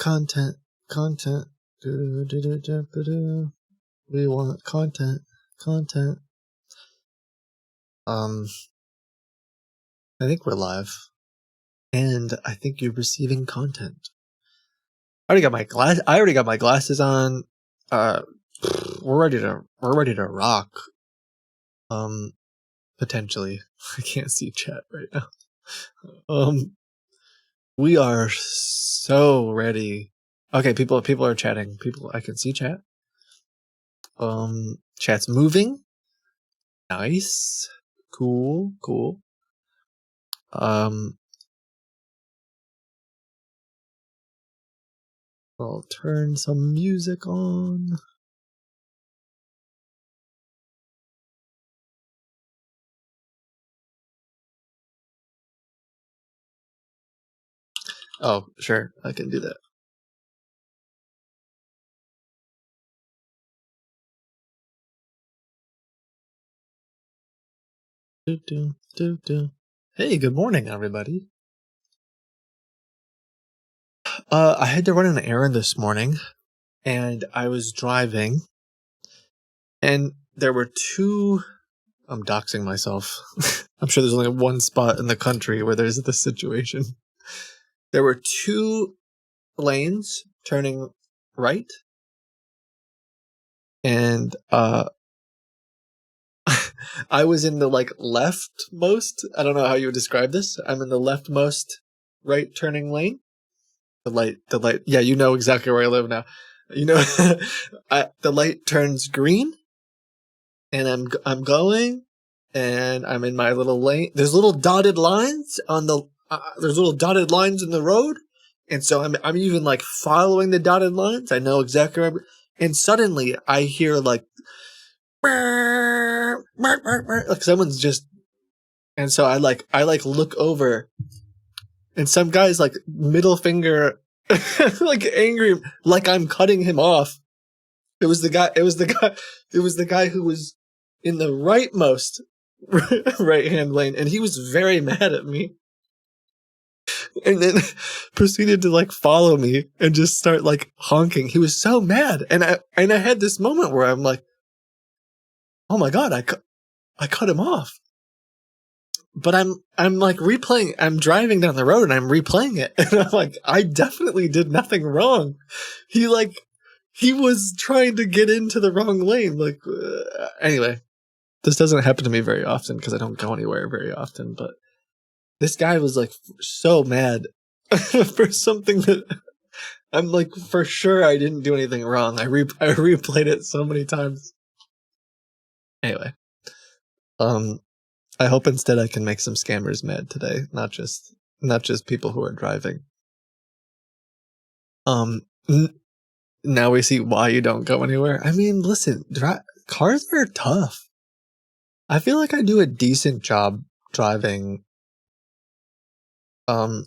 content. We want content. I think we're live, and I think you're receiving content. I already got my glasses on. We're ready to rock. Potentially. I can't see chat right now. We are so ready. Okay, people are chatting. I can see chat. Chat's moving. Nice. Cool. I'll turn some music on. Oh, sure, I can do that. Hey, good morning, everybody. I had to run an errand this morning, and I was driving, and there were two... I'm doxing myself. I'm sure there's only one spot in the country where there's this situation. There were two lanes turning right, and I was in the leftmost. I don't know how you would describe this. I'm in the leftmost right turning lane. The light. Yeah, you know exactly where I live now. You know, the light turns green, and I'm going, and I'm in my little lane. There's little dotted lines on the. There's little dotted lines in the road, and so I'm even following the dotted lines. I know exactly where. And suddenly I hear like someone's just. And so I look over, and some guy's middle finger, angry, like I'm cutting him off. It was the guy who was in the rightmost right hand lane, and he was very mad at me. And then proceeded to follow me and just start honking. He was so mad, and I had this moment where I'm like, oh my god, I cut him off. But I'm replaying. I'm driving down the road and I'm replaying it, and I'm like, I definitely did nothing wrong. He was trying to get into the wrong lane. Anyway, this doesn't happen to me very often because I don't go anywhere very often. But this guy was so mad for something that I'm for sure I didn't do anything wrong. I replayed it so many times. Anyway, I hope instead I can make some scammers mad today, not just people who are driving. Now we see why you don't go anywhere. I mean, listen, cars are tough. I feel like I do a decent job driving. I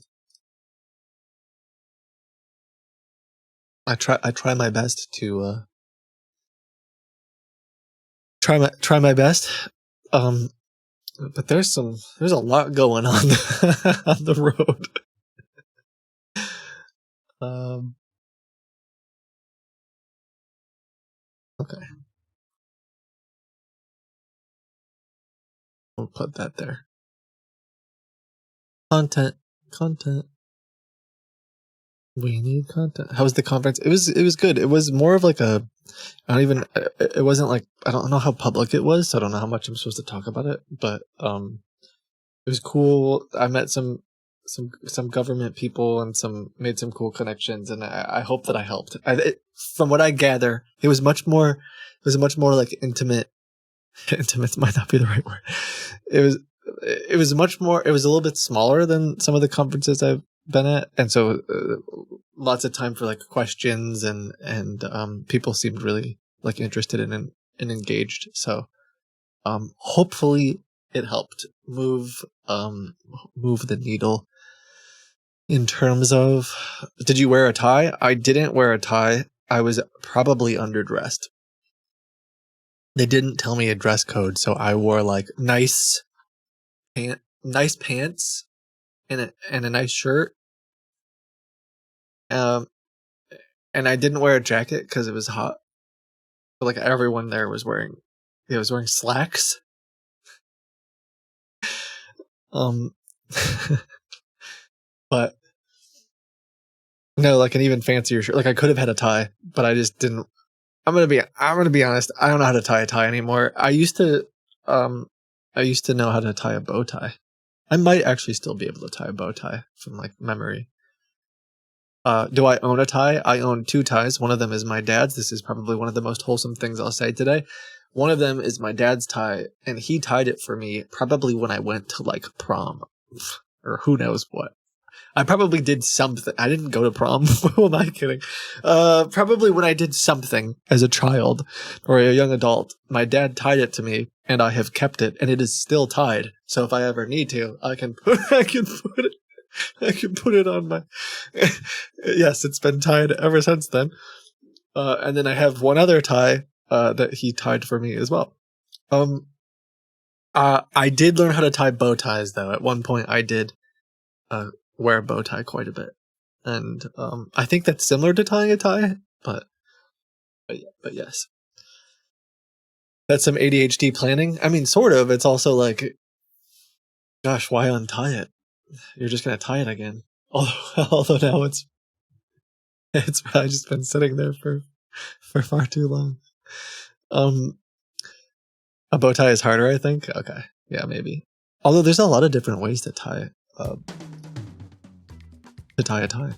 try my best to try my best. But there's a lot going on on the road. Okay. We'll put that there. Content. We need content. How was the conference? It was good. It was more of it wasn't I don't know how public it was, so I don't know how much I'm supposed to talk about it, but it was cool. I met some government people and made some cool connections, and I hope that I helped. From what I gather, it was much more intimate. Intimate might not be the right word. It was much more. It was a little bit smaller than some of the conferences I've been at, and so lots of time for questions, and people seemed really interested in and engaged. So hopefully it helped move the needle in terms of. Did you wear a tie? I didn't wear a tie. I was probably underdressed. They didn't tell me a dress code, so I wore nice pants and a nice shirt. and I didn't wear a jacket because it was hot. But like everyone there was wearing slacks. But no, like an even fancier shirt. Like I could have had a tie, but I just didn't. I'm gonna be honest. I don't know how to tie a tie anymore. I used to know how to tie a bow tie. I might actually still be able to tie a bow tie from like memory. Do I own a tie? I own 2 ties. One of them is my dad's. This is probably one of the most wholesome things I'll say today. One of them is my dad's tie, and he tied it for me probably when I went to like prom or who knows what. I probably did something. I didn't go to prom. Who am I kidding? Probably when I did something as a child or a young adult, my dad tied it to me, and I have kept it, and it is still tied. So if I ever need to, I can put it on my. Yes, it's been tied ever since then. And then I have one other tie that he tied for me as well. I did learn how to tie bow ties though. At one point, I did wear a bow tie quite a bit, and I think that's similar to tying a tie, but yes, that's some ADHD planning. I mean, sort of. It's also like, gosh, why untie it? You're just gonna tie it again. Although now it's probably just been sitting there for far too long. A bow tie is harder, I think. Okay, yeah, maybe. Although there's a lot of different ways to tie a tie.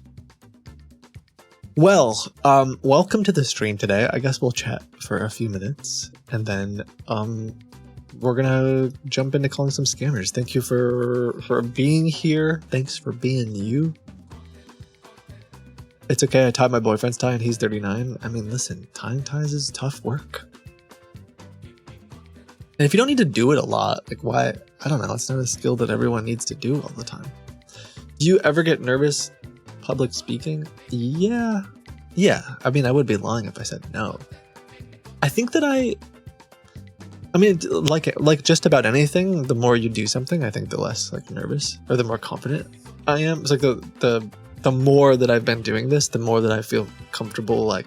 Well, welcome to the stream today. I guess we'll chat for a few minutes, and then we're gonna jump into calling some scammers. Thank you for being here. Thanks for being you. It's okay. I tied my boyfriend's tie, and he's 39. I mean, listen, tying ties is tough work. And if you don't need to do it a lot, like why? I don't know. It's not a skill that everyone needs to do all the time. Do you ever get nervous public speaking? Yeah. I mean, I would be lying if I said no. I think that I mean, like just about anything, the more you do something, I think the less like nervous or the more confident I am. It's like the more that I've been doing this, the more that I feel comfortable, like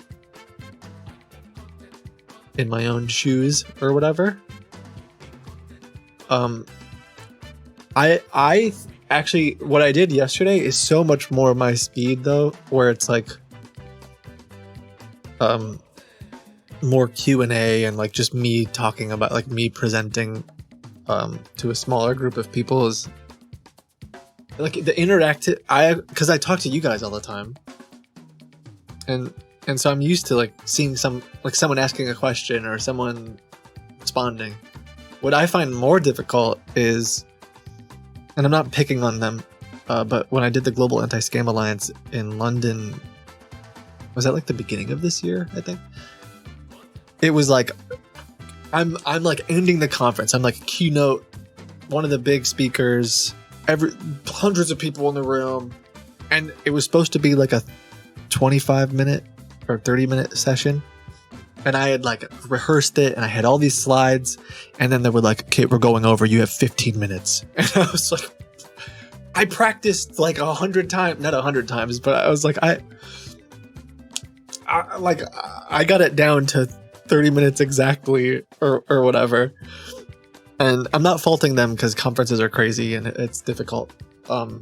in my own shoes or whatever. I actually, what I did yesterday is so much more my speed though, where it's like, more Q&A and like just me talking about, like me presenting, to a smaller group of people is like the interactive, cause I talk to you guys all the time. And so I'm used to like seeing someone asking a question or someone responding. What I find more difficult is, and I'm not picking on them, but when I did the Global Anti-Scam Alliance in London, was that like the beginning of this year, I think? It was like, I'm like ending the conference. I'm like keynote, one of the big speakers, hundreds of people in the room. And it was supposed to be like a 25-minute or 30-minute session. And I had like rehearsed it and I had all these slides, and then they were like, okay, we're going over, you have 15 minutes. And I was like, I practiced like 100 times, not 100 times, but I was like, I got it down to 30 minutes exactly or whatever. And I'm not faulting them because conferences are crazy and it's difficult. So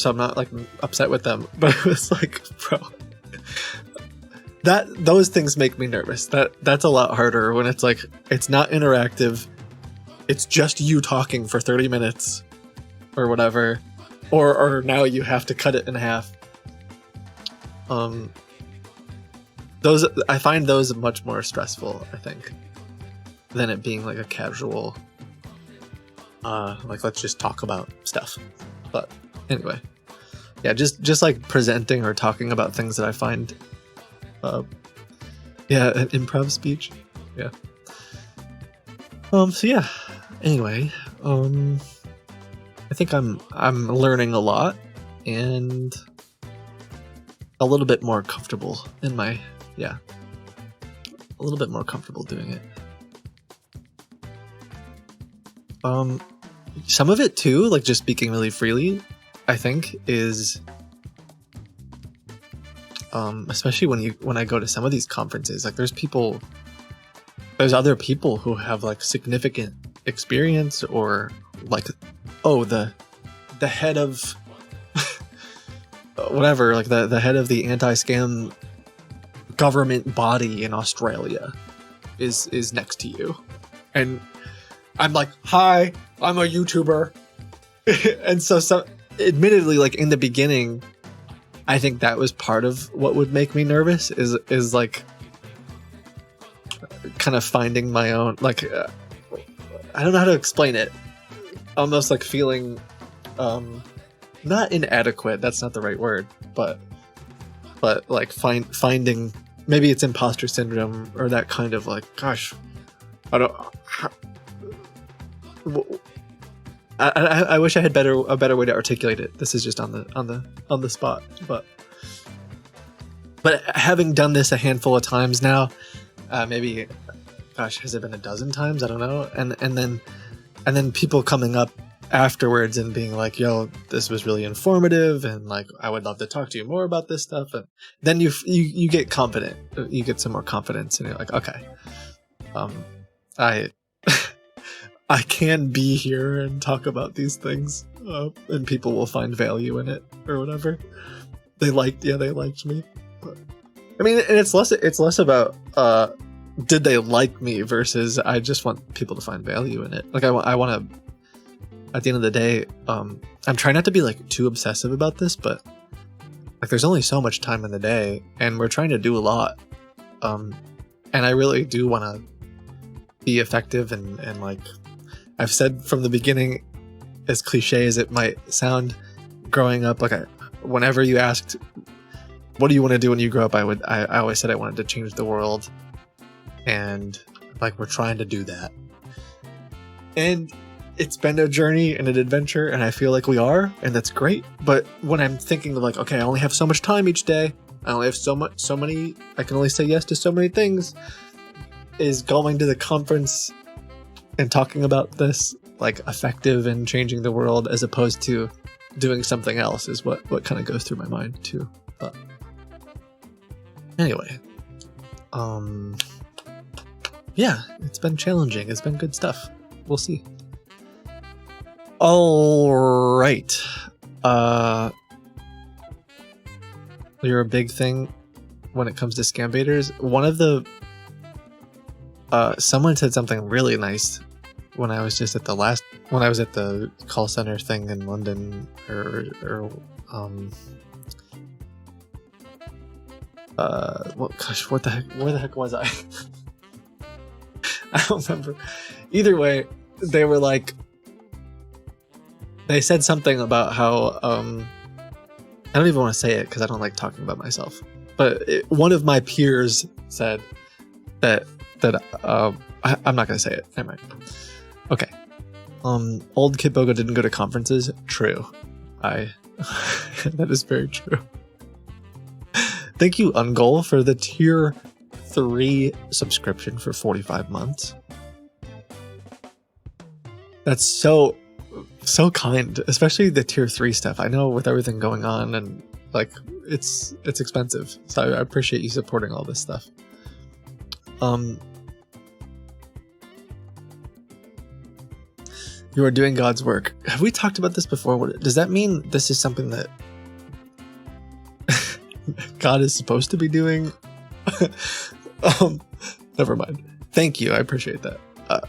I'm not like upset with them, but it was like, bro, those things make me nervous. That's a lot harder when it's like, it's not interactive. It's just you talking for 30 minutes or whatever. Or now you have to cut it in half. I find those much more stressful, I think, than it being like a casual, like let's just talk about stuff. But anyway, yeah, just like presenting or talking about things that I find, an improv speech, yeah. So yeah. Anyway, I think I'm learning a lot and a little bit more comfortable in my. Yeah, a little bit more comfortable doing it. Some of it too, like just speaking really freely, I think is especially when I go to some of these conferences, like there's other people who have like significant experience, or like, oh, the head of whatever, like the head of the anti-scam government body in Australia is next to you, and I'm like, hi, I'm a YouTuber. And so admittedly, like in the beginning, I think that was part of what would make me nervous, is like kind of finding my own, like, I don't know how to explain it, almost like feeling not inadequate, that's not the right word, but like finding, maybe it's imposter syndrome, or that kind of like, gosh, I wish I had a better way to articulate it. This is just on the spot, but having done this a handful of times now, maybe, gosh, has it been a dozen times? I don't know. And then people coming up afterwards and being like, yo, this was really informative, and like, I would love to talk to you more about this stuff. And then you get confident, you get some more confidence, and you're like, okay, I can be here and talk about these things, and people will find value in it, or whatever. They liked me. But, I mean, and it's less about did they like me versus I just want people to find value in it. Like I want to. At the end of the day, I'm trying not to be like too obsessive about this, but like there's only so much time in the day, and we're trying to do a lot, and I really do want to be effective, and like I've said from the beginning, as cliche as it might sound, growing up, like whenever you asked, what do you want to do when you grow up, I always said I wanted to change the world, and like we're trying to do that. And it's been a journey and an adventure, and I feel like we are, and that's great. But when I'm thinking of like, okay, I only have so much time each day, I only have so many, I can only say yes to so many things, is going to the conference and talking about this like effective in changing the world, as opposed to doing something else, is what kind of goes through my mind too. But anyway, yeah, it's been challenging. It's been good stuff. We'll see. All right. You're a big thing when it comes to scam baiters. One of the someone said something really nice when I was just at when I was at the call center thing in London, where the heck was I? I don't remember. Either way, they were like, they said something about how I don't even want to say it because I don't like talking about myself, but one of my peers said that I'm not going to say it. Never mind. Okay. Old Kitboga didn't go to conferences. True. That is very true. Thank you, Ungol, for the tier 3 subscription for 45 months. That's so kind, especially the tier 3 stuff. I know with everything going on, and like it's expensive, so I appreciate you supporting all this stuff. You are doing God's work. Have we talked about this before? Does that mean this is something that God is supposed to be doing? Never mind. Thank you. I appreciate that.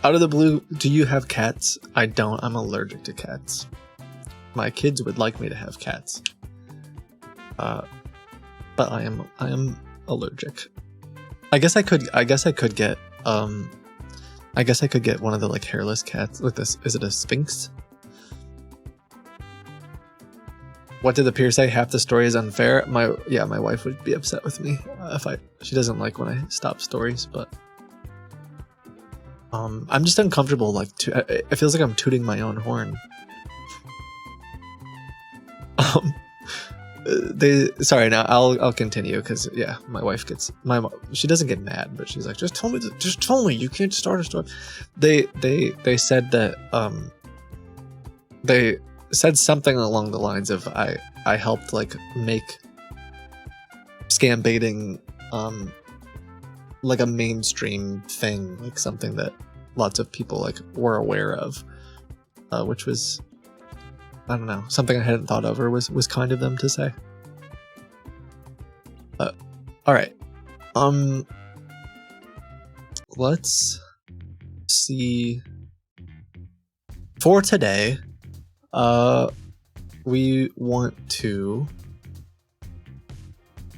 Out of the blue, do you have cats? I don't. I'm allergic to cats. My kids would like me to have cats. But I am allergic. I guess I could get one of the like hairless cats. Look, this, is it a Sphinx? What did the peer say? Half the story is unfair. My wife would be upset with me if she doesn't like when I stop stories, but I'm just uncomfortable. Like, it feels like I'm tooting my own horn. Sorry. Now I'll continue because yeah, my wife she doesn't get mad, but she's like, just tell me you can't start a story. They said that they said something along the lines of I helped like make scam baiting, like a mainstream thing, like something that lots of people like were aware of, which was, I don't know, something I hadn't thought of, or was kind of them to say. All right. Let's see. For today, we want to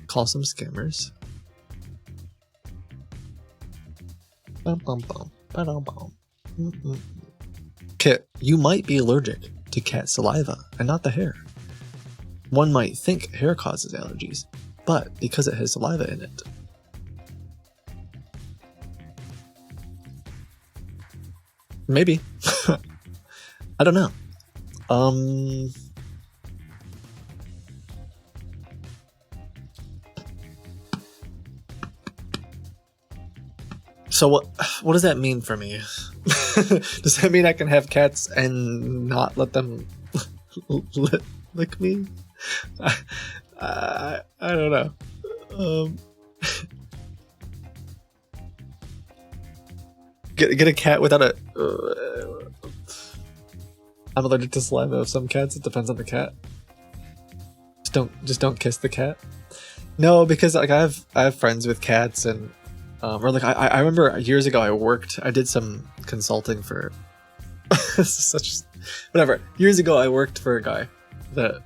call some scammers. Kit, you might be allergic to cat saliva and not the hair. One might think hair causes allergies, but because it has saliva in it. Maybe. I don't know. So what does that mean for me? Does that mean I can have cats and not let them lick me? I don't know. Get a cat without a. I'm allergic to saliva of some cats. It depends on the cat. Just don't kiss the cat. No, because like I have friends with cats, and or like I remember years ago I did some consulting for whatever. Years ago I worked for a guy that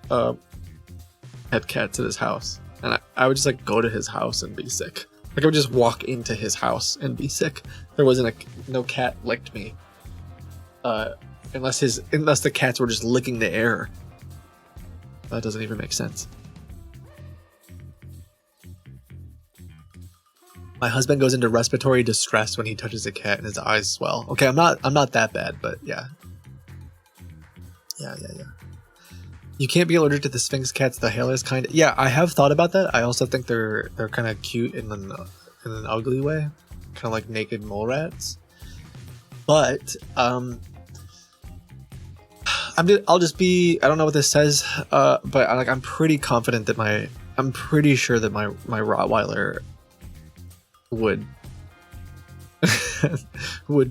had cats at his house, and I would just like go to his house and be sick. Like I would just walk into his house and be sick. There wasn't no cat licked me, unless the cats were just licking the air. That doesn't even make sense. My husband goes into respiratory distress when he touches a cat and his eyes swell. Okay, I'm not that bad, but yeah. Yeah. You can't be allergic to the Sphinx cats, the hairless kind. Yeah, I have thought about that. I also think they're kind of cute in an ugly way, kind of like naked mole rats. But I'll just be. I don't know what this says, but I'm pretty confident that I'm pretty sure that my Rottweiler would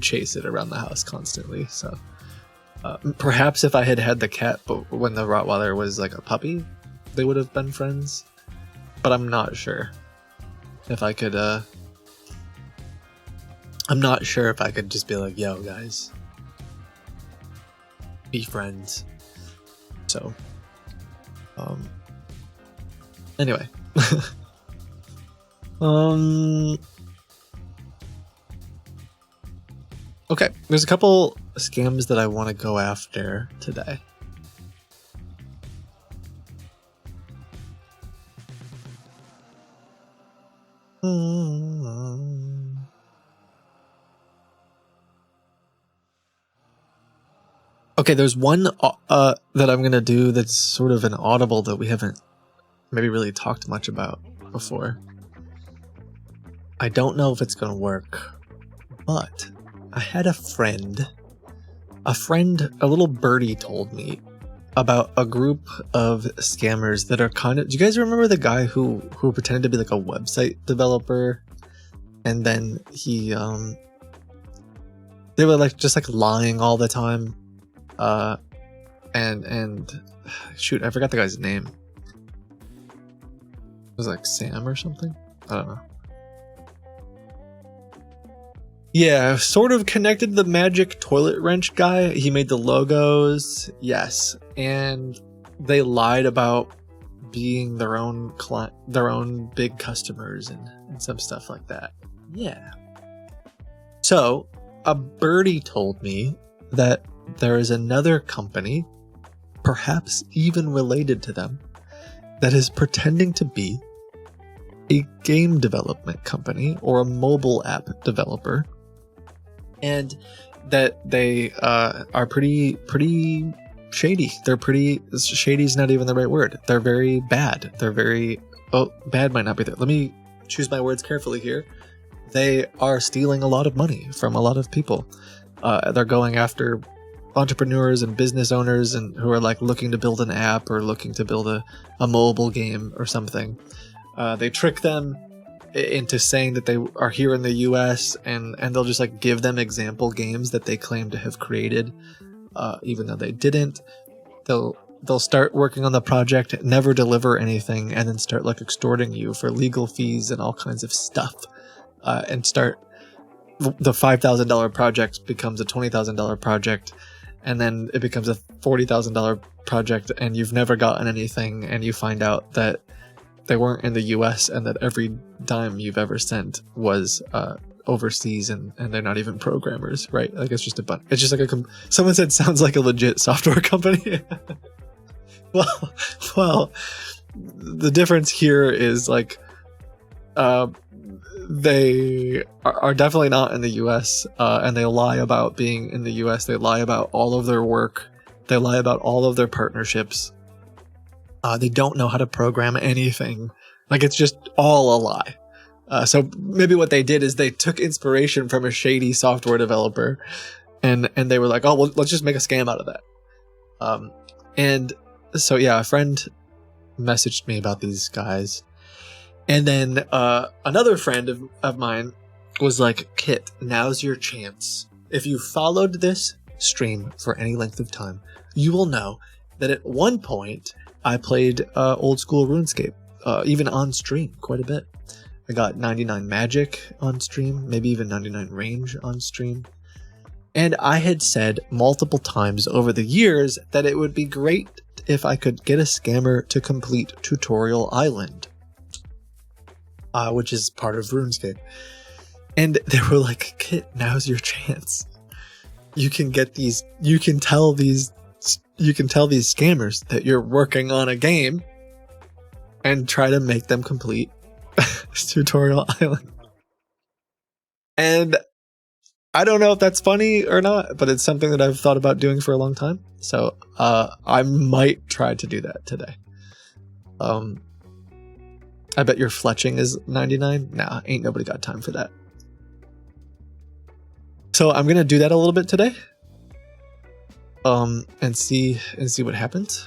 chase it around the house constantly. So. Perhaps if I had the cat, but when the Rottweiler was like a puppy, they would have been friends. But I'm not sure if I could. I'm not sure if I could just be like, "Yo, guys, be friends." So, anyway, okay. There's a couple scams that I want to go after today. Okay, there's one that I'm gonna do that's sort of an audible that we haven't maybe really talked much about before. I don't know if it's gonna work, but I had a little birdie told me about a group of scammers that are kind of. Do you guys remember the guy who pretended to be like a website developer, and then they were like just like lying all the time, and shoot, I forgot the guy's name. It was like Sam or something. I don't know. Yeah, sort of connected the magic toilet wrench guy. He made the logos, yes, and they lied about being their own big customers and some stuff like that. Yeah. So, a birdie told me that there is another company, perhaps even related to them, that is pretending to be a game development company or a mobile app developer. And that they are pretty shady. Shady's not even the right word. They're very bad. Bad might not be there. Let me choose my words carefully here. They are stealing a lot of money from a lot of people. They're going after entrepreneurs and business owners and who are like looking to build an app or looking to build a mobile game or something. They trick them into saying that they are here in the US, and they'll just like give them example games that they claim to have created, even though they didn't. They'll start working on the project, never deliver anything, and then start like extorting you for legal fees and all kinds of stuff, and start the $5,000 project becomes a $20,000 project, and then it becomes a $40,000 project, and you've never gotten anything, and you find out that they weren't in the US and that every dime you've ever sent was overseas, and they're not even programmers, right? Like it's just a bunch. It's just like someone said sounds like a legit software company. well, the difference here is like they are definitely not in the US, and they lie about being in the US. They lie about all of their work. They lie about all of their partnerships. They don't know how to program anything. Like it's just all a lie. So maybe what they did is they took inspiration from a shady software developer, and they were like, oh, well, let's just make a scam out of that. And so yeah, a friend messaged me about these guys, and then another friend of mine was like, Kit, now's your chance. If you followed this stream for any length of time, you will know that at one point I played old school RuneScape, even on stream quite a bit. I got 99 magic on stream, maybe even 99 range on stream. And I had said multiple times over the years that it would be great if I could get a scammer to complete Tutorial Island, which is part of RuneScape. And they were like, Kit, now's your chance. You can get these, you can tell these scammers that you're working on a game and try to make them complete Tutorial Island. And I don't know if that's funny or not, but it's something that I've thought about doing for a long time. So I might try to do that today. I bet your fletching is 99. Nah, ain't nobody got time for that. So I'm gonna do that a little bit today. And see what happens.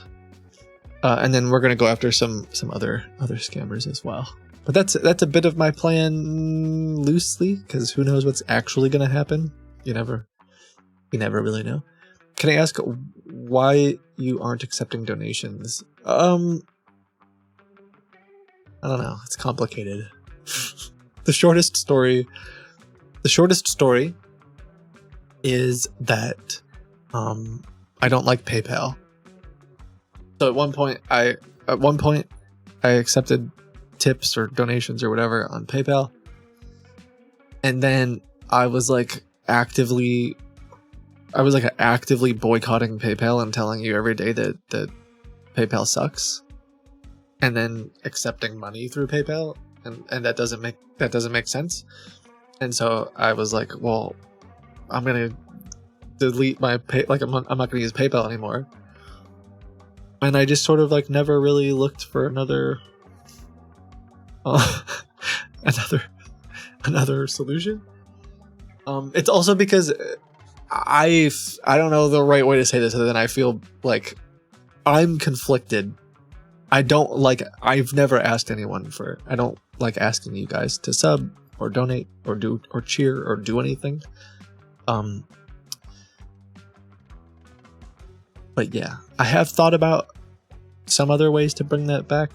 And then we're gonna go after some other scammers as well. But that's a bit of my plan loosely, because who knows what's actually gonna happen. You never really know. Can I ask why you aren't accepting donations? I don't know. It's complicated. The shortest story is that I don't like PayPal. So at one point I accepted tips or donations or whatever on PayPal, and then I was like actively boycotting PayPal and telling you every day that PayPal sucks, and then accepting money through PayPal, and that doesn't make sense. And so I was like, well, I'm gonna delete my I'm not gonna use PayPal anymore. And I just sort of like never really looked for another solution. It's also because I don't know the right way to say this other than I feel like I'm conflicted. I've never asked anyone I don't like asking you guys to sub or donate or do or cheer or do anything. But yeah, I have thought about some other ways to bring that back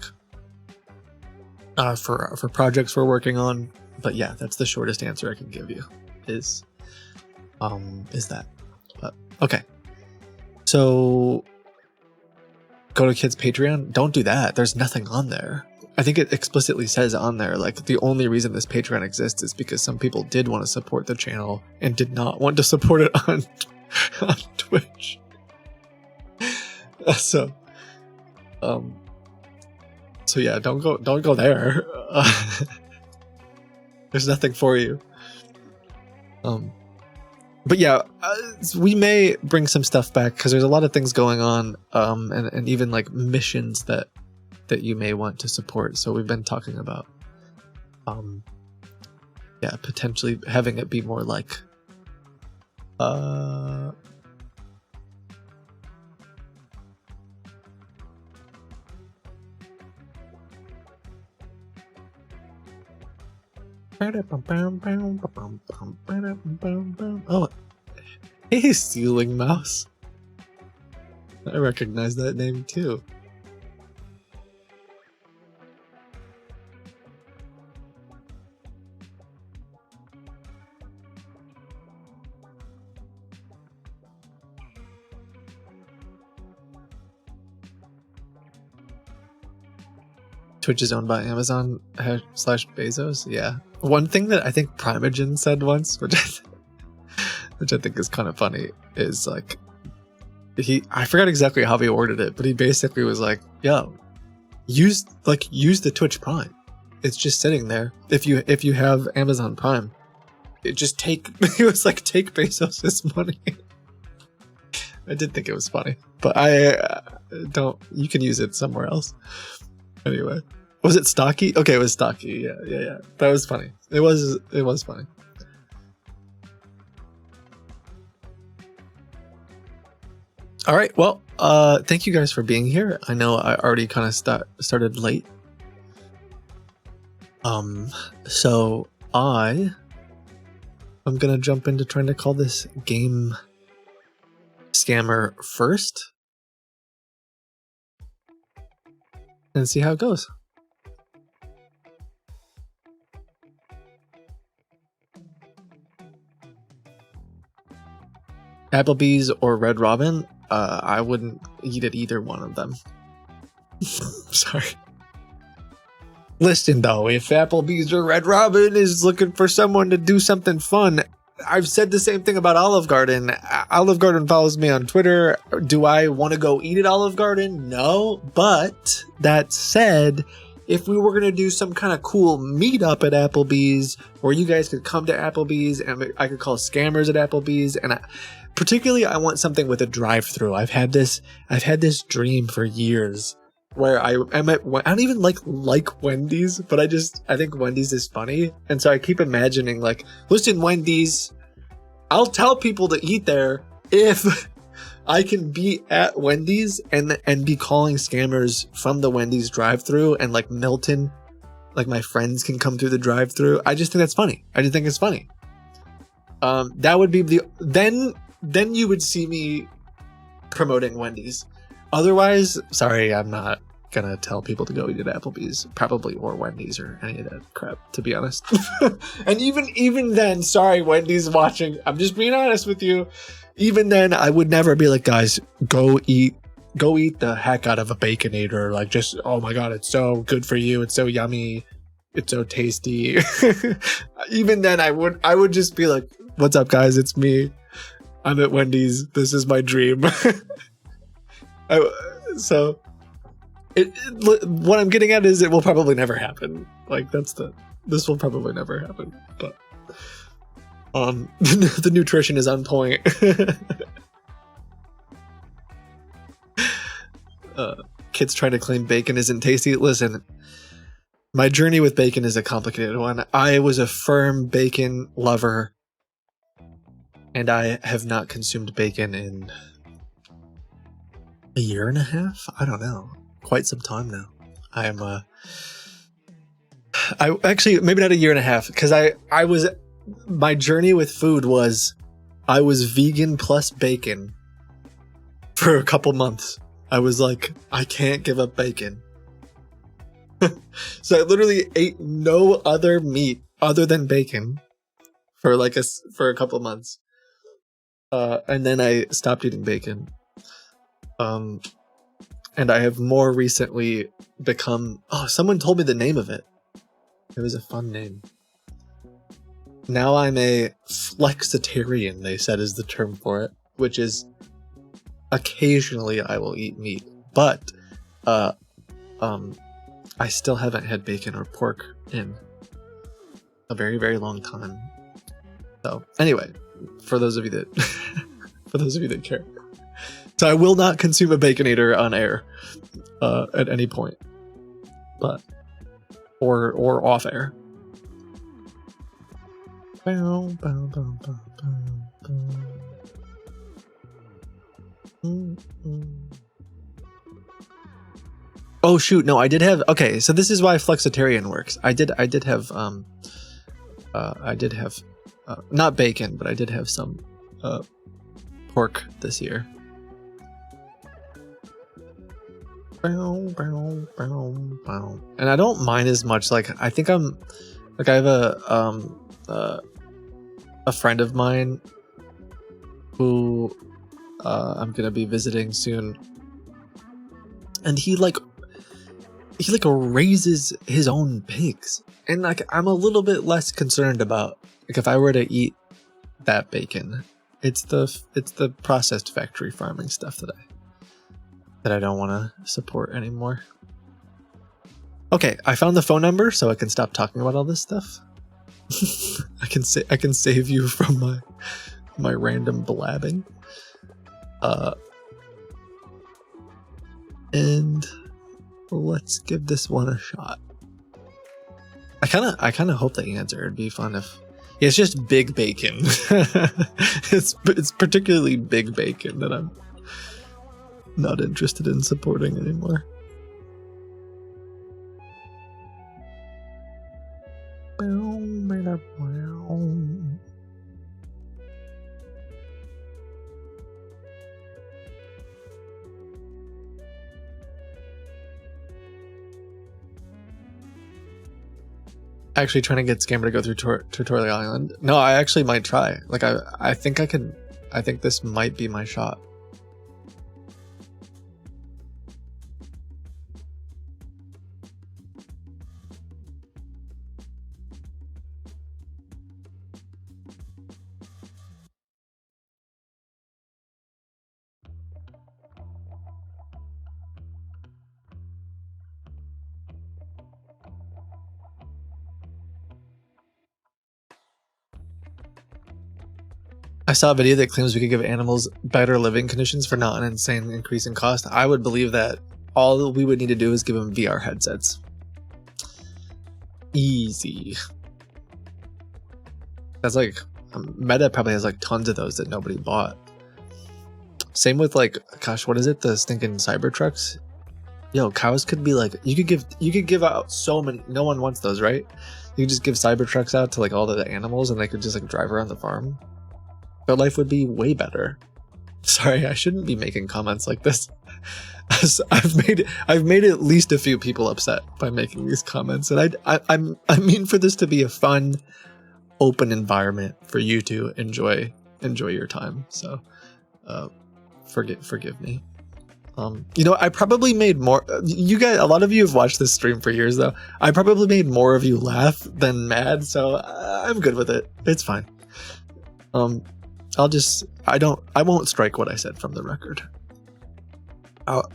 for projects we're working on. But yeah, that's the shortest answer I can give you is that. But okay, so go to Kids Patreon. Don't do that. There's nothing on there. I think it explicitly says on there, like, the only reason this Patreon exists is because some people did want to support the channel and did not want to support it on Twitch. So yeah, don't go there. There's nothing for you. But yeah, we may bring some stuff back because there's a lot of things going on, and even like missions that you may want to support. So we've been talking about, yeah, potentially having it be more like, Oh, hey, Stealing Mouse. I recognize that name too. Twitch is owned by Amazon / Bezos. Yeah. One thing that I think Primogen said once, which I think is kind of funny, is like I forgot exactly how he worded it, but he basically was like, "Yo, use the Twitch Prime. It's just sitting there. If you have Amazon Prime, it just take." He was like, "Take Bezos' money." I did think it was funny, but I don't. You can use it somewhere else. Anyway, was it Stocky? Okay, it was Stocky. Yeah. That was funny. It was funny. All right. Well, thank you guys for being here. I know I already kind of started late. So I'm gonna jump into trying to call this game scammer first and see how it goes. Applebee's or Red Robin? I wouldn't eat at either one of them. Sorry. Listen though, if Applebee's or Red Robin is looking for someone to do something fun, I've said the same thing about Olive Garden. Olive Garden follows me on Twitter. Do I want to go eat at Olive Garden? No. But that said, if we were going to do some kind of cool meetup at Applebee's, where you guys could come to Applebee's and I could call scammers at Applebee's, and particularly I want something with a drive-through. I've had this dream for years where I don't even like Wendy's, but I think Wendy's is funny. And so I keep imagining like, listen, Wendy's, I'll tell people to eat there if I can be at Wendy's and be calling scammers from the Wendy's drive-through, and like Milton, like my friends can come through the drive-through. I just think that's funny. I just think it's funny. That would be then you would see me promoting Wendy's. Otherwise, sorry, I'm not gonna tell people to go eat at Applebee's, probably, or Wendy's, or any of that crap, to be honest. And even then, sorry, Wendy's watching, I'm just being honest with you. Even then, I would never be like, guys, go eat the heck out of a Baconator. Like, just, oh my god, it's so good for you. It's so yummy. It's so tasty. Even then, I would just be like, what's up, guys? It's me. I'm at Wendy's. This is my dream. What I'm getting at is it will probably never happen. Like, this will probably never happen. But the nutrition is on point. Kids trying to claim bacon isn't tasty. Listen, my journey with bacon is a complicated one. I was a firm bacon lover, and I have not consumed bacon in a year and a half? I don't know. Quite some time now. I actually, maybe not a year and a half, because my journey with food was I was vegan plus bacon for a couple months. I was like, I can't give up bacon. So I literally ate no other meat other than bacon for a couple months. And then I stopped eating bacon. And I have more recently become... Oh, someone told me the name of it. It was a fun name. Now I'm a flexitarian, they said is the term for it, which is occasionally I will eat meat, but I still haven't had bacon or pork in a very, very long time. So anyway, for those of you that care. So I will not consume a Baconator on air at any point, but or off air. Oh shoot, no, I did have, okay, so this is why flexitarian works. I did have I did have not bacon, but I did have some pork this year. And I don't mind as much. Like I think I'm like I have a friend of mine who I'm gonna be visiting soon, and he raises his own pigs, and like I'm a little bit less concerned about like if I were to eat that bacon. It's the processed factory farming stuff that I don't want to support anymore. Okay, I found the phone number so I can stop talking about all this stuff. I can save you from my random blabbing. And let's give this one a shot. I kind of hope they answer. It'd be fun if it's just big bacon. it's particularly big bacon that I'm not interested in supporting anymore. Actually trying to get Scammer to go through Tutorial Island. No, I actually might try. Like I think I can. I think this might be my shot. I saw a video that claims we could give animals better living conditions for not an insane increase in cost. I would believe that all we would need to do is give them VR headsets. Easy. That's like, Meta probably has like tons of those that nobody bought. Same with like, gosh, what is it? The stinking Cybertrucks? Yo, cows could be like, you could give out so many, no one wants those, right? You could just give Cybertrucks out to like all the animals and they could just like drive around the farm. Their life would be way better. Sorry, I shouldn't be making comments like this. I've made at least a few people upset by making these comments, and I mean for this to be a fun, open environment for you to enjoy your time. So, forgive me. You know, I probably made more. You guys, a lot of you have watched this stream for years, though. I probably made more of you laugh than mad, so I'm good with it. It's fine. I won't strike what I said from the record. I'll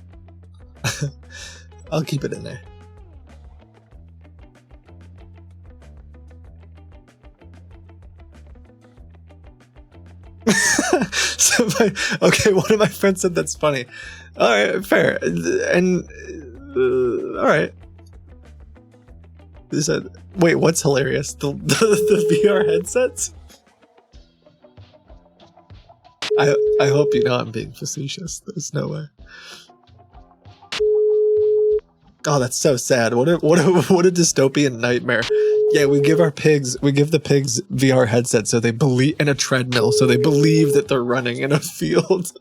keep it in there. Okay, one of my friends said that's funny. All right, fair. And all right. They said, wait, what's hilarious? The VR headsets? I hope you know I'm being facetious. There's no way. Oh, that's so sad. What a dystopian nightmare. Yeah, we give the pigs VR headsets so they believe, in a treadmill, so they believe that they're running in a field.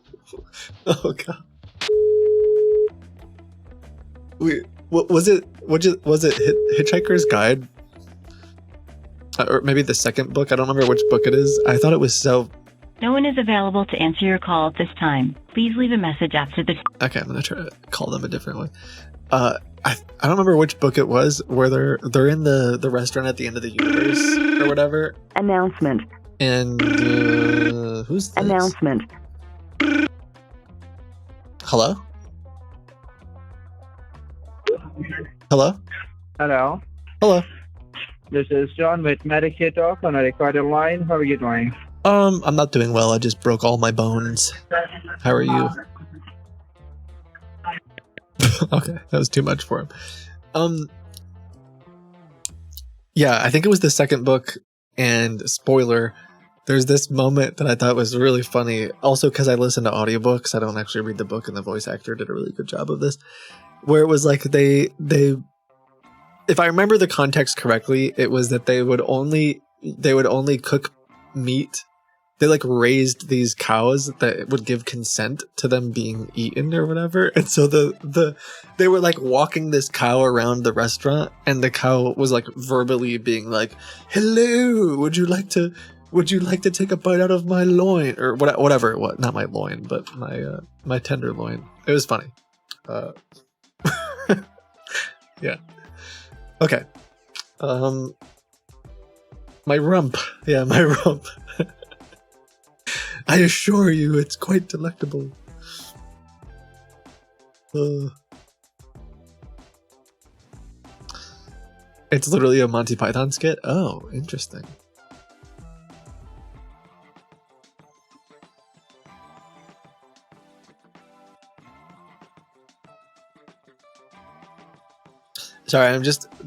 Oh god. Was it Hitchhiker's Guide? Or maybe the second book? I don't remember which book it is. I thought it was so... No one is available to answer your call at this time. Please leave a message after the... Okay, I'm gonna try to call them a different way. I don't remember which book it was where they're in the restaurant at the end of the universe or whatever. Announcement. And who's this? Announcement. Hello? Hello? Hello. Hello. This is John with Medicaid Talk on a recorded line. How are you doing? I'm not doing well. I just broke all my bones. How are you? Okay, that was too much for him. Yeah, I think it was the second book, and spoiler, there's this moment that I thought was really funny. Also, because I listen to audiobooks, I don't actually read the book, and the voice actor did a really good job of this. Where it was like they if I remember the context correctly, it was that they would only they would only cook meat. They like raised these cows that would give consent to them being eaten or whatever. And so they were like walking this cow around the restaurant, and the cow was like verbally being like, "Hello, would you like to take a bite out of my loin?" Or whatever. What? Not my loin, but my tenderloin. It was funny. Yeah. Okay. My rump. Yeah, my rump. I assure you, it's quite delectable. It's literally a Monty Python skit? Oh, interesting. Sorry,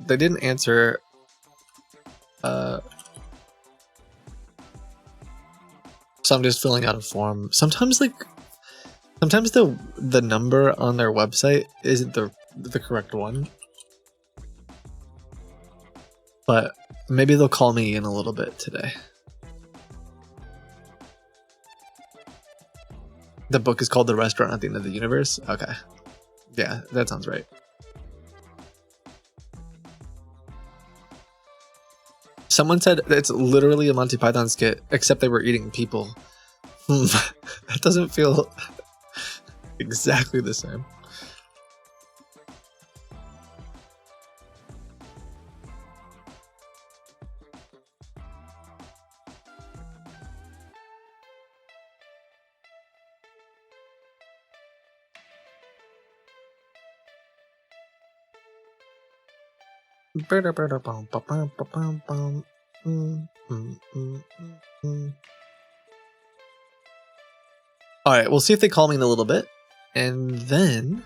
they didn't answer. So I'm just filling out a form. Sometimes the number on their website isn't the correct one. But maybe they'll call me in a little bit today. The book is called The Restaurant at the End of the Universe? Okay. Yeah, that sounds right. Someone said it's literally a Monty Python skit, except they were eating people. That doesn't feel exactly the same. Alright, we'll see if they call me in a little bit. And then,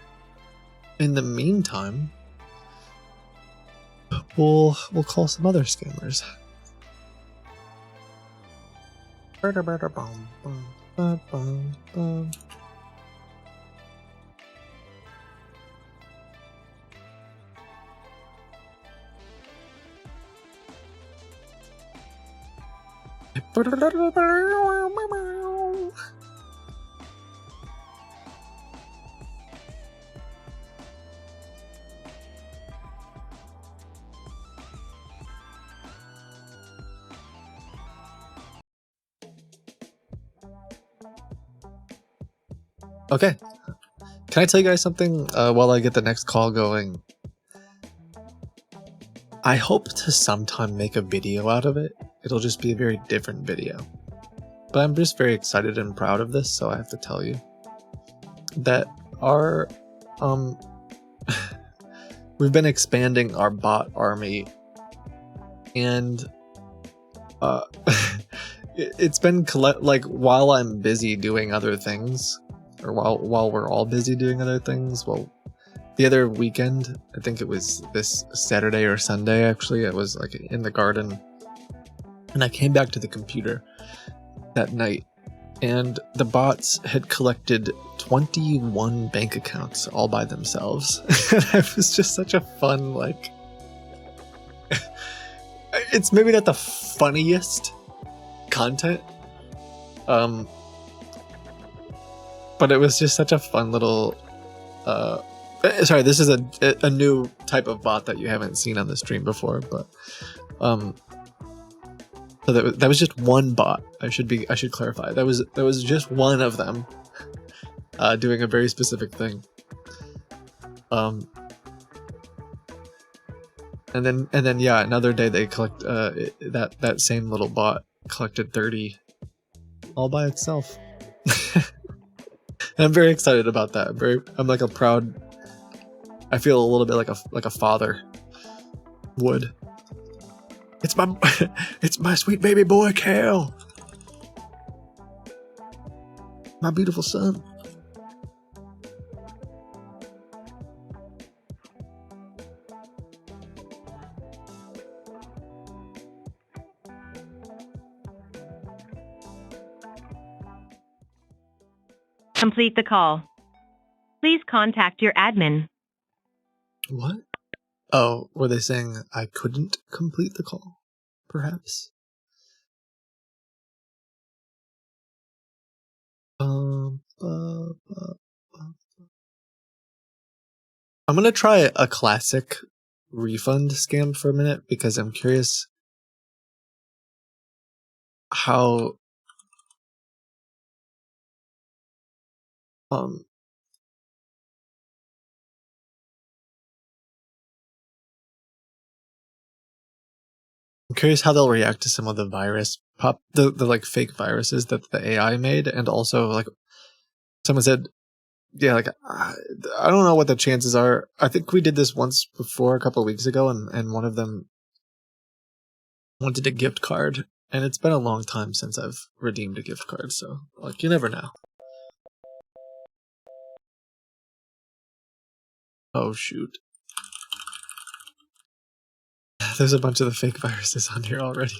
in the meantime, we'll call some other scammers. Okay. Can I tell you guys something while I get the next call going? I hope to sometime make a video out of it. It'll just be a very different video. But I'm just very excited and proud of this, so I have to tell you that our we've been expanding our bot army, and it's been like while I'm busy doing other things, or while we're all busy doing other things. Well, the other weekend, I think it was this Saturday or Sunday, actually, I was like in the garden, and I came back to the computer that night, and the bots had collected 21 bank accounts all by themselves. And it was just such a fun, like, it's maybe not the funniest content, but it was just such a fun little sorry, this is a new type of bot that you haven't seen on the stream before, but so that was just one bot. I should clarify. That was just one of them doing a very specific thing. And then yeah, another day they collect that same little bot collected 30 all by itself. And I'm very excited about that. I'm like a proud. I feel a little bit like a father would. It's my sweet baby boy Cal, my beautiful son. Complete the call. Please contact your admin. What? Oh, were they saying I couldn't complete the call? Perhaps? I'm gonna try a classic refund scam for a minute because I'm curious how I'm curious how they'll react to some of the the like fake viruses that the AI made, and also like someone said, yeah, like I don't know what the chances are. I think we did this once before a couple of weeks ago, and one of them wanted a gift card, and it's been a long time since I've redeemed a gift card, so like you never know. Oh shoot. There's a bunch of the fake viruses on here already.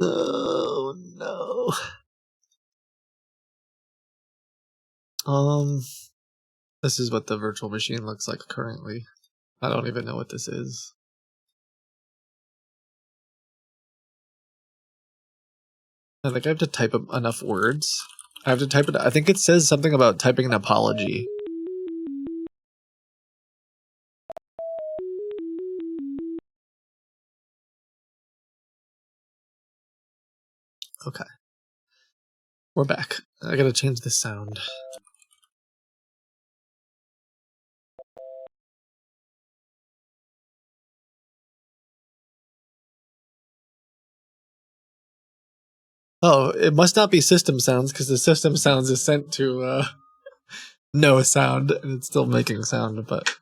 Oh no. This is what the virtual machine looks like currently. I don't even know what this is. I think I have to type enough words. I have to type it. I think it says something about typing an apology. Okay. We're back. I gotta change the sound. Oh, it must not be system sounds because the system sounds is sent to no sound and it's still making sound, but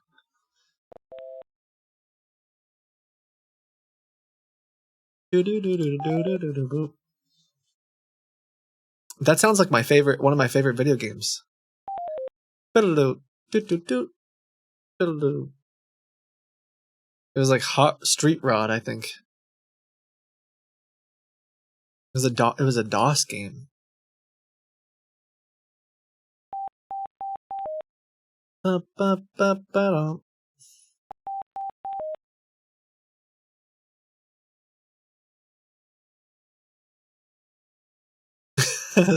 that sounds like one of my favorite video games. It was like Hot Street Rod, I think. It was a DOS game.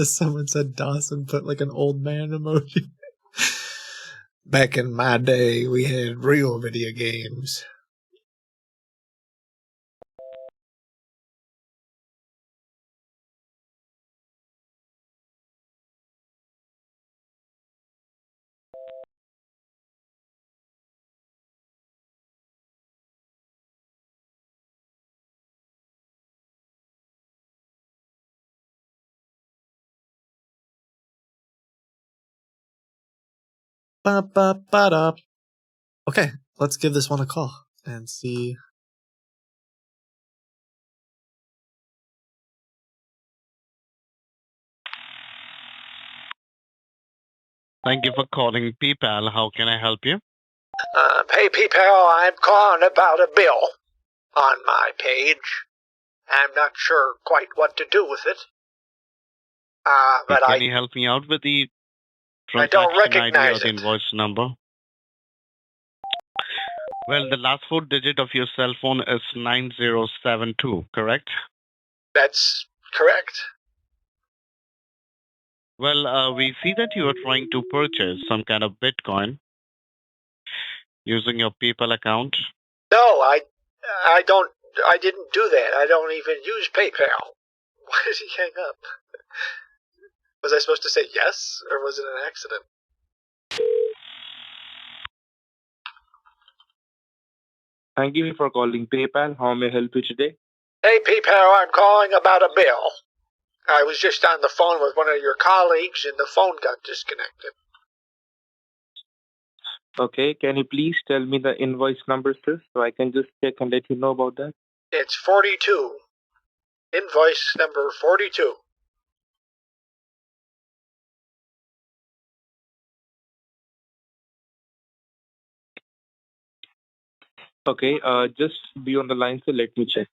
Someone said DOS and put like an old man emoji. Back in my day, we had real video games. Okay, let's give this one a call and see. Thank you for calling PayPal. How can I help you? Hey, PayPal, I'm calling about a bill on my page. I'm not sure quite what to do with it. But Can you help me out with the I don't transaction ID or recognize the it. invoice number? Well, the last four digit of your cell phone is 9072, correct? That's correct. Well, we see that you are trying to purchase some kind of Bitcoin using your PayPal account. No, I didn't do that. I don't even use PayPal. Why did he hang up? Was I supposed to say yes, or was it an accident? Thank you for calling PayPal. How may I help you today? Hey, PayPal, I'm calling about a bill. I was just on the phone with one of your colleagues, and the phone got disconnected. Okay, can you please tell me the invoice number, sir, so I can just check and let you know about that? It's 42. Invoice number 42. Okay, just be on the line, sir. Let me check.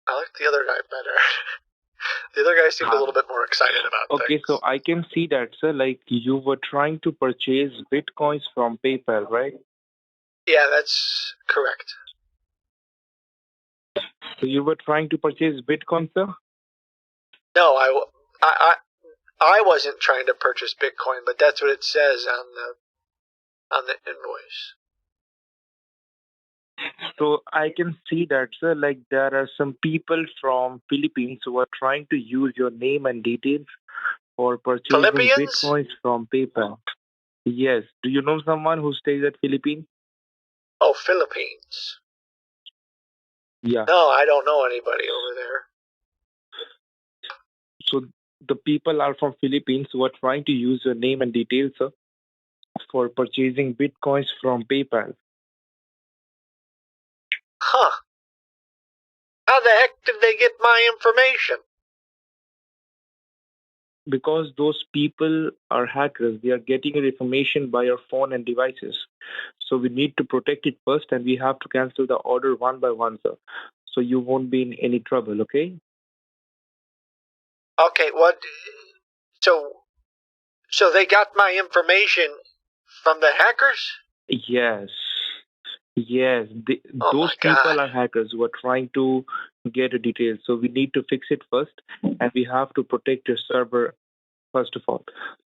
I like the other guy better. The other guy seemed a little bit more excited about Okay, things. so I can see that, sir, like you were trying to purchase Bitcoins from PayPal, right? Yeah, that's correct. So you were trying to purchase Bitcoin, sir? No, I wasn't trying to purchase Bitcoin, but that's what it says on the invoice. So I can see that, sir. Like there are some people from Philippines who are trying to use your name and details for purchasing Philippians? Bitcoins from PayPal. Yes. Do you know someone who stays at Philippines? Oh, Philippines. Yeah. No, I don't know anybody over there. So the people are from Philippines who are trying to use your name and details, sir, for purchasing Bitcoins from PayPal. Huh. How the heck did they get my information? Because those people are hackers, they are getting your information by your phone and devices. So we need to protect it first, and we have to cancel the order one by one, sir. So you won't be in any trouble, okay? Okay, what? So they got my information from the hackers? Yes. Yes. Oh my Those God. people are hackers who are trying to get the details. So we need to fix it first, and we have to protect your server first of all.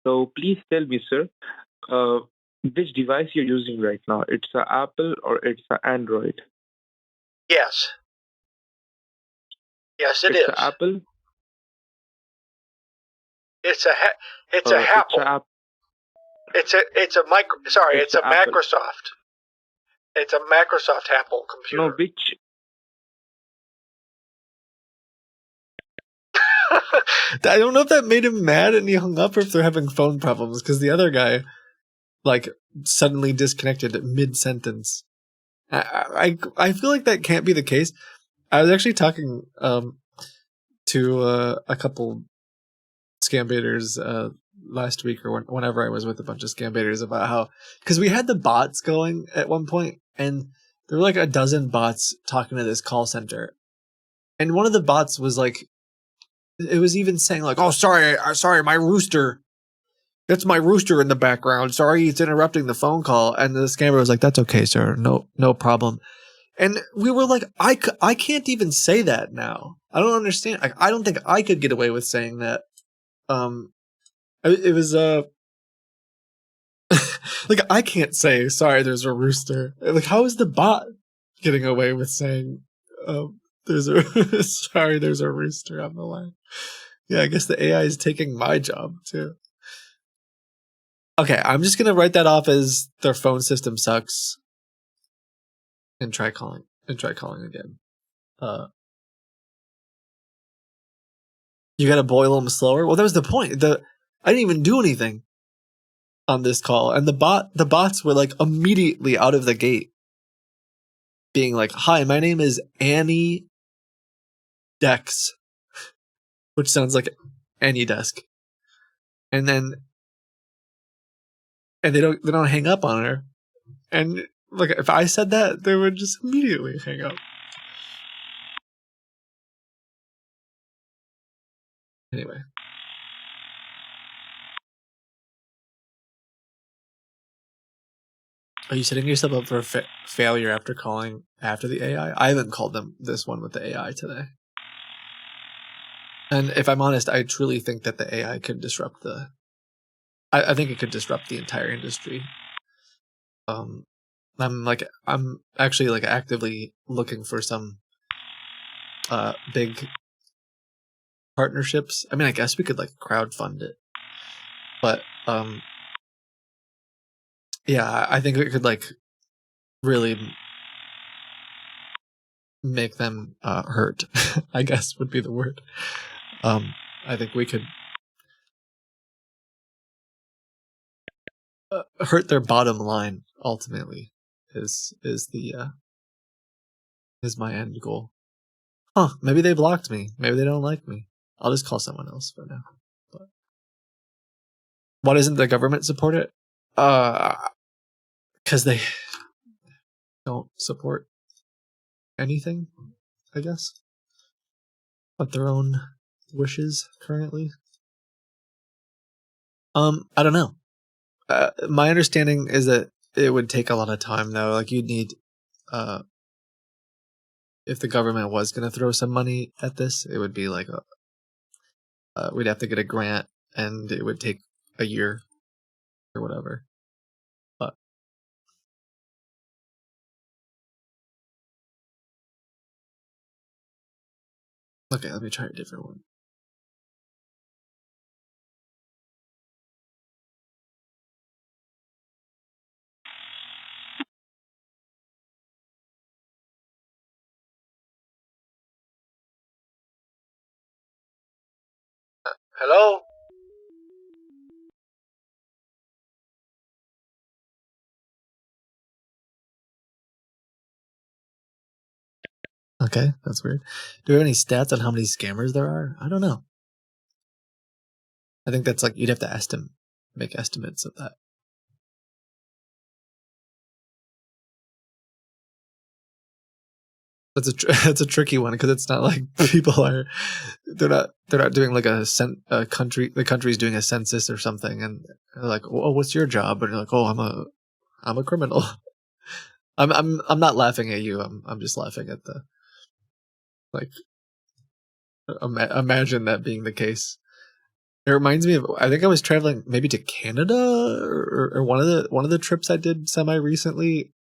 So please tell me, sir, uh, which device you're using right now? It's an Apple or it's an Android? Yes. Yes, it It's an is. Apple. It's a It's an Apple. app. It's a micro. Sorry, It's it's an a Apple. Microsoft. It's a Microsoft Apple No, computer. which I don't know if that made him mad and he hung up or if they're having phone problems because the other guy like suddenly disconnected mid sentence. I feel like that can't be the case. I was actually talking to a couple scam baiters last week or whenever I was with a bunch of scam baiters about how because we had the bots going at one point and there were like a dozen bots talking to this call center, and one of the bots was like, it was even saying like, "Oh, sorry, my rooster." That's my rooster in the background. Sorry, it's interrupting the phone call. And the scammer was like, "That's okay, sir. No problem." And we were like, I can't even say that now. I don't understand. I don't think I could get away with saying that. Um, it was like I can't say sorry. There's a rooster. Like, how is the bot getting away with saying there's a sorry? There's a rooster on the line. Yeah, I guess the AI is taking my job too. Okay, I'm just gonna write that off as their phone system sucks, and try calling again. You gotta boil them slower. Well, that was the point. I didn't even do anything on this call, and the bots were like immediately out of the gate, being like, "Hi, my name is Annie Dex," which sounds like Annie Desk, and they don't hang up on her, and like if I said that, they would just immediately hang up. Anyway. Are you setting yourself up for a failure after calling after the AI? I haven't called them this one with the AI today. And if I'm honest, I truly think that the AI could disrupt I think it could disrupt the entire industry. I'm actually like actively looking for some big partnerships. I mean, I guess we could like crowdfund it, but yeah, I think it could like really make them hurt. I guess would be the word. I think we could hurt their bottom line. Ultimately, is my end goal. Huh? Maybe they blocked me. Maybe they don't like me. I'll just call someone else for now. But why doesn't the government support it? Because they don't support anything, I guess, but their own wishes currently. I don't know. My understanding is that it would take a lot of time though. Like you'd need, if the government was going to throw some money at this, it would be like we'd have to get a grant, and it would take a year or whatever. But okay, let me try a different one. Hello? Okay, that's weird. Do we have any stats on how many scammers there are? I don't know. I think that's like you'd have to make estimates of that. It's a tricky one because it's not like people are they're not doing like the country's doing a census or something, and they're like, oh, what's your job? And you're like, oh, I'm a criminal. I'm not laughing at you. I'm just laughing at the like imagine that being the case. It reminds me of, I think I was traveling maybe to Canada or one of the trips I did semi recently.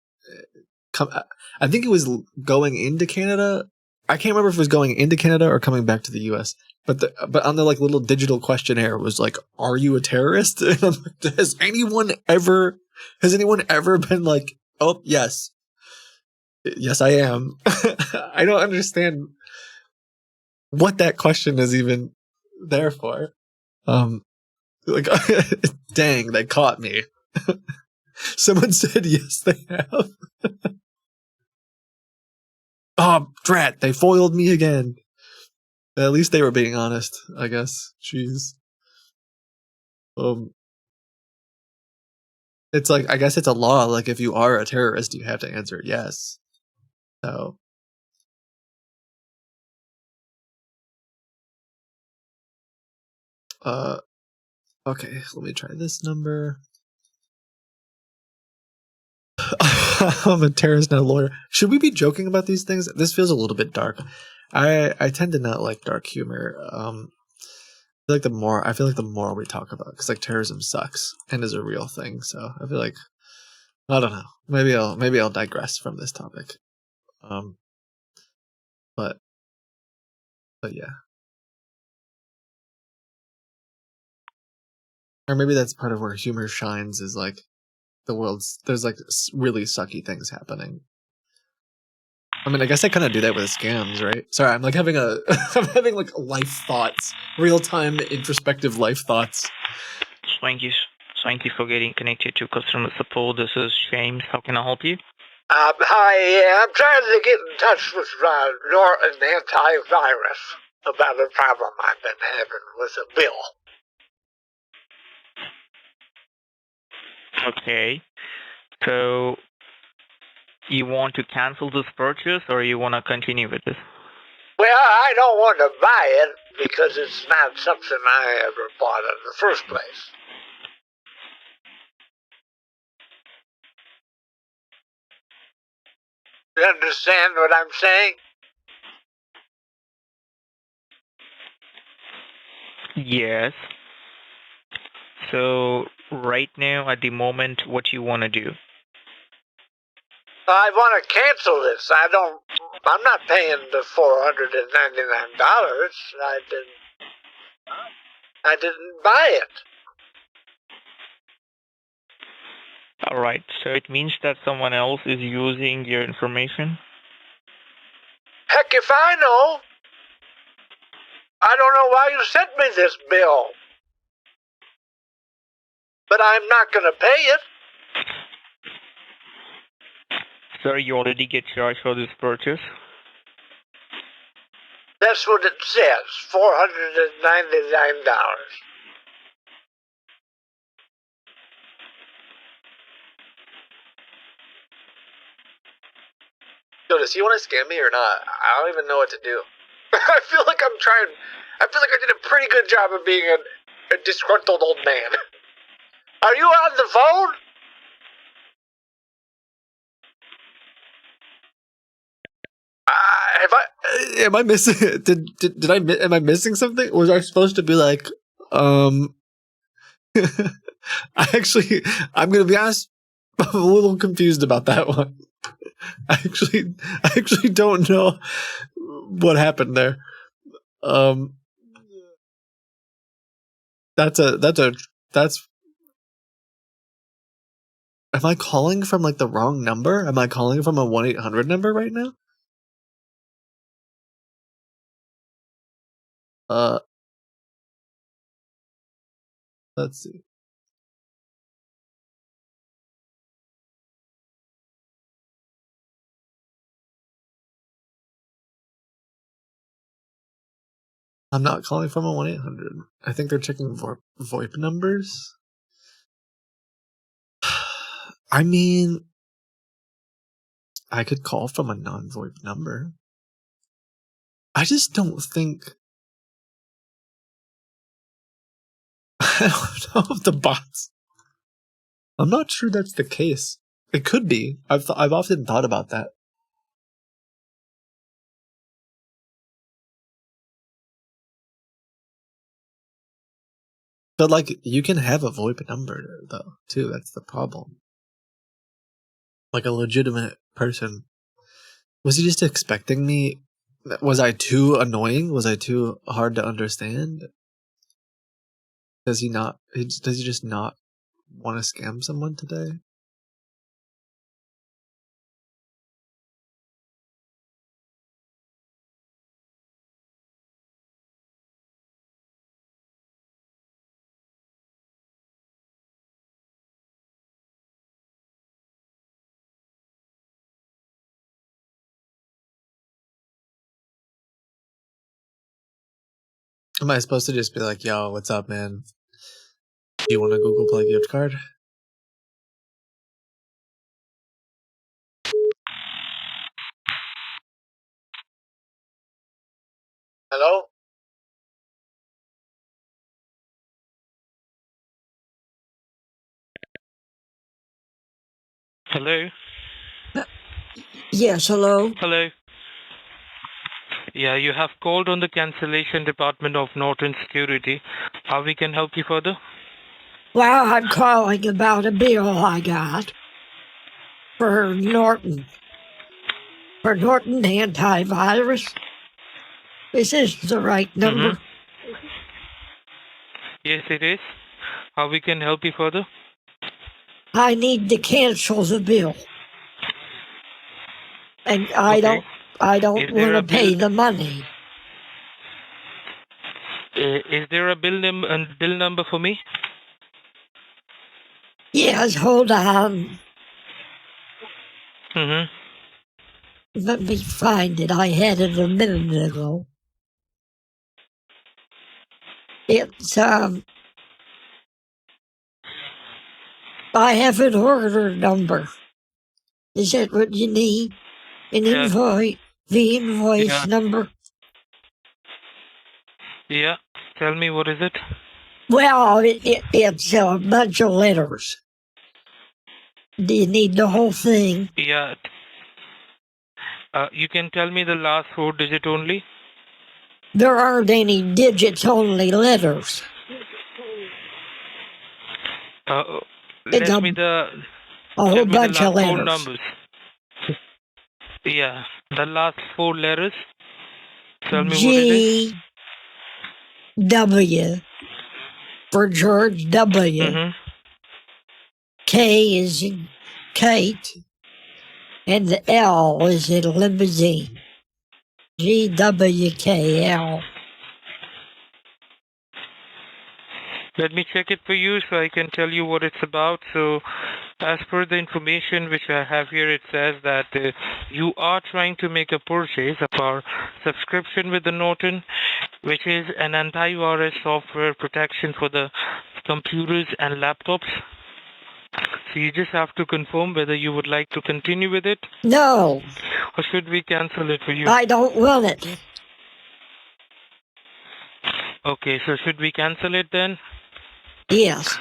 I think it was going into Canada. I can't remember if it was going into Canada or coming back to the US. But on the like little digital questionnaire, it was like, "Are you a terrorist?" And I'm like, has anyone ever been like, "Oh, yes. Yes, I am." I don't understand what that question is even there for. Like, dang, they caught me. Someone said yes, they have. Oh, drat, they foiled me again. At least they were being honest, I guess. Jeez. It's like, I guess it's a law. Like, if you are a terrorist, you have to answer yes. So. Okay, let me try this number. I'm a terrorist, not a lawyer. Should we be joking about these things? This feels a little bit dark. I tend to not like dark humor. I feel like the more we talk about, because like terrorism sucks and is a real thing. So I feel like, I don't know. Maybe I'll digress from this topic. But yeah. Or maybe that's part of where humor shines, is like there's like really sucky things happening. I mean, I guess I kind of do that with scams, right? Sorry, I'm like having I'm having like life thoughts, real time introspective life thoughts. Thank you for getting connected to customer support. This is James. How can I help you? Hi, yeah, I'm trying to get in touch with Norton Antivirus about a problem I've been having with a bill. Okay. So you want to cancel this purchase, or you want to continue with this? Well, I don't want to buy it because it's not something I ever bought in the first place. You understand what I'm saying? Yes. So right now, at the moment, what you want to do? I want to cancel this. I'm not paying the $499. I didn't buy it. All right. So it means that someone else is using your information? Heck if I know. I don't know why you sent me this bill. But I'm not going to pay it. Sir, you already get charged for this purchase? That's what it says, $499. So does he want to scam me or not? I don't even know what to do. I feel like I did a pretty good job of being a disgruntled old man. Are you on the phone? Am I missing? Did I? Am I missing something? Was I supposed to be like, I'm gonna be honest. I'm a little confused about that one. I actually don't know what happened there. That's. Am I calling from like the wrong number? Am I calling from a 1-800 number right now? Let's see. I'm not calling from a 1-800. I think they're checking VoIP numbers. I mean, I could call from a non-VoIP number. I just don't think. I don't know if the bots. I'm not sure that's the case. It could be. I've often thought about that. But like, you can have a VoIP number though too. That's the problem. Like a legitimate person. Was he just expecting me? Was I too annoying? Was I too hard to understand? Does he just not want to scam someone today? Am I supposed to just be like, yo, what's up, man? Do you want a Google Play gift card? Hello? Hello? Yes, hello? Hello? Yeah, you have called on the cancellation department of Norton Security. How we can help you further? Well, I'm calling about a bill I got for Norton. For Norton antivirus. Is this the right number? Yes, it is. How we can help you further? I need to cancel the bill. And I don't Is there want a to pay bill- the money. Is there a bill number for me? Yes, hold on. Let me find it. I had it a minute ago. It's, I have an order number. Is that what you need? An Yeah. invoice, the invoice Yeah. number? Yeah. Tell me, what is it? Well, it's a bunch of letters. Do you need the whole thing? Yeah. You can tell me the last 4 digit only? There aren't any digits, only letters. It's Let me a tell whole me bunch the of last 4 letters. numbers. Yeah. The last 4 letters. Tell me what it is. G-W for George W. K is in Kate. And the L is in limousine. GWKL. Let me check it for you so I can tell you what it's about. So, as per the information which I have here, it says that you are trying to make a purchase of our subscription with the Norton, which is an antivirus software protection for the computers and laptops. So you just have to confirm whether you would like to continue with it. No. Or should we cancel it for you? I don't want it. Okay, so should we cancel it then? Yes.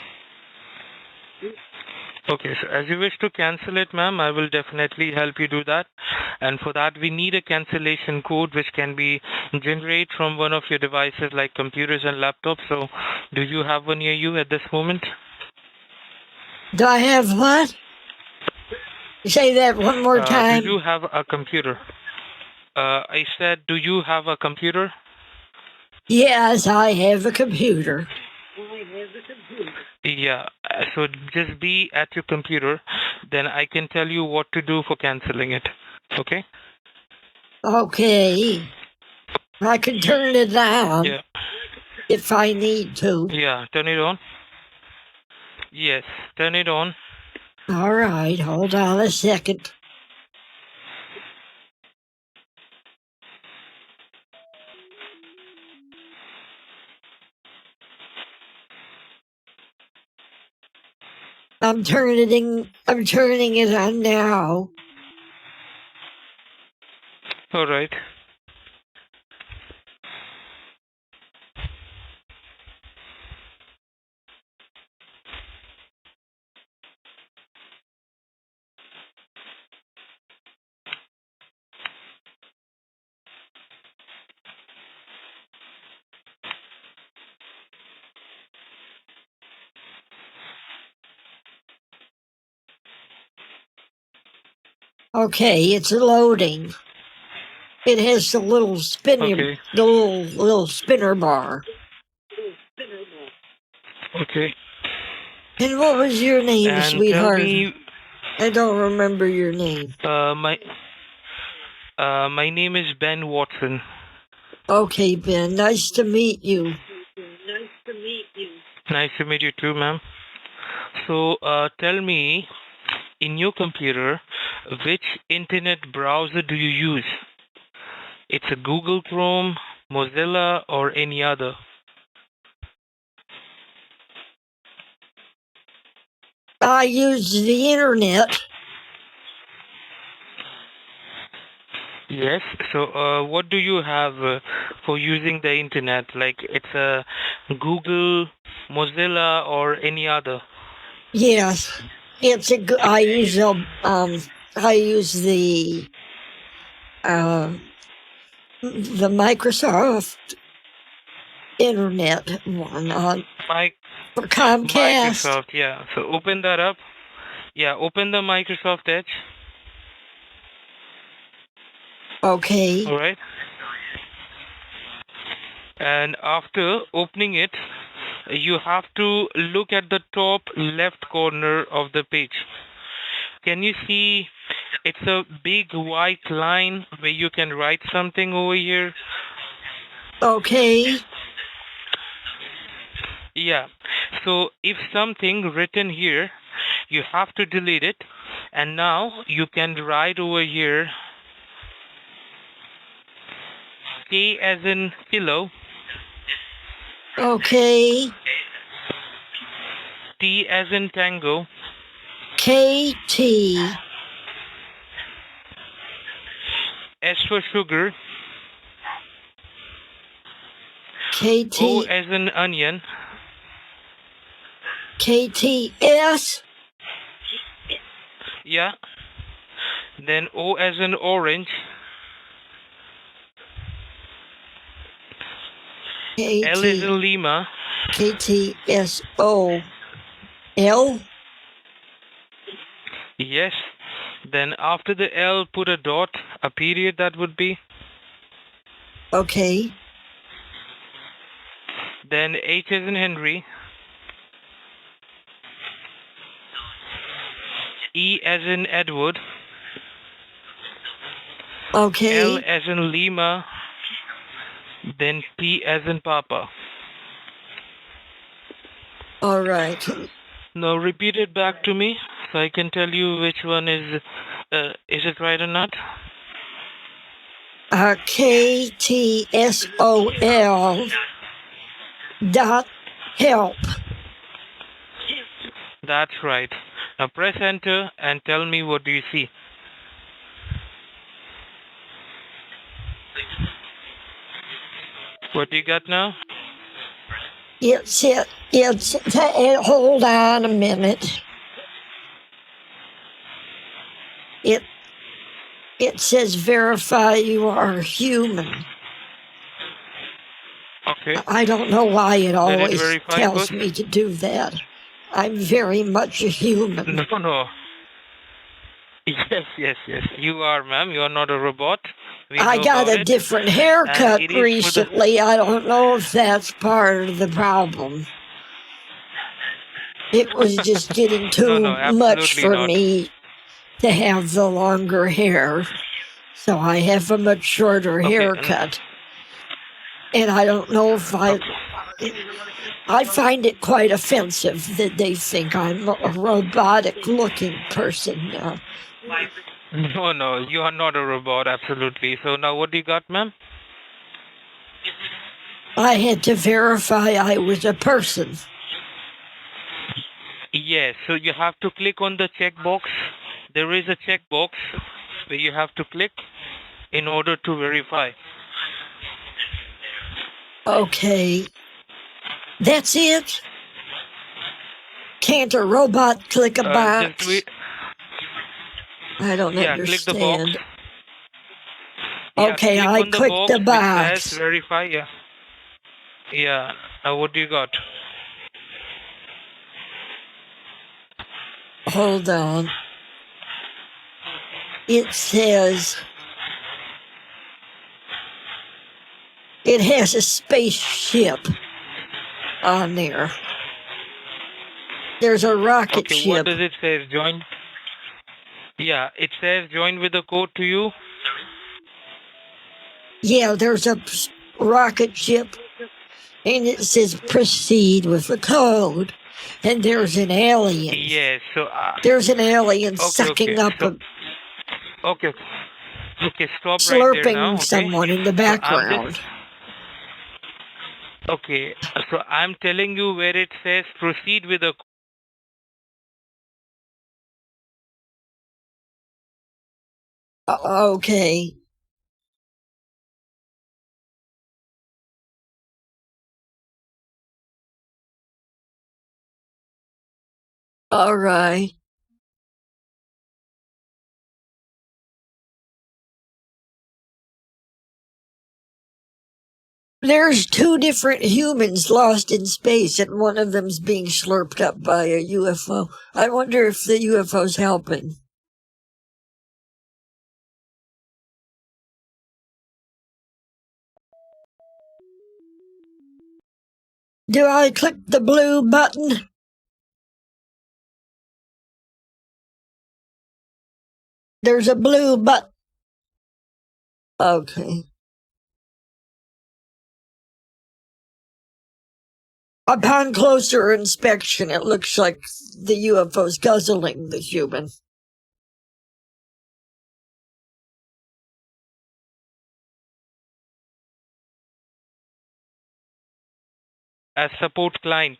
Okay, so as you wish to cancel it, ma'am, I will definitely help you do that. And for that, we need a cancellation code which can be generated from one of your devices like computers and laptops. So, do you have one near you at this moment? Do I have what? Say that one more time. Do you have a computer? I said, do you have a computer? Yes, I have a computer. Yeah, so just be at your computer, then I can tell you what to do for canceling it. Okay? Okay. I can turn it on Yeah. if I need to. Yeah, turn it on. Yes, turn it on. All right, hold on a second. I'm turning it on now. All right. Okay, it's loading. It has the little spinning, Okay. the little spinner bar. Okay. And what was your name, And sweetheart? tell me, I don't remember your name. my name is Ben Watson. Okay, Ben, nice to meet you. Nice to meet you too, ma'am. So, tell me, in your computer, which internet browser do you use? It's a Google Chrome, Mozilla, or any other? I use the internet. Yes. So, what do you have for using the internet? Like it's a Google, Mozilla, or any other? Yes, I use the Microsoft internet one for Comcast. Microsoft. Yeah. So open that up. Yeah. Open the Microsoft Edge. Okay. All right. And after opening it, you have to look at the top left corner of the page. Can you see it's a big white line where you can write something over here? Okay. Yeah. So if something written here, you have to delete it. And now you can write over here K as in kilo, Okay. T as in tango, KT. S for sugar, KT. O as in onion, KTS. yeah. Then O as in orange, L as in Lima, KTSO. L. yes. Then after the L, put a dot, a period that would be. Okay. Then H as in Henry, E as in Edward, Okay. L as in Lima, then P as in Papa. All right. Now repeat it back to me so I can tell you which one is it right or not? KTSOL dot help. That's right. Now press enter and tell me what do you see. What do you got now? Hold on a minute. It says verify you are human. Okay. I don't know why it Let it always verify tells first. me to do that. I'm very much a human. No. Yes. You are, ma'am. You are not a robot. We I know got about a it. different And haircut it is for the... recently. I don't know if that's part of the problem. It was just getting too No, much absolutely for not. me to have the longer hair. So I have a much shorter Okay. haircut. And I don't know if I find it quite offensive that they think I'm a robotic-looking person now. No, you are not a robot, absolutely. So now what do you got, ma'am? I had to verify I was a person. Yes, so you have to click on the checkbox. There is a checkbox where you have to click in order to verify. Okay. That's it? Can't a robot click a Just box? do it. I don't Yeah, click the box. understand. Yeah, Okay, click I on the clicked box the which box. says verify. Yeah. Now what do you got? Hold on. It says it has a spaceship on there. There's a rocket Okay, ship. what does it say? Join? Yeah, it says join with a code to you. Yeah, there's a rocket ship, and it says proceed with the code. And there's an alien. Yes, so... There's an alien okay, sucking up so, okay, stop right there slurping now, okay? someone in the So I'm background. okay, so I'm telling you where it says proceed with a... Okay. All right. There's two different humans lost in space, and one of them's being slurped up by a UFO. I wonder if the UFO's helping. Do I click the blue button? There's a blue button. Okay. Upon closer inspection, it looks like the UFO's guzzling the human. as support client.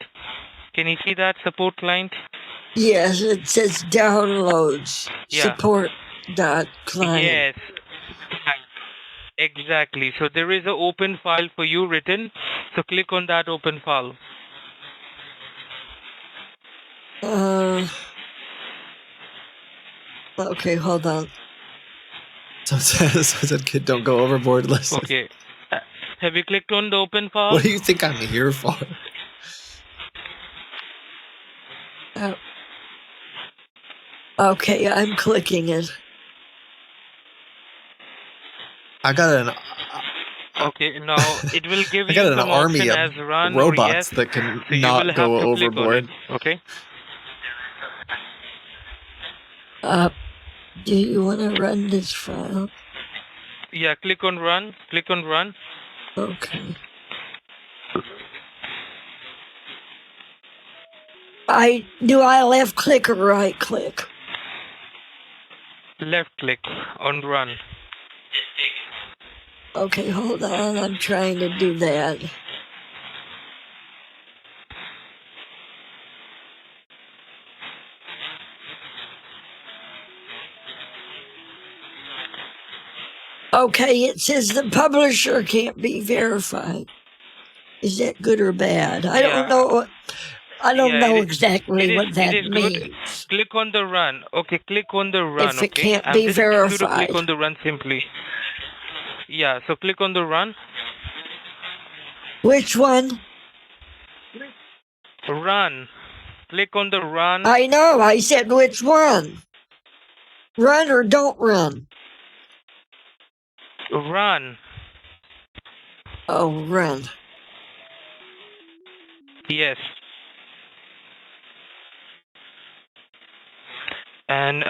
Can you see that support client? Yes, it says downloads. Yeah. Support.client. Yes. Exactly. So there is an open file for you written. So click on that open file. Okay, hold on. So it said, kid, don't go overboard. Listen. Okay. Have you clicked on the open file? What do you think I'm here for? Okay, I'm clicking it. I got an. Okay, now it will give I you got an some army option of as run robots or yes. that can So you not will have go to click on overboard. it. Okay. Do you want to run this file? Yeah, click on run. Click on run. Okay. Do I left click or right click? Left click on run. Okay, hold on. I'm trying to do that. Okay, it says the publisher can't be verified. Is that good or bad? I don't know. I don't Yeah, know it exactly what it that is good. means. Click on the run. Okay, click on the run. If it Okay, can't I'm be just asking you to click verified. on the run simply. Yeah, so click on the run. Which one? Run. Click on the run. I know, I said which one? Run or don't run? Run. Oh, run. Yes. And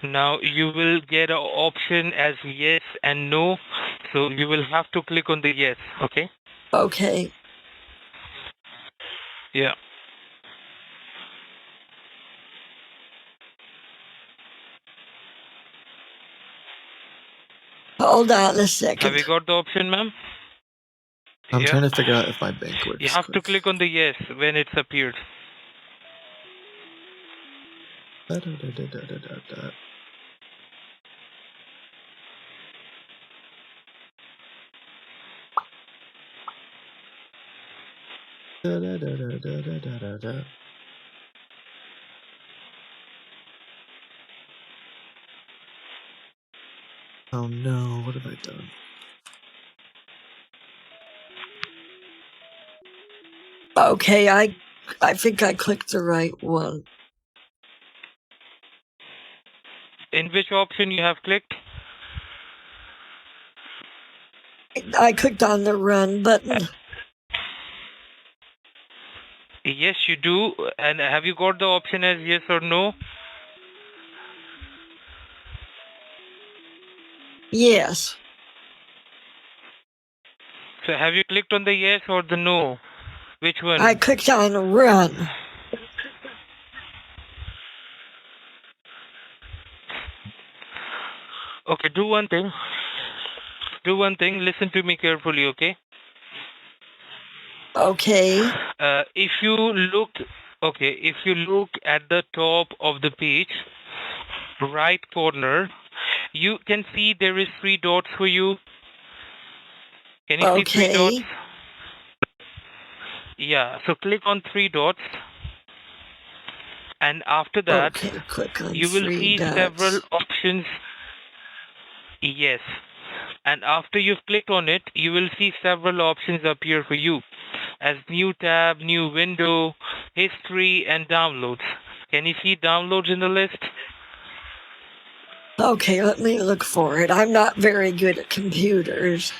now you will get an option as yes and no. So you will have to click on the yes. Okay. Okay. Yeah. Hold on a Have second. you got the option, ma'am? I'm Yeah. trying to figure out if my bank works. You have to quick. click on the yes when it's appeared. Da-da-da-da-da-da-da. Da-da-da-da-da-da-da-da. Oh no, what have I done? Okay, I think I clicked the right one. In which option you have clicked? I clicked on the run button. Yes, you do. And have you got the option as yes or no? Yes. So have you clicked on the yes or the no? Which one? I clicked on run. Okay, do one thing. Do one thing. Listen to me carefully, okay? Okay. If you look, if you look at the top of the page, right corner, you can see there is 3 dots for you. Can you see 3 dots? Okay. Yeah. So click on 3 dots, and after that, Okay, click on you will 3 see several dots. options. Yes. And after you've clicked on it, you will see several options appear for you as new tab, new window, history, and downloads. Can you see downloads in the list? Okay, let me look for it. I'm not very good at computers.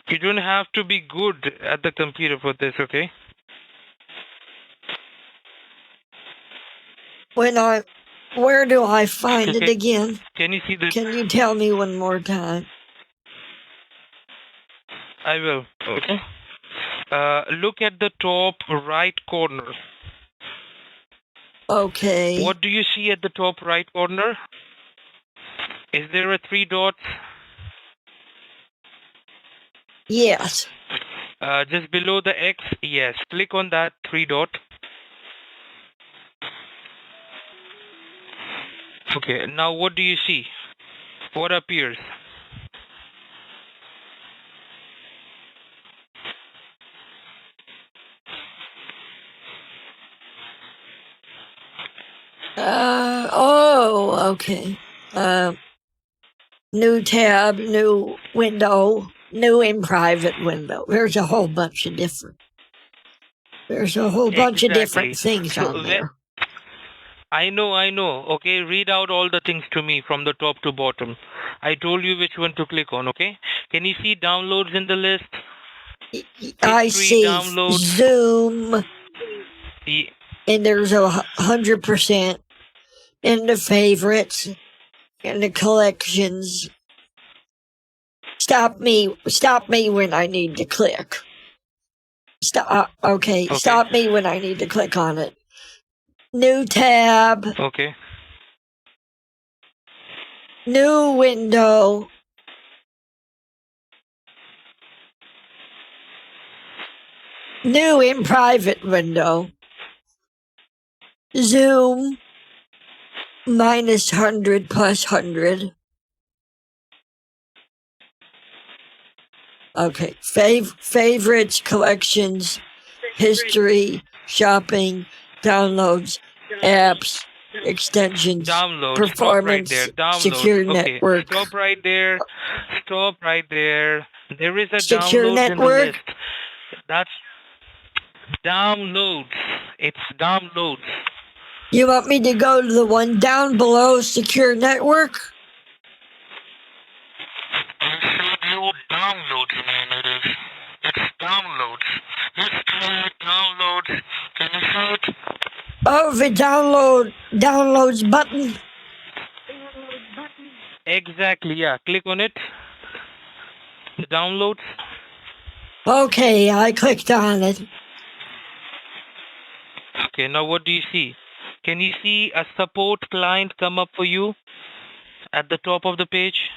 You don't have to be good at the computer for this, okay? Where do I find it Okay. again? Can you see the... Can you tell me one more time? I will. Okay. Look at the top right corner. Okay. What do you see at the top right corner? Is there a 3 dots? Yes. Just below the X? Yes. Click on that 3 dot. Okay. Now what do you see? What appears? Okay. New tab, new window, new in private window. There's a whole bunch of different Exactly. things So on there. I know. Okay, read out all the things to me from the top to bottom. I told you which one to click on, okay? Can you see downloads in the list? I History, see downloads. Zoom, Yeah. and there's 100% in the favorites, in the collections. Stop me when I need to click. Okay, stop me when I need to click on it. New tab. Okay. New window. New in private window. Zoom. -100 +100. Okay. Favorites, collections, history, shopping, downloads, apps, extensions, Download. Stop right there. performance, Downloads. secure Okay. network. Stop right there. Stop right there. There is a Secure downloads in the network? list. That's downloads. It's downloads. You want me to go to the one down below secure network? You downloads, man. It is. It's downloads. History, downloads. Can you see it? Oh, the downloads button. Exactly. Yeah. Click on it. The downloads. Okay, I clicked on it. Okay. Now what do you see? Can you see a support client come up for you at the top of the page?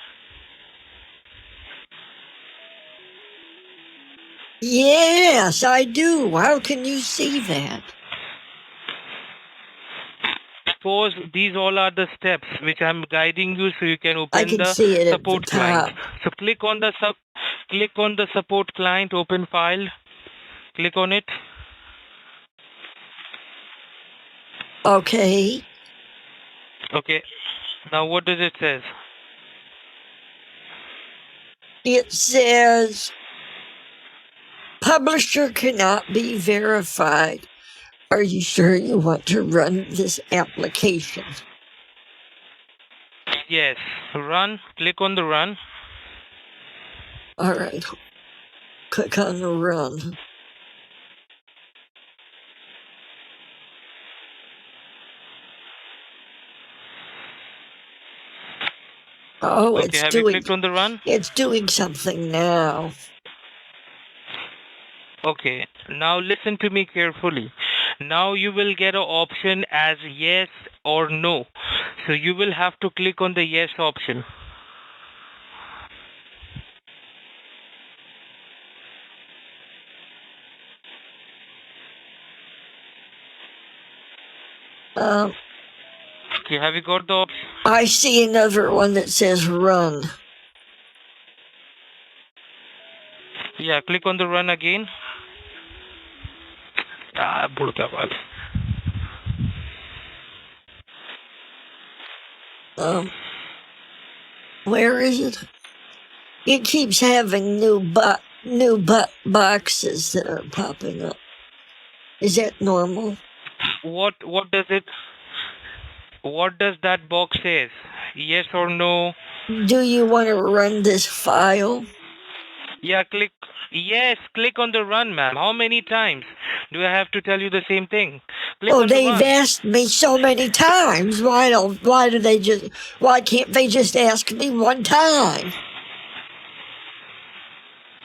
Yes, I do. How can you see that? Suppose these all are the steps which I'm guiding you so you can I open can the see it at the support client. top. So click on the support client, open file. Click on it. Okay. Okay. Now what does it say? It says publisher cannot be verified. Are you sure you want to run this application? Yes. Run. Click on the run. All right. Click on the run. Oh, Okay. Have you clicked on the run? it's doing something now. Okay. Now listen to me carefully. Now you will get an option as yes or no. So you will have to click on the yes option. Okay, have you got the option? I see another one that says run. Yeah, click on the run again. Burkabad. Where is it? It keeps having new boxes that are popping up. Is that normal? What does that box says? Yes or no? Do you want to run this file? Yeah, click on the run, ma'am. How many times do I have to tell you the same thing? Click on the They've run. asked me so many times. Why can't they just ask me one time?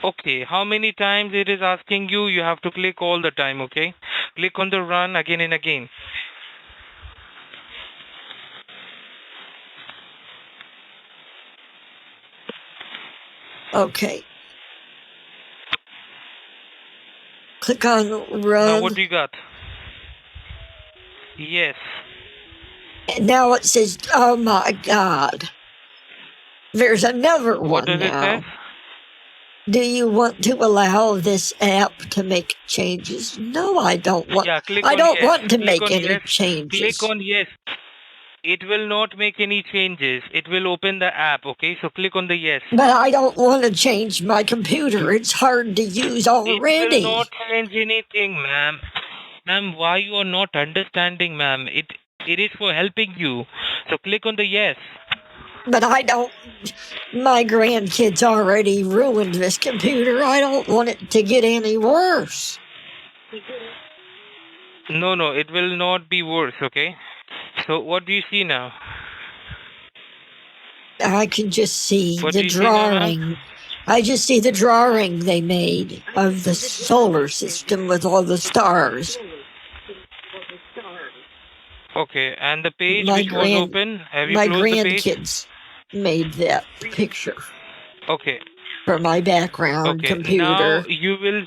Okay, how many times it is asking you? You have to click all the time, okay? Click on the run again and again. Okay. Click on run. Now what do you got? Yes. And now it says, oh my God. There's another one What does it now. say? Do you want to allow this app to make changes? No, I don't want. Yeah, click I on don't yes. want to Click make on any yes. changes. Click on yes. It will not make any changes. It will open the app, okay? So click on the yes. But I don't want to change my computer. It's hard to use already. It will not change anything, ma'am. Ma'am, why you are not understanding, ma'am? It is for helping you. So click on the yes. But I don't. My grandkids already ruined this computer. I don't want it to get any worse. No, it will not be worse, okay? So what do you see now? I can just see What do the you see now, ma'am? drawing. I just see the drawing they made of the solar system with all the stars. Okay, and the page My which was open, have you My closed the page? grandkids made that picture Okay. for my background Okay, computer. now you will...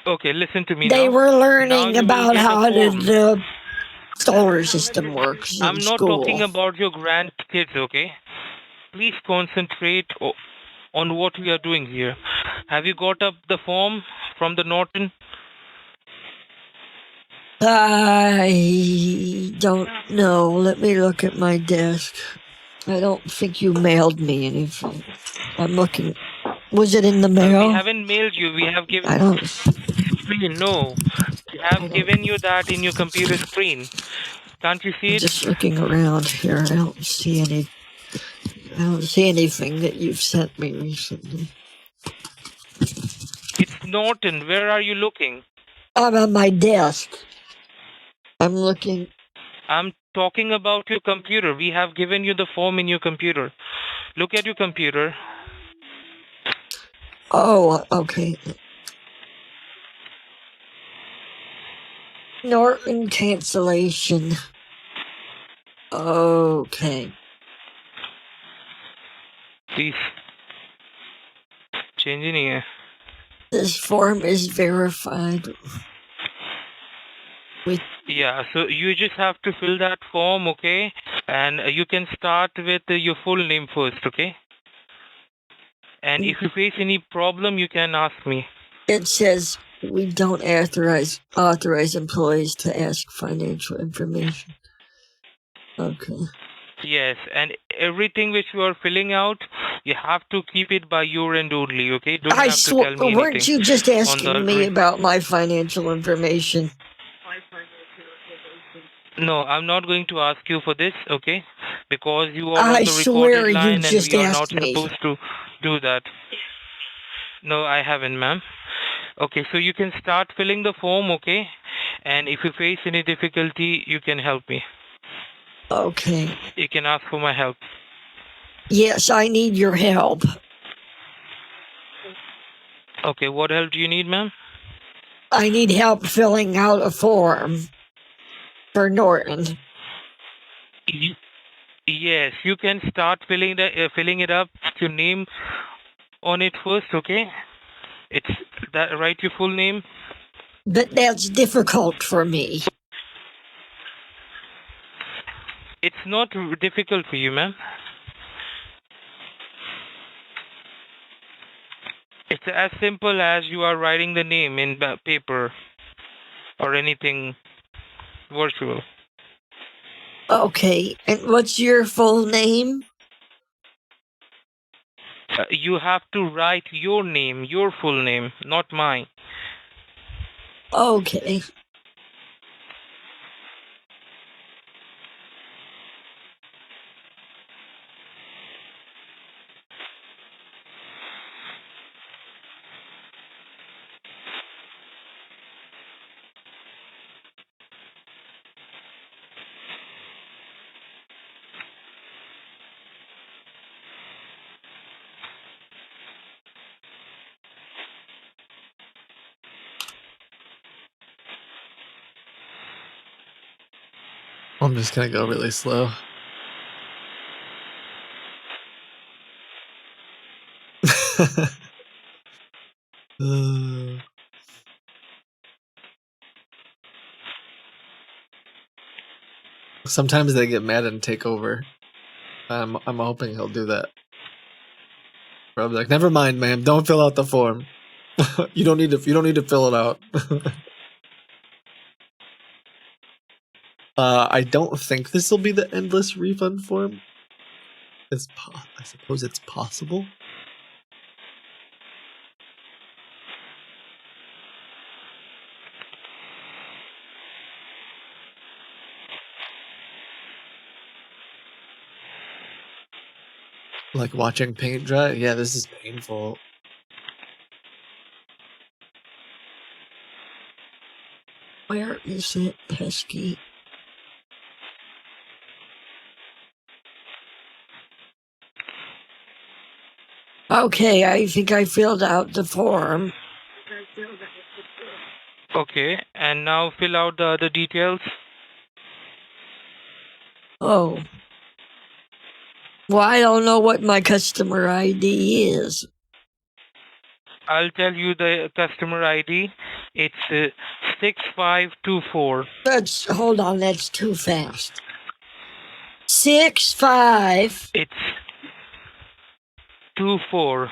Okay, listen to me They now. were Now learning you will about get a how form. the solar system works in I'm not school. talking about your grandkids, okay? Please concentrate on what we are doing here. Have you got up the form from the Norton? I don't know. Let me look at my desk. I don't think you mailed me anything. I'm looking. Was it in the We mail? haven't mailed you. We have given. I don't. No, we have given you that in your computer screen. Can't you see I'm it? just looking around here. I don't see anything that you've sent me recently. It's Norton. Where are you looking? I'm on my desk. I'm looking. I'm talking about your computer. We have given you the form in your computer. Look at your computer. Oh, okay. Norton cancellation. Okay. Please. Change in here. This form is verified with. Yeah, so you just have to fill that form, okay? And you can start with your full name first, okay? And if you face any problem, you can ask me. It says we don't authorize employees to ask financial information. Okay. Yes, and everything which you are filling out, you have to keep it by your end only, okay? Don't I have to tell me weren't anything. you just on asking the me about my financial information? No, I'm not going to ask you for this, okay? Because you are I on the swear recorded you line and just we are not asked me. supposed to do that. No, I haven't, ma'am. Okay, so you can start filling the form, okay? And if you face any difficulty, you can help me. Okay. You can ask for my help. Yes, I need your help. Okay, what help do you need, ma'am? I need help filling out a form for Norton. Yes, you can start filling it up. Your name on it first, okay? It's that. Write your full name. But that's difficult for me. It's not difficult for you, ma'am. It's as simple as you are writing the name in paper or anything virtual. Okay, and what's your full name? You have to write your name, your full name, not mine. Okay. I'm just gonna go really slow. Sometimes they get mad and take over. I'm hoping he'll do that. Probably like, never mind, ma'am. Don't fill out the form. You don't need to fill it out. I don't think this will be the endless refund form. I suppose it's possible. Like watching paint dry? Yeah, this is painful. Where is it, pesky? Okay, I think I filled out the form. Okay, and now fill out the other details. Oh. Well, I don't know what my customer ID is. I'll tell you the customer ID. It's 6524. Hold on, that's too fast. 65. It's 24.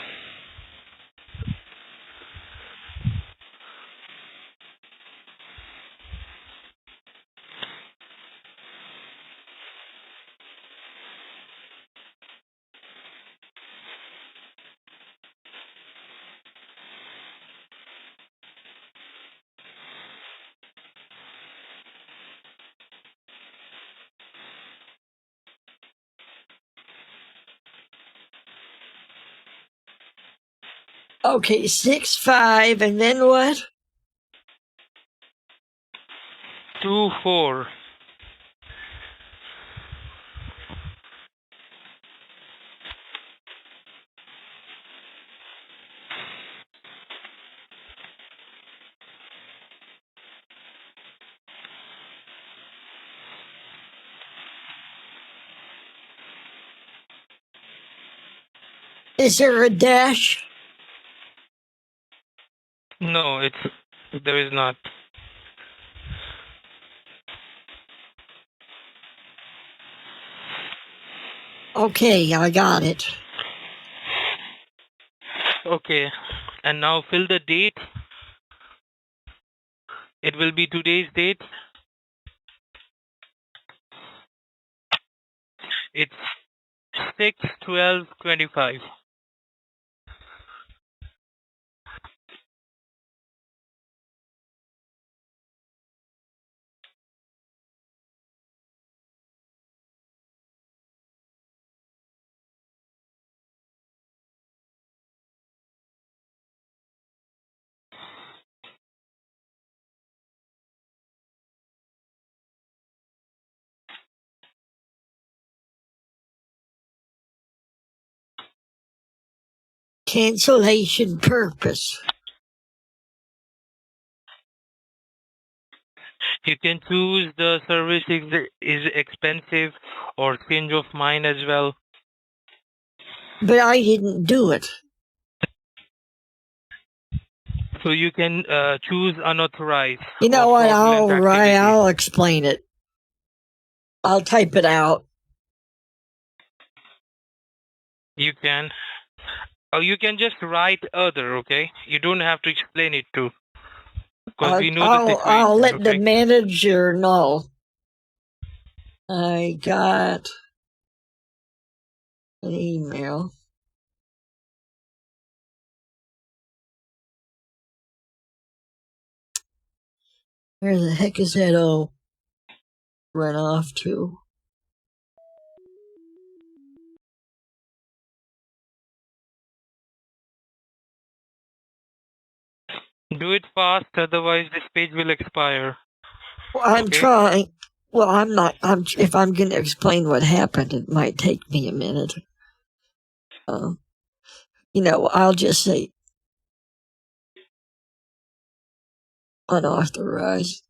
Okay, 6-5, and then what? 24. Is there a dash? No, there is not. Okay, I got it. Okay, and now fill the date. It will be today's date. It's 6/12/25. Cancellation purpose. You can choose the service is expensive or change of mind as well. But I didn't do it. So you can choose unauthorized You know or what? fraudulent activity. I'll explain it. I'll type it out. You can. Or you can just write other, okay? You don't have to explain it too. Because we know the situation, I'll let the okay? manager know. I got an email. Where the heck is that O run off to? Do it fast, otherwise this page will expire. Well, I'm Okay. trying. Well, I'm not. If I'm going to explain what happened, it might take me a minute. I'll just say unauthorized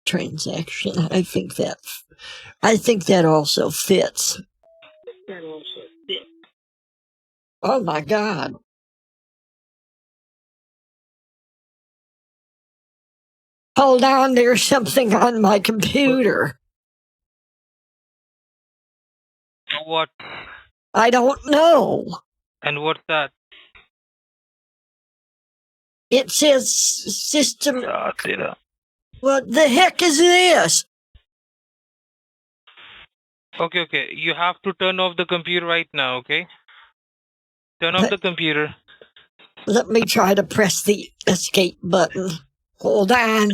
transaction. I think that also fits. Oh my God. Hold on, there's something on my computer. What? I don't know. And what's that? It says system. Data. What the heck is this? Okay. You have to turn off the computer right now, okay? Turn off the computer. Let me try to press the escape button. Hold on.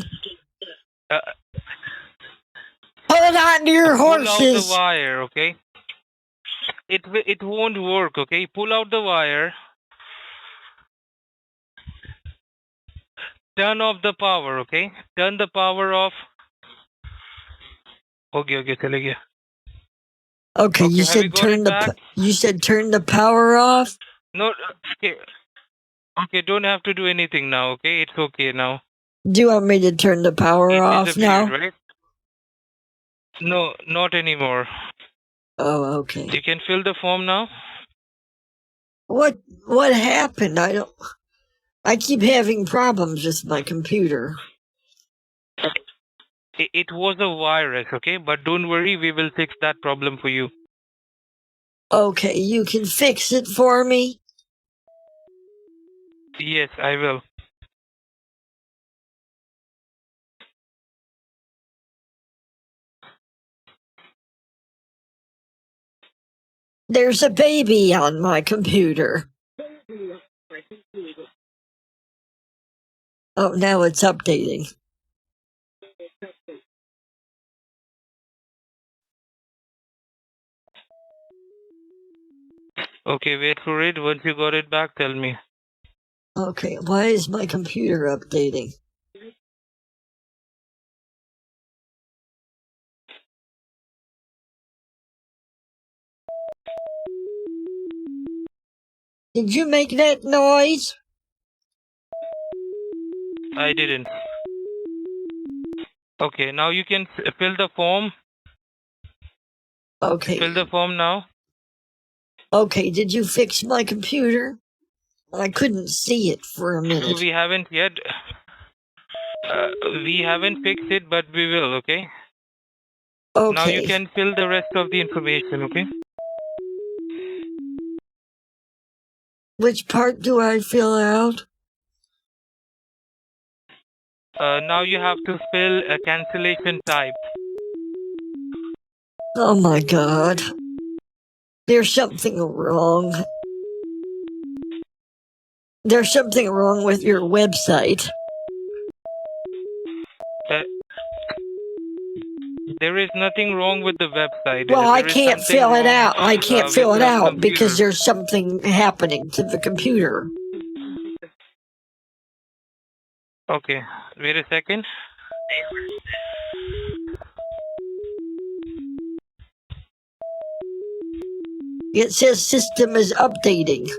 Hold on to your horses. Pull out the wire, okay? It won't work, okay? Pull out the wire. Turn off the power, okay? Turn the power off. Okay, चले गया. Okay, you said turn the power off? No, okay. Okay, don't have to do anything now, okay? It's okay now. Do you want me to turn the power off now? Right? No, not anymore. Oh, okay. You can fill the form now. What happened? I keep having problems with my computer. It was a virus, okay? But don't worry, we will fix that problem for you. Okay, you can fix it for me? Yes, I will. There's a baby on my computer. Oh, now it's updating. Okay, wait for it. Once you got it back, tell me. Okay, why is my computer updating? Did you make that noise? I didn't. Okay, now you can fill the form. Okay. Fill the form now. Okay, did you fix my computer? I couldn't see it for a minute. We haven't yet. We haven't fixed it, but we will, okay? Okay. Now you can fill the rest of the information, okay? Which part do I fill out? Now you have to fill a cancellation type. Oh my god. There's something wrong. There's something wrong with your website. There is nothing wrong with the website. Well, I There is can't something fill it wrong, out. I can't fill with it your out because computer. there's something happening to the computer. Okay, wait a second. It says system is updating.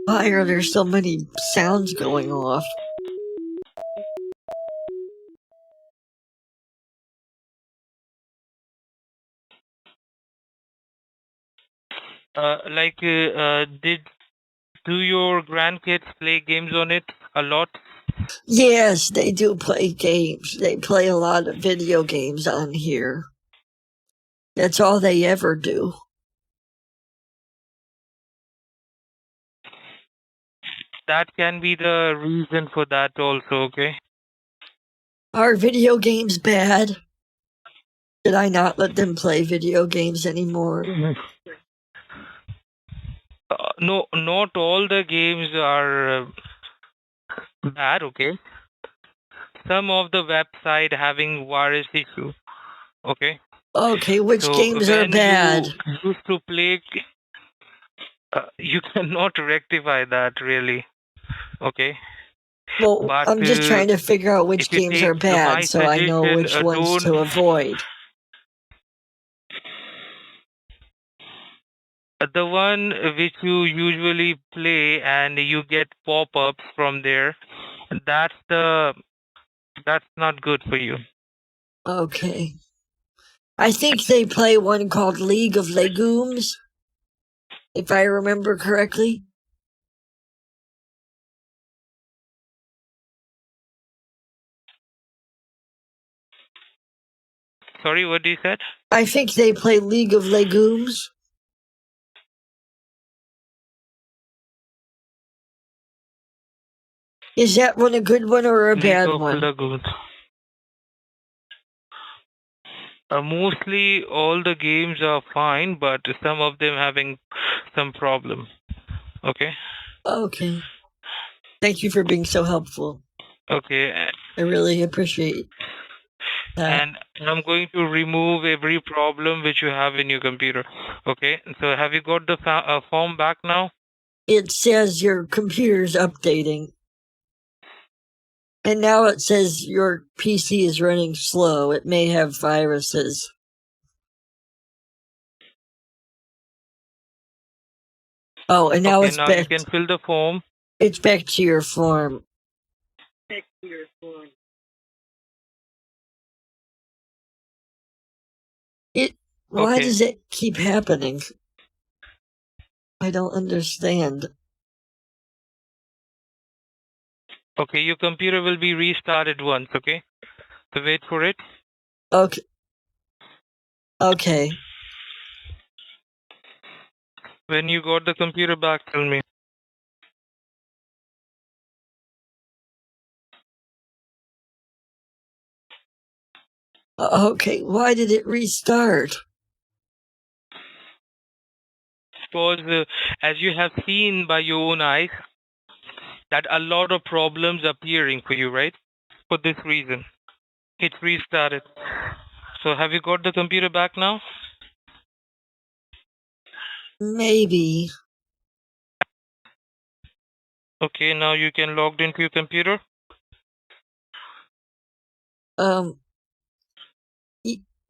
Why are there so many sounds going off? Do your grandkids play games on it a lot? Yes, they do play games. They play a lot of video games on here. That's all they ever do. That can be the reason for that also, okay? Are video games bad? Did I not let them play video games anymore? No, not all the games are bad, okay? Some of the website having virus issue, okay? Okay, which So games are when bad? you used to play, you cannot rectify that really, okay? Well, But I'm just trying to figure out which if you games take are bad my so I know suggestion, which ones don't. to avoid. The one which you usually play and you get pop-ups from there, that's not good for you. Okay. I think they play one called League of Legumes, if I remember correctly. Sorry, what you said? I think they play League of Legumes. Is that one a good one or a League bad of one? Lagoons. Mostly all the games are fine, but some of them having some problem. Okay. Okay. Thank you for being so helpful. Okay. I really appreciate that. And I'm going to remove every problem which you have in your computer. Okay. So have you got the form back now? It says your computer's updating. And now it says your PC is running slow. It may have viruses. Oh, and now Okay, it's now back. you can fill the form. It's back to your form. Why Okay. does it keep happening? I don't understand. Okay, your computer will be restarted once, okay? Wait for it. Okay. Okay. When you got the computer back, tell me. Okay. Why did it restart? Because as you have seen by your own eyes, that a lot of problems appearing for you, right? For this reason, it restarted. So have you got the computer back now? Maybe. Okay, now you can log into your computer.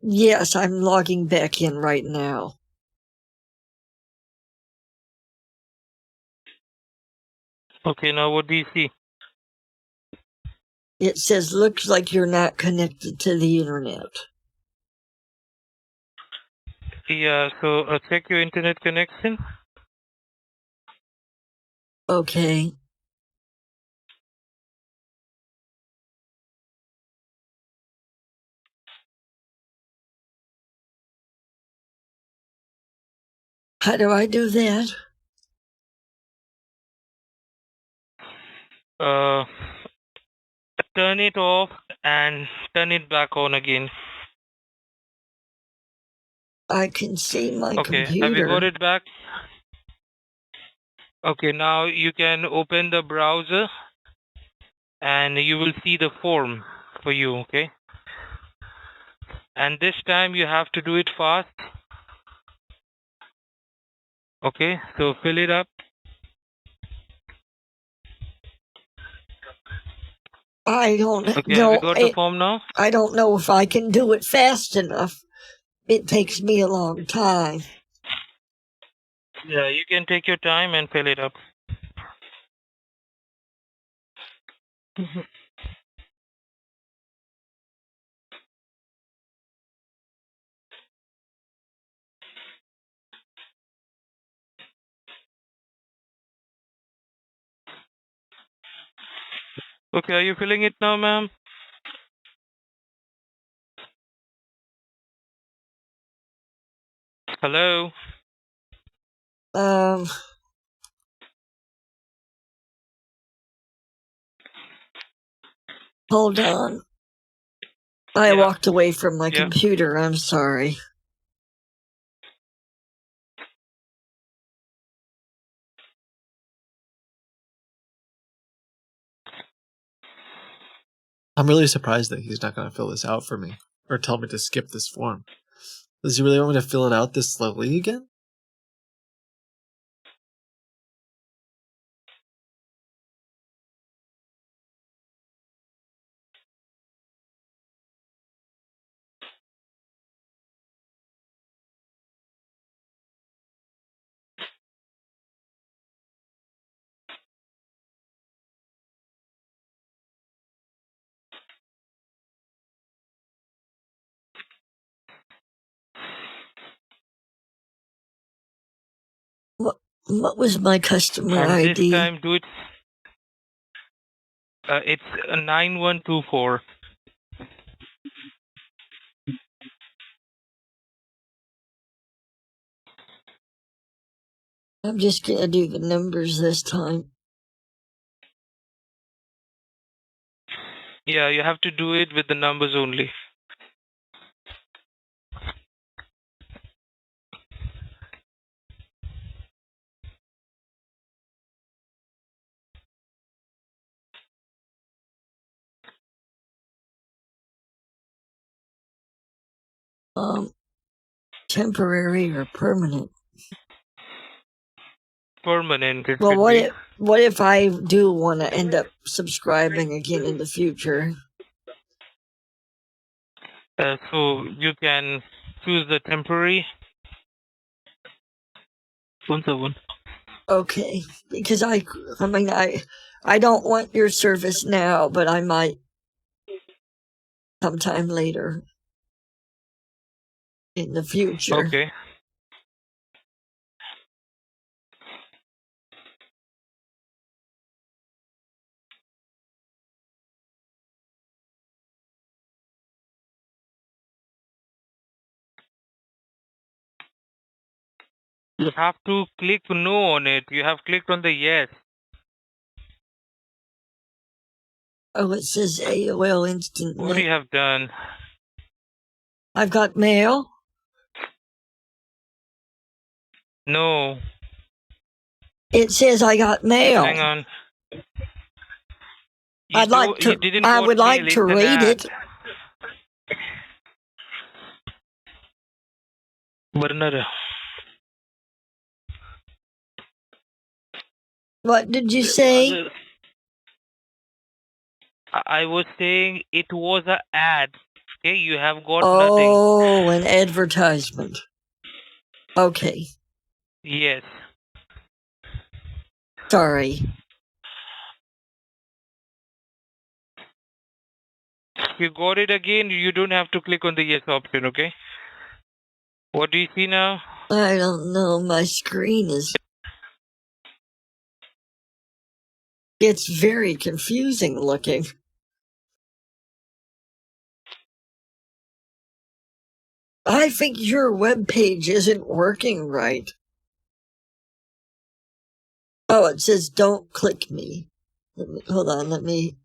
Yes, I'm logging back in right now. Okay, now what do you see? It says, looks like you're not connected to the internet. Yeah, so check your internet connection. Okay. How do I do that? Turn it off and turn it back on again. I can see my Okay, have you got computer. it back? Okay, now you can open the browser and you will see the form for you, okay? And this time you have to do it fast. Okay, so fill it up. I don't Okay, have you know. got the form now? I don't know if I can do it fast enough. It takes me a long time. Yeah, you can take your time and fill it up. Okay, are you filling it now, ma'am? Hello? Hold on. I Yeah. walked away from my Yeah. computer. I'm sorry. I'm really surprised that he's not going to fill this out for me or tell me to skip this form. Does he really want me to fill it out this slowly again? What was my customer And ID? this time do it. It's 9124. I'm just going to do the numbers this time. Yeah, you have to do it with the numbers only. Temporary or permanent? Permanent, it Well, should be. what if I do want to end up subscribing again in the future? So you can choose the temporary. One. Okay, because I mean, I don't want your service now, but I might sometime later in the future. Okay. You have to click no on it. You have clicked on the yes. Oh, it says AOL Instant What do you have done? I've got mail. No. It says I got mail. Hang on. You didn't I got would like mail, to it's an read ad. it. Burner. What did you say? I was saying it was an ad. Okay, you have got nothing. Oh, an advertisement. Okay. Yes. Sorry. If you got it again, you don't have to click on the yes option, okay? What do you see now? I don't know. My screen is... It's very confusing looking. I think your web page isn't working right. Oh, it says don't click me. Hold on, let me...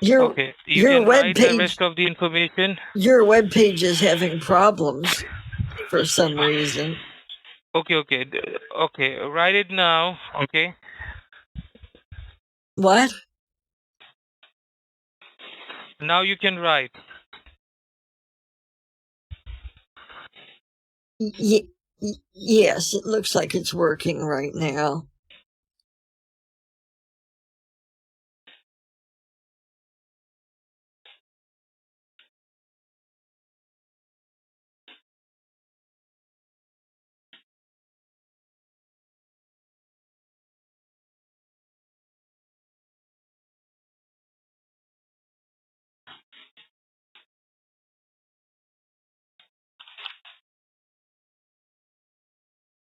Okay, you can write the rest of the information. Your web page is having problems for some reason. Okay, write it now, okay? What? Now you can write. Yes, it looks like it's working right now.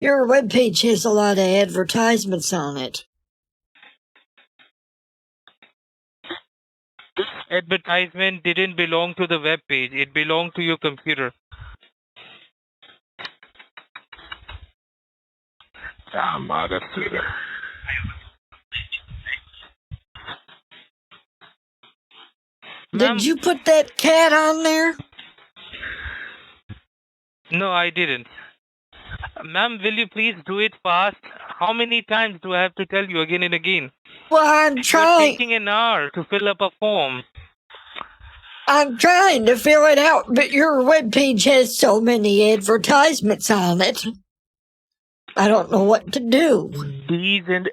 Your web page has a lot of advertisements on it. This advertisement didn't belong to the web page. It belonged to your computer. Did you put that cat on there? No, I didn't. Ma'am, will you please do it fast? How many times do I have to tell you again and again? Well, I'm trying. You're taking an hour to fill up a form. I'm trying to fill it out, but your web page has so many advertisements on it. I don't know what to do. These and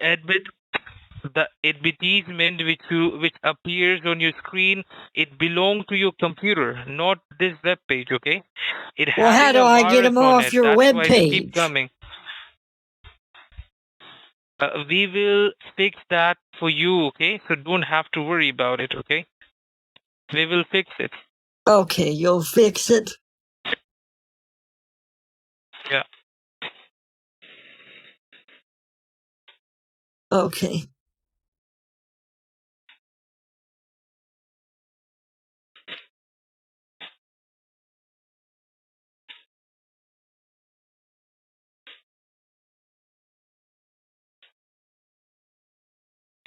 the advertisement which appears on your screen, it belongs to your computer, not this web page, okay? It Well, how do I get them off your web That's why it keep page? coming. We will fix that for you, okay? So don't have to worry about it, okay? We will fix it. Okay, you'll fix it? Yeah. Okay.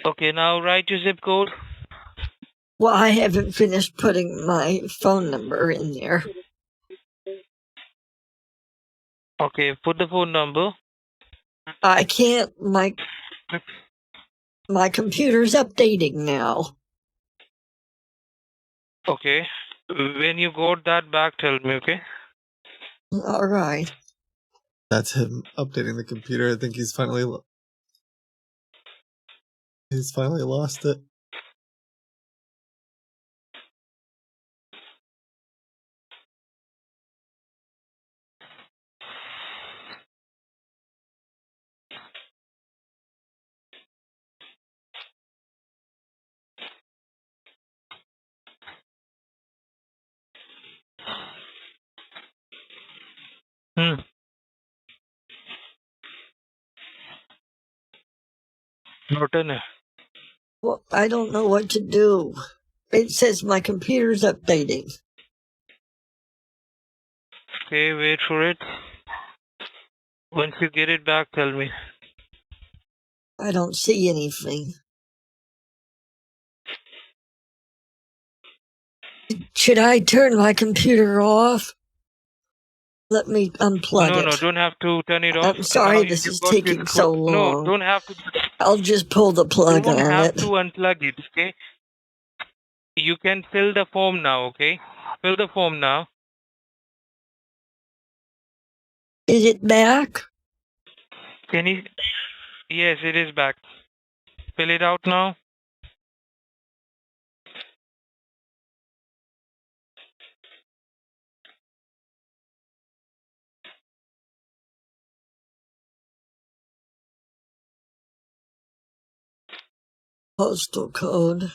Okay, now write your zip code. Well, I haven't finished putting my phone number in there. Okay, put the phone number. I can't. My computer's updating now. Okay. When you got that back, tell me, okay? All right. That's him updating the computer. I think he's finally lost it. Norton. Well, I don't know what to do. It says my computer's updating. Okay, wait for it. Once you get it back, tell me. I don't see anything. Should I turn my computer off? Let me unplug No, it. no, don't have to turn it off. I'm sorry Now this you've is got this taking so No, long. don't have to. I'll just pull the plug Don't on have it. to unplug it, okay? You can fill the form now, okay? Fill the form now. Is it back? Can you? Yes, it is back. Fill it out now. Postal code.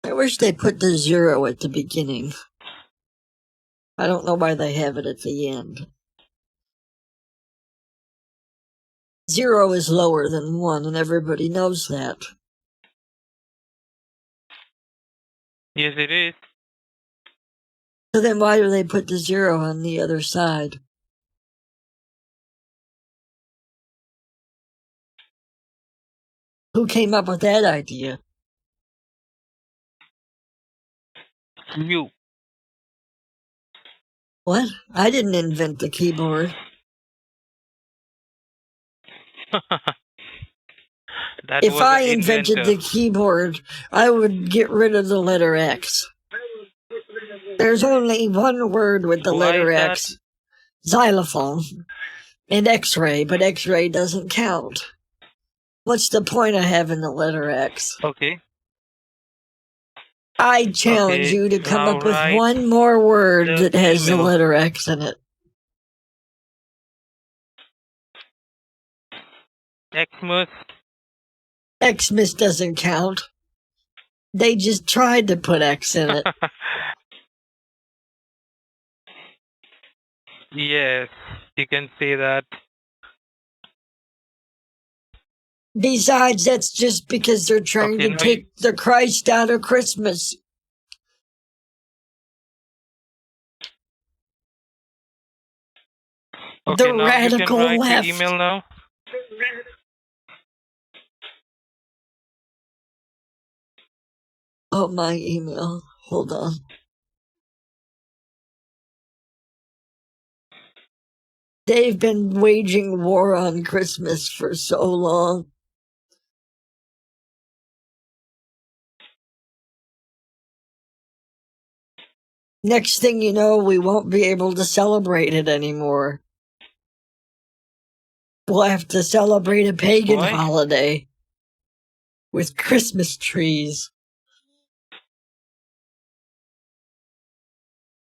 I wish they put the 0 at the beginning. I don't know why they have it at the end. 0 is lower than 1, and everybody knows that. Yes, it is. So then why do they put the 0 on the other side? Who came up with that idea? You. What? I didn't invent the keyboard. That If was I the invented inventor. the keyboard, I would get rid of the letter X. There's only one word with the Why letter is that? X. Xylophone. And X-ray, but X-ray doesn't count. What's the point of having the letter X? Okay. I challenge Okay, you to come now up with write one more word the that has the email. letter X in it. Xmas. Xmas doesn't count. They just tried to put X in it. Yes, you can say that. Besides, that's just because they're trying Okay, to now take the Christ out of Christmas. Okay, The now you can radical write left. your email now. Oh, my email. Hold on. They've been waging war on Christmas for so long. Next thing you know, we won't be able to celebrate it anymore. We'll have to celebrate a pagan Why? holiday with Christmas trees.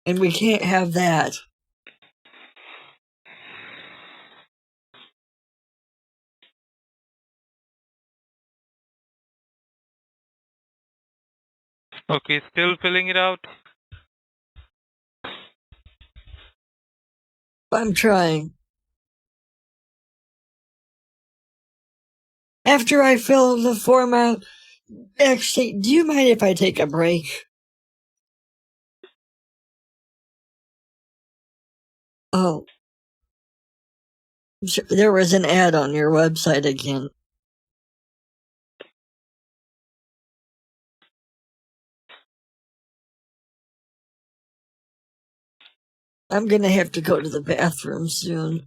And we can't have that. Okay, still filling it out. I'm trying. After I fill the form out, actually, do you mind if I take a break? Oh, there was an ad on your website again. I'm gonna have to go to the bathroom soon.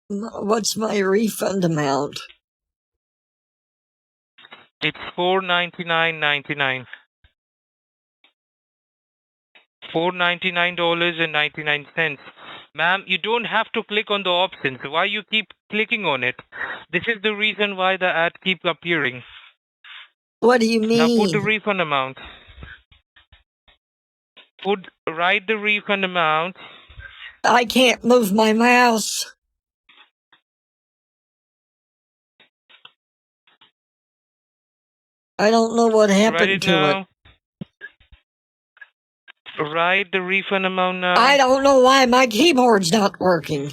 What's my refund amount? It's $499.99. $499.99. Ma'am, you don't have to click on the options. Why you keep clicking on it? This is the reason why the ad keeps appearing. What do you Now put the mean? refund amount. Write the refund amount. I can't move my mouse. I don't know what Write happened it to it. now. Write the refund amount now. I don't know why my keyboard's not working.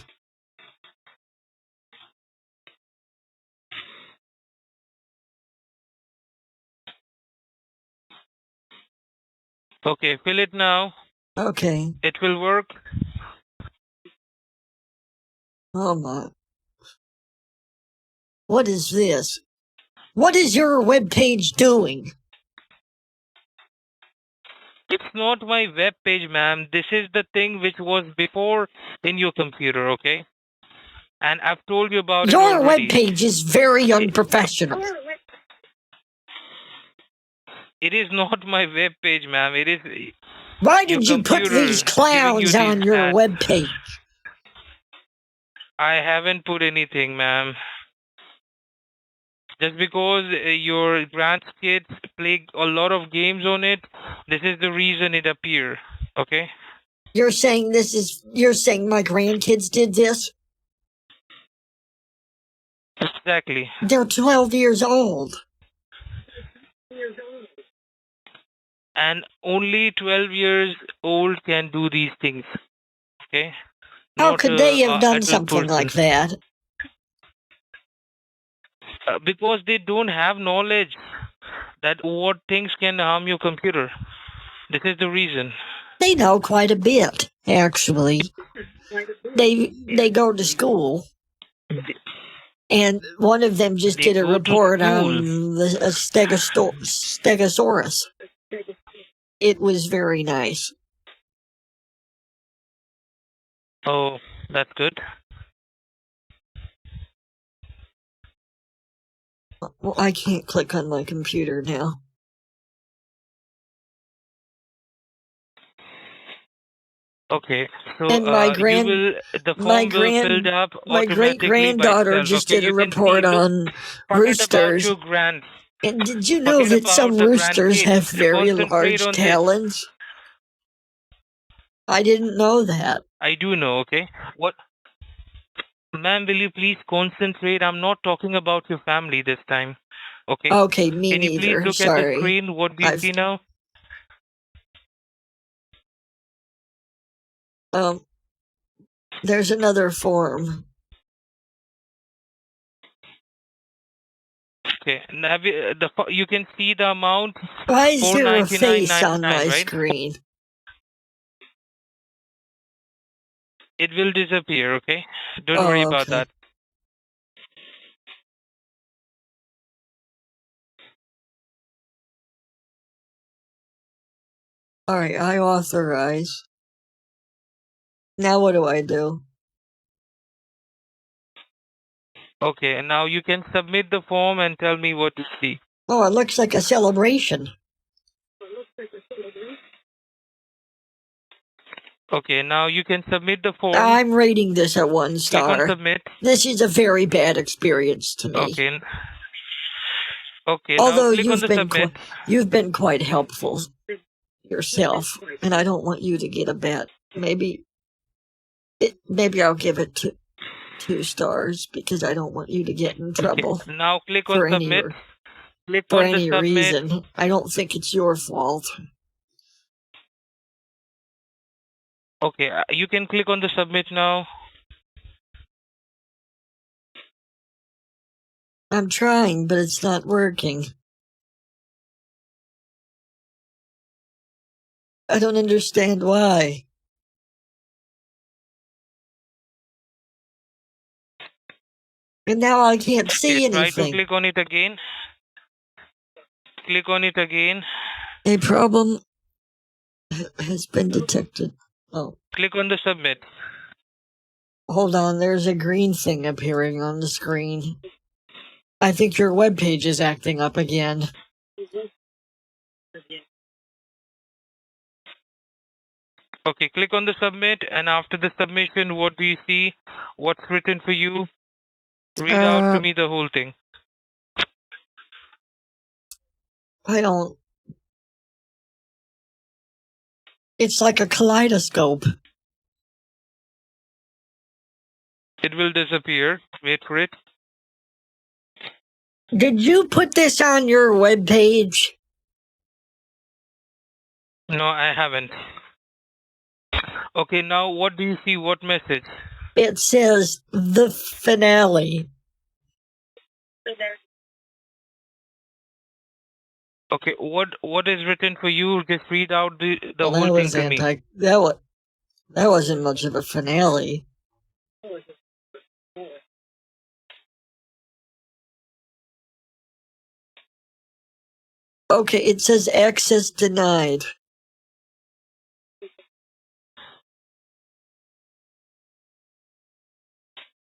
Okay, fill it now. Okay. It will work. Oh my. What is this? What is your webpage doing? It's not my web page, ma'am. This is the thing which was before in your computer, okay? And I've told you about it Your already. webpage is very unprofessional. It is not my web page, ma'am. It is Why your did you put computer these giving you clowns these on your ads. webpage? I haven't put anything, ma'am. Just because your grandkids play a lot of games on it, this is the reason it appear. Okay? You're saying my grandkids did this? Exactly. They're 12 years old. And only 12 years old can do these things. Okay? How Not could they have done adult something person. like that? Because they don't have knowledge that what things can harm your computer. This is the reason. They know quite a bit, actually. They go to school. And one of them just They did a go to report school. on the Stegosaurus. It was very nice. Oh, that's good. Well, I can't click on my computer now. Okay, so And my the form will filled up my great automatically by granddaughter itself. just Okay, did a you can report see. Look, on forget about roosters. your grand. And did you know Forget that some about the roosters grandkids. have very Concentrate large on this. talons? I didn't know that. I do know. Okay, what, ma'am? Will you please concentrate? I'm not talking about your family this time. Okay. Okay, me Can you please neither. look at the Sorry. screen? What do you see now? There's another form. Okay, now you can see the amount. Why is there a 499.99, face on my right? screen? It will disappear. Okay, don't worry about Okay. that. All right, I authorize. Now what do I do? Okay, and now you can submit the form and tell me what you see. Oh, it looks like a celebration. Okay, now you can submit the form. I'm rating this at 1 Click star. on submit. This is a very bad experience to me. Okay. Okay, Although now click on the submit. you've been quite helpful yourself, and I don't want you to get a bad. Maybe I'll give it 2 stars because I don't want you to get in trouble. Okay, now click on for submit. Click for on the any submit. reason. I don't think it's your fault. Okay, you can click on the submit now. I'm trying, but it's not working. I don't understand why. And now I can't see Okay, anything. try to click on it again. Click on it again. A problem has been detected. Oh. Click on the submit. Hold on, there's a green thing appearing on the screen. I think your webpage is acting up again. Okay, click on the submit, and after the submission, what do you see? What's written for you? Read out to me the whole thing. I don't. It's like a kaleidoscope. It will disappear. Wait for it. Did you put this on your webpage? No, I haven't. Okay, now what do you see? What message? It says the finale. Okay, what is written for you? Just read out the Well, whole that thing was to me. that wasn't much of a finale. Okay, it says access denied.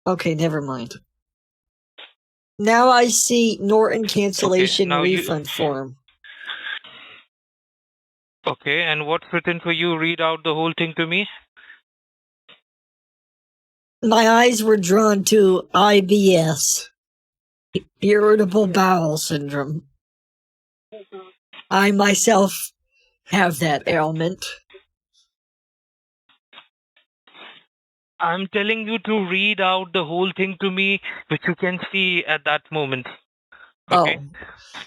Okay, never mind. Now I see Norton cancellation now refund form. Okay, and what's written for you? Read out the whole thing to me. My eyes were drawn to IBS, irritable bowel syndrome. I myself have that ailment. I'm telling you to read out the whole thing to me, which you can see at that moment. Okay. Oh,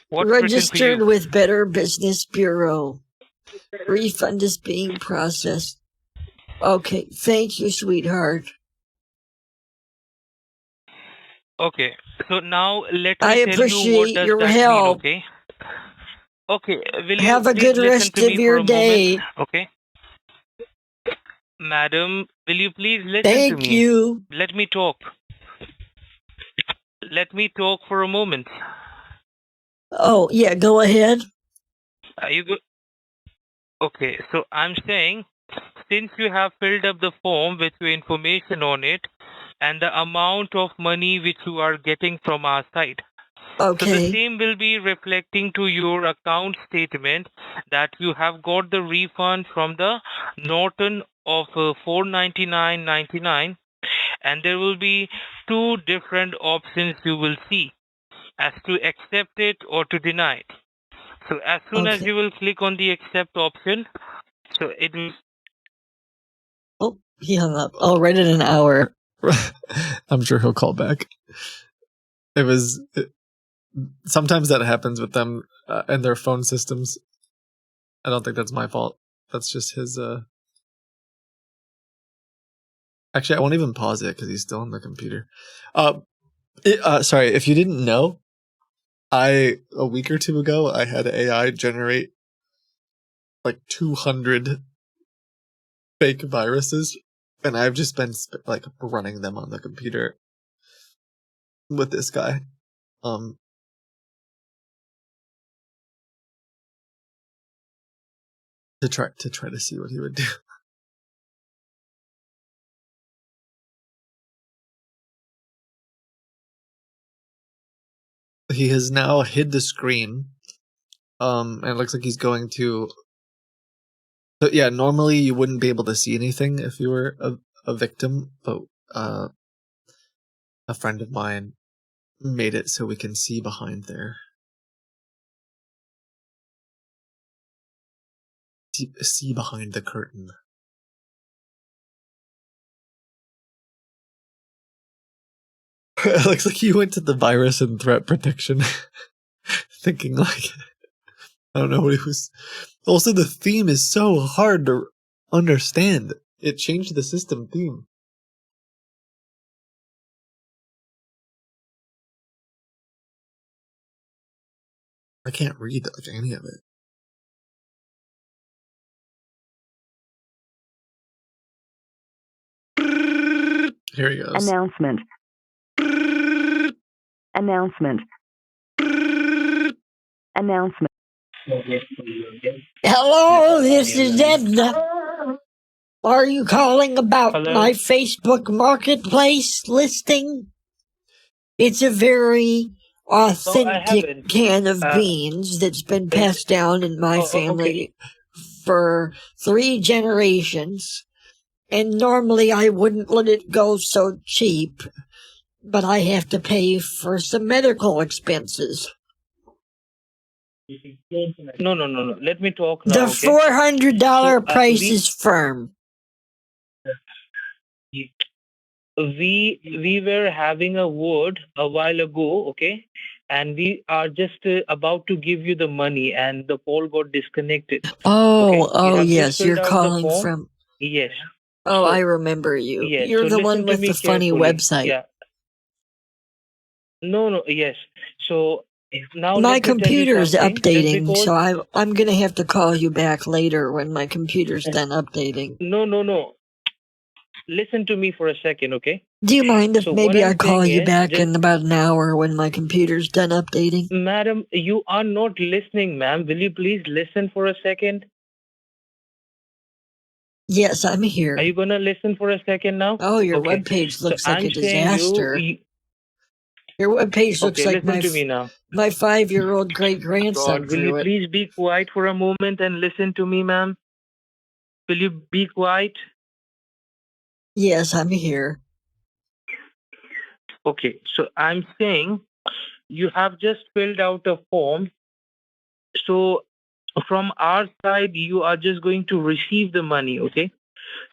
What's written for registered you? with Better Business Bureau. Refund is being processed. Okay, thank you, sweetheart. Okay, so now let I me tell you what appreciate does your that help. mean, okay? Okay, will Have you a please good listen rest to of me for your a moment, day. okay? Madam, will you please listen to Thank me? you. Let me talk. Let me talk for a moment. Oh, yeah, go ahead. Are you good? Okay, so I'm saying, since you have filled up the form with your information on it and the amount of money which you are getting from our side, so the Okay. same will be reflecting to your account statement that you have got the refund from the Norton of $499.99, and there will be two different options you will see as to accept it or to deny it. So as soon as Okay. you will click on the accept option, so it will. Oh, he hung up. Oh, right at an hour. I'm sure he'll call back. Sometimes that happens with them and their phone systems. I don't think that's my fault. That's just his. Actually, I won't even pause it because he's still on the computer. Sorry, if you didn't know, a week or two ago, I had AI generate like 200 fake viruses, and I've just been like running them on the computer with this guy. To try to see what he would do. He has now hid the screen. And it looks like he's going to. So yeah, normally you wouldn't be able to see anything if you were a victim, but a friend of mine made it so we can see behind there. See behind the curtain. It looks like he went to the virus and threat protection, thinking like, I don't know what he was. Also, the theme is so hard to understand. It changed the system theme. I can't read like any of it. Here he goes. Announcement. Announcement. Announcement. Hello, this is Edna. Are you calling about Hello? my Facebook Marketplace listing? It's a very authentic haven't. can of beans that's been passed down in my family for 3 generations. And normally I wouldn't let it go so cheap, but I have to pay for some medical expenses. No. Let me talk now, The okay? $400 price is firm. We were having a word a while ago, okay? and we are just about to give you the money, and the call got disconnected. Oh, Okay, you have just yes, you're filled out the calling form. from. Yes. Oh, I So remember you. yes. You're So the listen one to with the me funny carefully. website. Yeah. No. Yes. So now My let me tell you computer's something. Just updating, because. so I'm gonna have to call you back later when my computer's done updating. No. Listen to me for a second, okay? Do you mind if So what maybe I I'm call saying you is, back just in about an hour when my computer's done updating? madam, you are not listening, ma'am. Will you please listen for a second? Yes, I'm Are here. you gonna listen for a second now? Oh, your Okay. webpage So looks like a I'm saying disaster. Your webpage looks okay, like listen to me now. my 5-year-old great God, grandson will you drew it. please be quiet for a moment and listen to me, ma'am? Will you be quiet? Yes, I'm here. Okay, so I'm saying you have just filled out a form. So from our side, you are just going to receive the money, okay?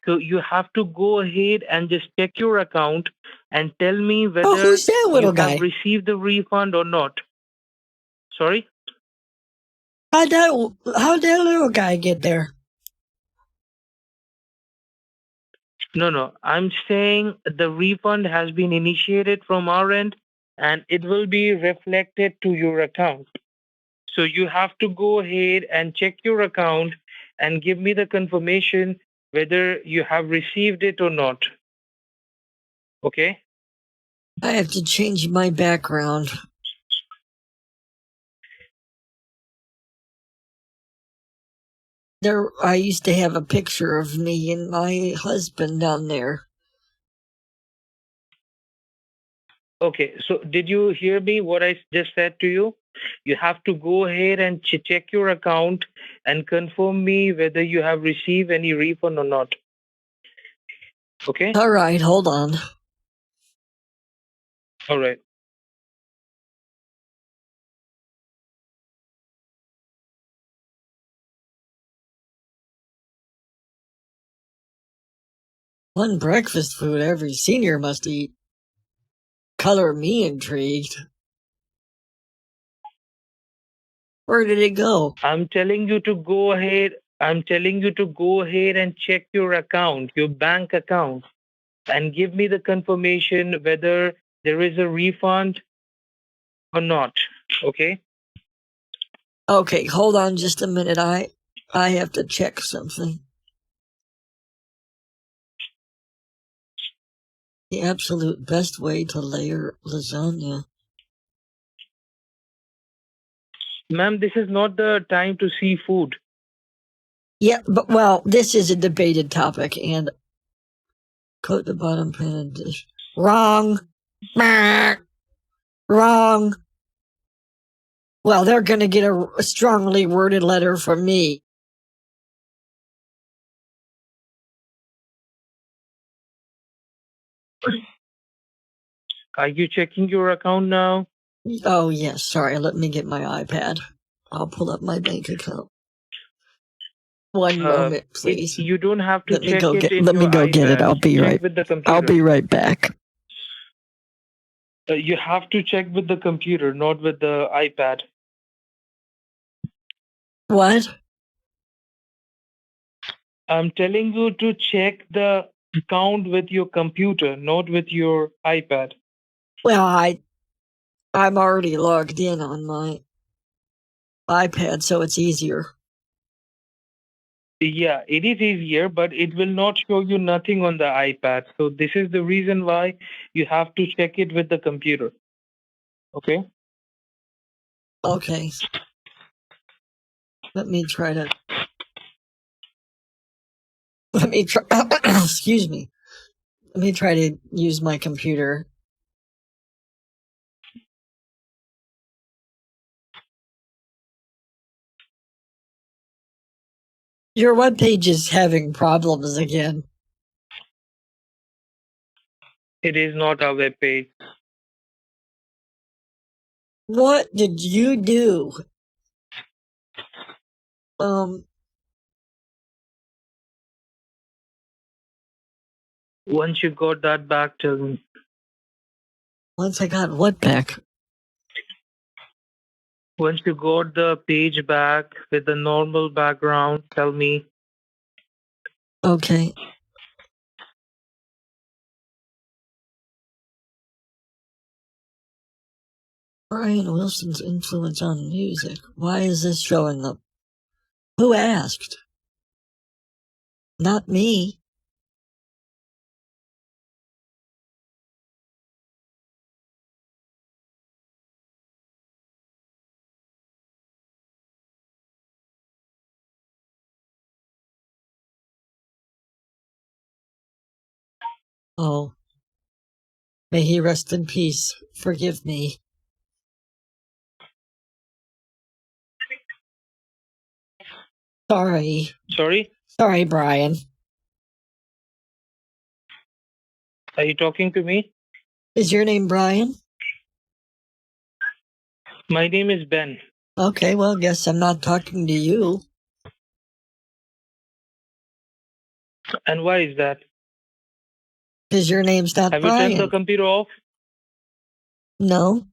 So you have to go ahead and just check your account and tell me Oh, whether who's that you little have guy? received the refund or not. Sorry? How'd that little guy get there? No. I'm saying the refund has been initiated from our end and it will be reflected to your account. So you have to go ahead and check your account and give me the confirmation whether you have received it or not. Okay? I have to change my background. I used to have a picture of me and my husband down there. Okay. So did you hear me what I just said to you? You have to go ahead and check your account and confirm me whether you have received any refund or not. Okay? All right, hold on. All right. One breakfast food every senior must eat. Color me intrigued. Where did it go? I'm telling you to go ahead. I'm telling you to go ahead and check your account, your bank account, and give me the confirmation whether there is a refund or not. Okay? Okay, hold on just a minute. I have to check something. The absolute best way to layer lasagna. Ma'am, this is not the time to see food. Yeah, but well, this is a debated topic, and coat the bottom pan and dish. Wrong. Wrong. Well, they're going to get a strongly worded letter from me. Are you checking your account now? Oh, yes, sorry. Let me get my iPad. I'll pull up my bank account. One moment, please. You don't have to Let me check go it get. in Let me your go iPad. get it. I'll be check right. with the computer. I'll be right back. You have to check with the computer, not with the iPad. What? I'm telling you to check the account with your computer, not with your iPad. Well, I'm already logged in on my iPad, so it's easier. Yeah, it is easier, but it will not show you nothing on the iPad. So this is the reason why you have to check it with the computer. Okay? Okay. Let me try. Excuse me. Let me try to use my computer. Your webpage is having problems again. It is not a web page. What did you do? Once you got that back, tell me. Once I got what back? Once you got the page back with the normal background, tell me. Okay. Brian Wilson's influence on music. Why is this showing up? Who asked? Not me. Oh. May he rest in peace. Forgive me. Sorry. Sorry? Sorry, Brian. Are you talking to me? Is your name Brian? My name is Ben. Okay, well, guess I'm not talking to you. And why is that? Because your name's not Have you turned the Brian. computer off? No?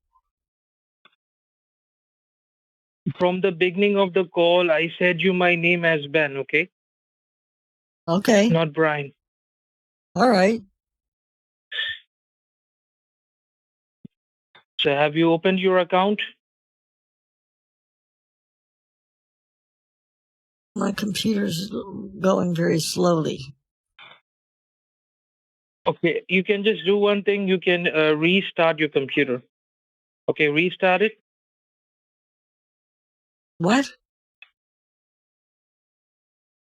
From the beginning of the call, I said you my name as Ben, okay? Okay. Not Brian. All right. So have you opened your account? My computer's going very slowly. Okay, you can just do one thing. You can restart your computer. Okay, restart it. What?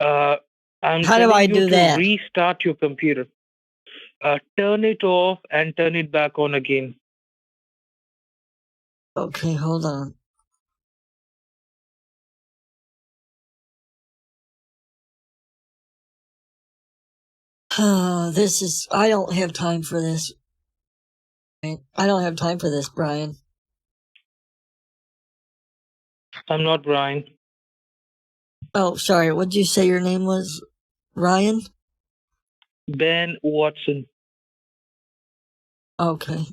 I'm How do telling I you do to that? restart your computer. Turn it off and turn it back on again. Okay, hold on. I don't have time for this. I don't have time for this, Brian. I'm not Brian. Oh, sorry. What did you say your name was? Ryan? Ben Watson. Okay.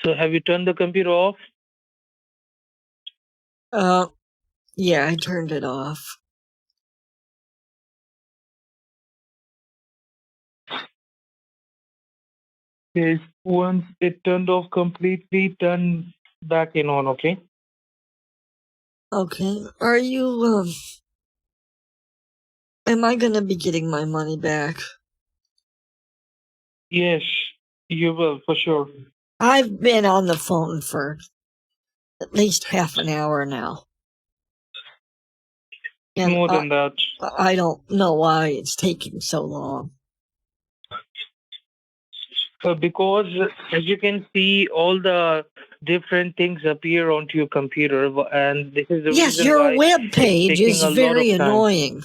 So have you turned the computer off? Yeah, I turned it off. Okay, once it turned off completely, turn back in on, okay? Okay. Am I gonna be getting my money back? Yes, you will, for sure. I've been on the phone for at least half an hour now. And More than that. I don't know why it's taking so long. Because as you can see, all the different things appear onto your computer, and this is the Yes, reason your why web it's page taking is a lot of very time. annoying.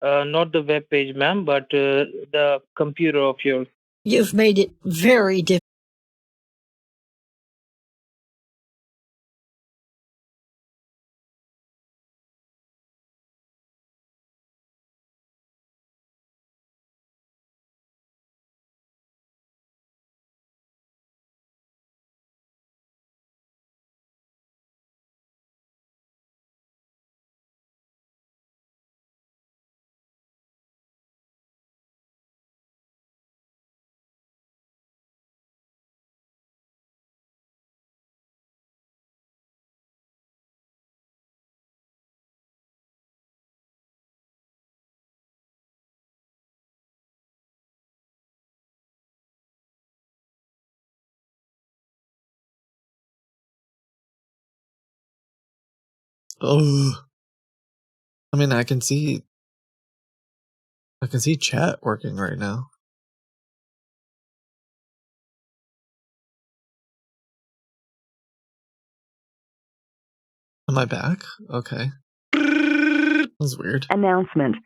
Not the web page, ma'am, but the computer of yours. You've made it very difficult. Oh, I mean, I can see chat working right now. Am I back? Okay. That was weird. Announcement.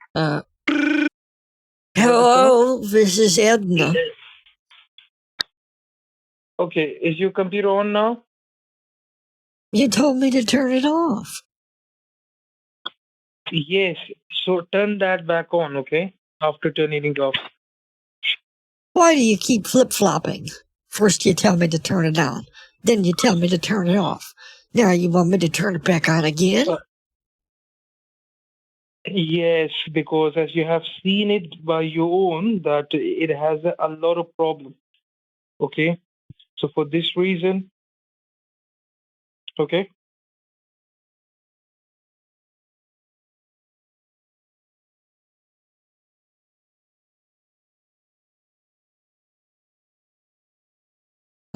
Hello, this is Edna. Okay, is your computer on now? You told me to turn it off. Yes. So turn that back on, okay? After turning it off. Why do you keep flip-flopping? First you tell me to turn it on, then you tell me to turn it off. Now you want me to turn it back on again? Yes, because as you have seen it by your own, that it has a lot of problems. Okay. So for this reason, okay.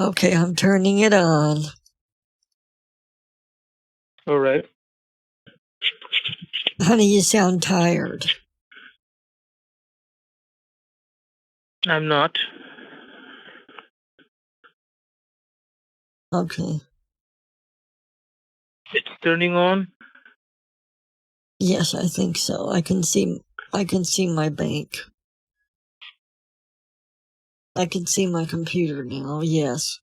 Okay, I'm turning it on. All right. Honey, you sound tired. I'm not. Okay. It's turning on. Yes, I think so. I can see my bank. I can see my computer now, yes.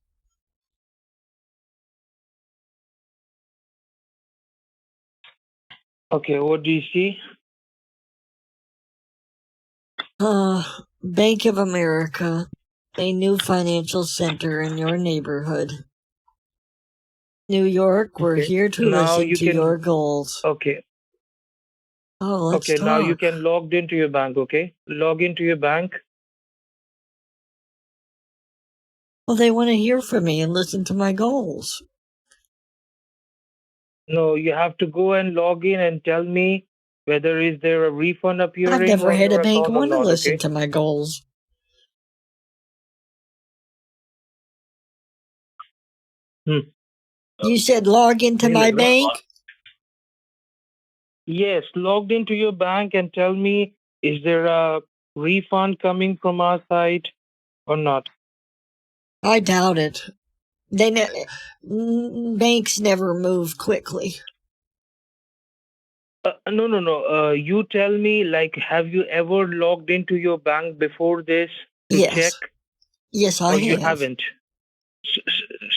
Okay, what do you see? Bank of America, a new financial center in your neighborhood. New York, we're Okay. here to Now listen you to can. your goals. Okay. Oh, let's Okay. Now you talk. can log into your bank. Okay. Log into your bank. Well, they want to hear from me and listen to my goals. No, you have to go and log in and tell me whether is there a refund I've appearing never on had your a bank account or want to not. listen Okay. to my goals. You said log into my bank? Yes, logged into your bank and tell me, is there a refund coming from our side or not? I doubt it. Banks never move quickly. No. You tell me, like, have you ever logged into your bank before this to check, Yes. Yes, I or you have. haven't?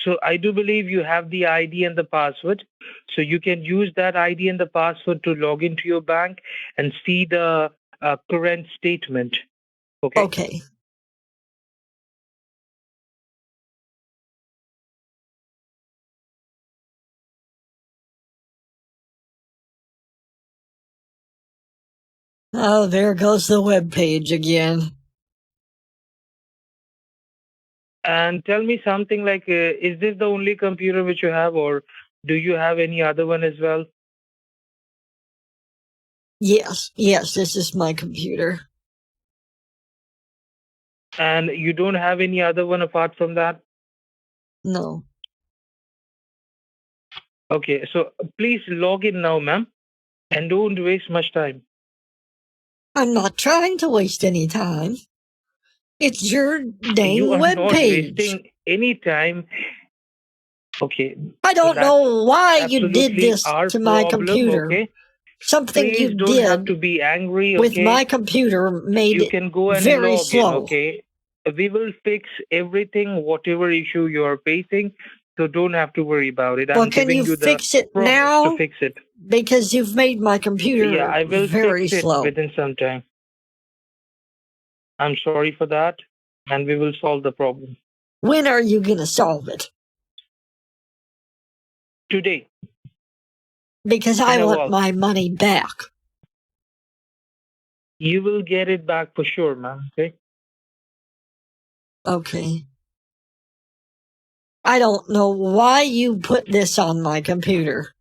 So I do believe you have the ID and the password. So you can use that ID and the password to log into your bank and see the current statement. Okay. Okay. Oh, there goes the web page again. And tell me something like, is this the only computer which you have, or do you have any other one as well? Yes, this is my computer. And you don't have any other one apart from that? No. Okay, so please log in now, ma'am, and don't waste much time. I'm not trying to waste any time. It's your dang You are web not page. wasting any time. Okay. I don't That's know why you did absolutely this our to my problem, computer. okay? Something Please you don't have did to be angry, with okay? my computer made You it can go and very log in, slow. okay? We will fix everything, whatever issue you are facing, so don't have to worry about it. Well, I'm can giving you you the fix it promise to now? fix it. Because you've made my Yeah, computer I will very fix it slow. within some time. I'm sorry for that, and we will solve the problem. When are you going to solve it? Today, Because I in a want while, my money back. you will get it back for sure, ma'am, okay? Okay. I don't know why you put this on my computer.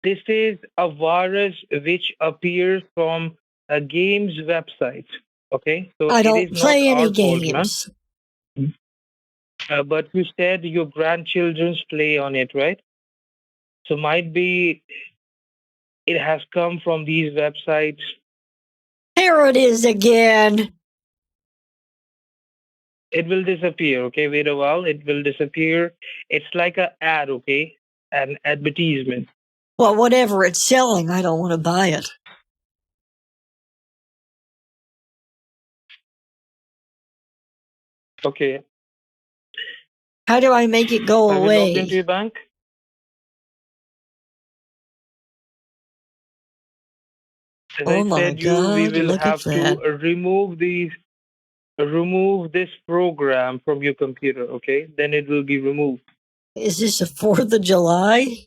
This is a virus which appears from a game's website, okay? So I it don't is not play any our fault, ma'am. games. But you said your grandchildren's play on it, right? So might be it has come from these websites. Here it is again. It will disappear, okay? Wait a while, it will disappear. It's like an ad, okay? An advertisement. Well, whatever it's selling, I don't want to buy it. Okay. How do I make it go Have you logged into away? your bank? As Oh I my said you, we God, will look at have to that. remove this program from your computer, okay? Then it will be removed. Is this the 4th of July?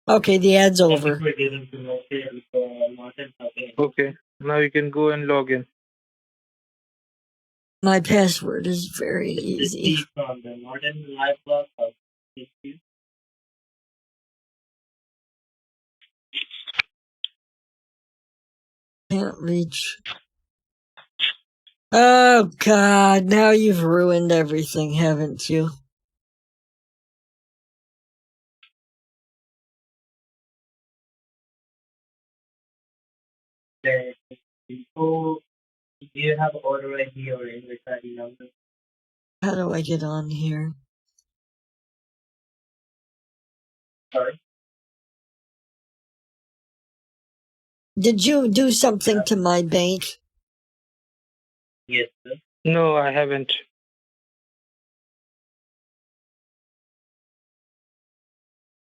Okay, the ad's over. Okay, now you can go and log in. My password is very easy. Can't reach. Oh God, now you've ruined everything, haven't you? How do I get on here? Did you do something to my bank? No, I haven't.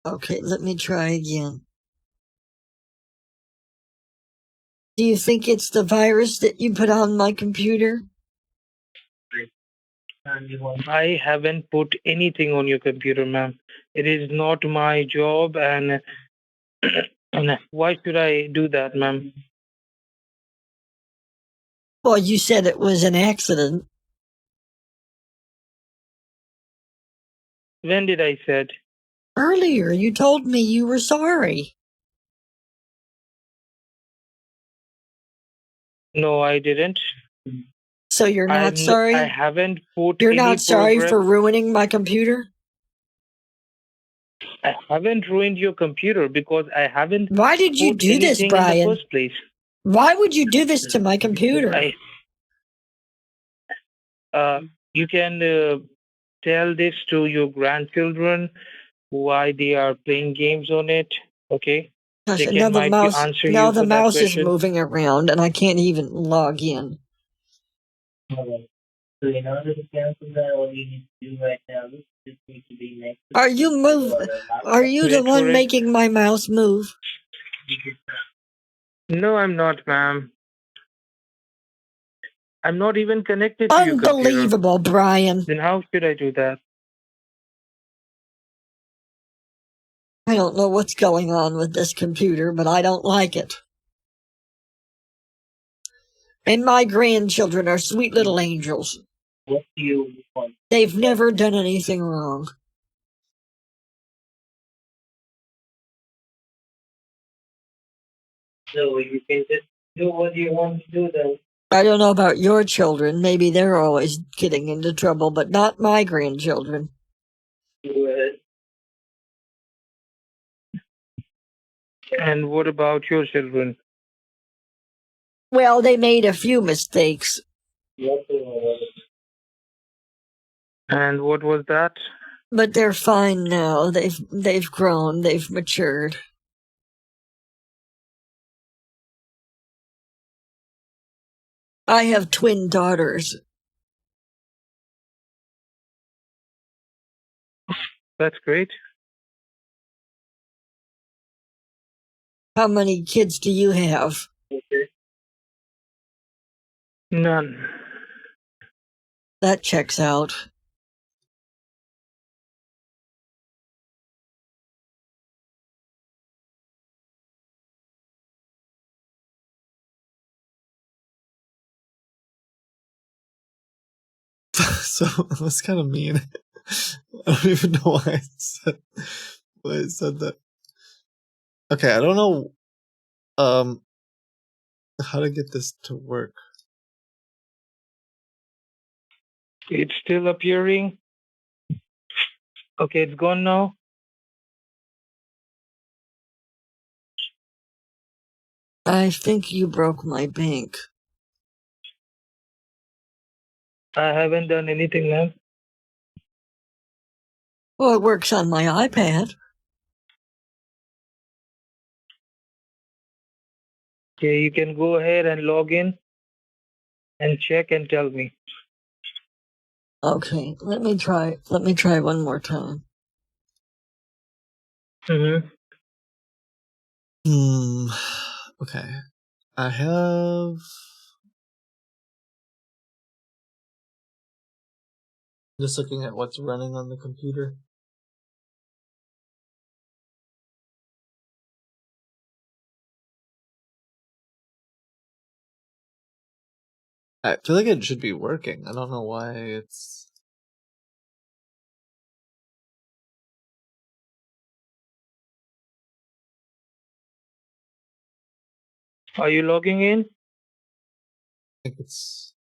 Okay, let me try again. Do you think it's the virus that you put on my computer? I haven't put anything on your computer, ma'am. It is not my job, and and why should I do that, ma'am? Well, you said it was an accident. When did I said? Earlier, you told me you were sorry. No, I didn't. So you're not I sorry? haven't put You're any not sorry program. for ruining my computer? I haven't ruined your computer because I haven't Why did you put do this, anything in the Brian? first place. Why would you do this to my computer? You can tell this to your grandchildren why they are playing games on it. Okay, Gosh, they and can might be answer now you the for that mouse is question. moving around and I can't even log in. Are you the Wait for one it. making my mouse move? No, I'm not, ma'am. I'm not even connected to your computer. Unbelievable, Brian. Then how should I do that? I don't know what's going on with this computer, but I don't like it. And my grandchildren are sweet little angels. What do you want? They've never done anything wrong. So you can just do what you want to do then. I don't know about your children. Maybe they're always getting into trouble, but not my grandchildren. Go ahead. And what about your children? Well, they made a few mistakes. And what was that? But they're fine now. They've grown, they've matured. I have twin daughters. That's great. How many kids do you have? Okay. None. That checks out. So that's kind of mean. I don't even know why I said that. Okay, I don't know how to get this to work. It's still appearing. Okay, it's gone now. I think you broke my bank. I haven't done anything, ma'am. Well, it works on my iPad. Okay, you can go ahead and log in and check and tell me. Okay, let me try one more time. Mm-hmm. Okay. I have. Just looking at what's running on the computer. I feel like it should be working. I don't know why it's. Are you logging in? I think it's.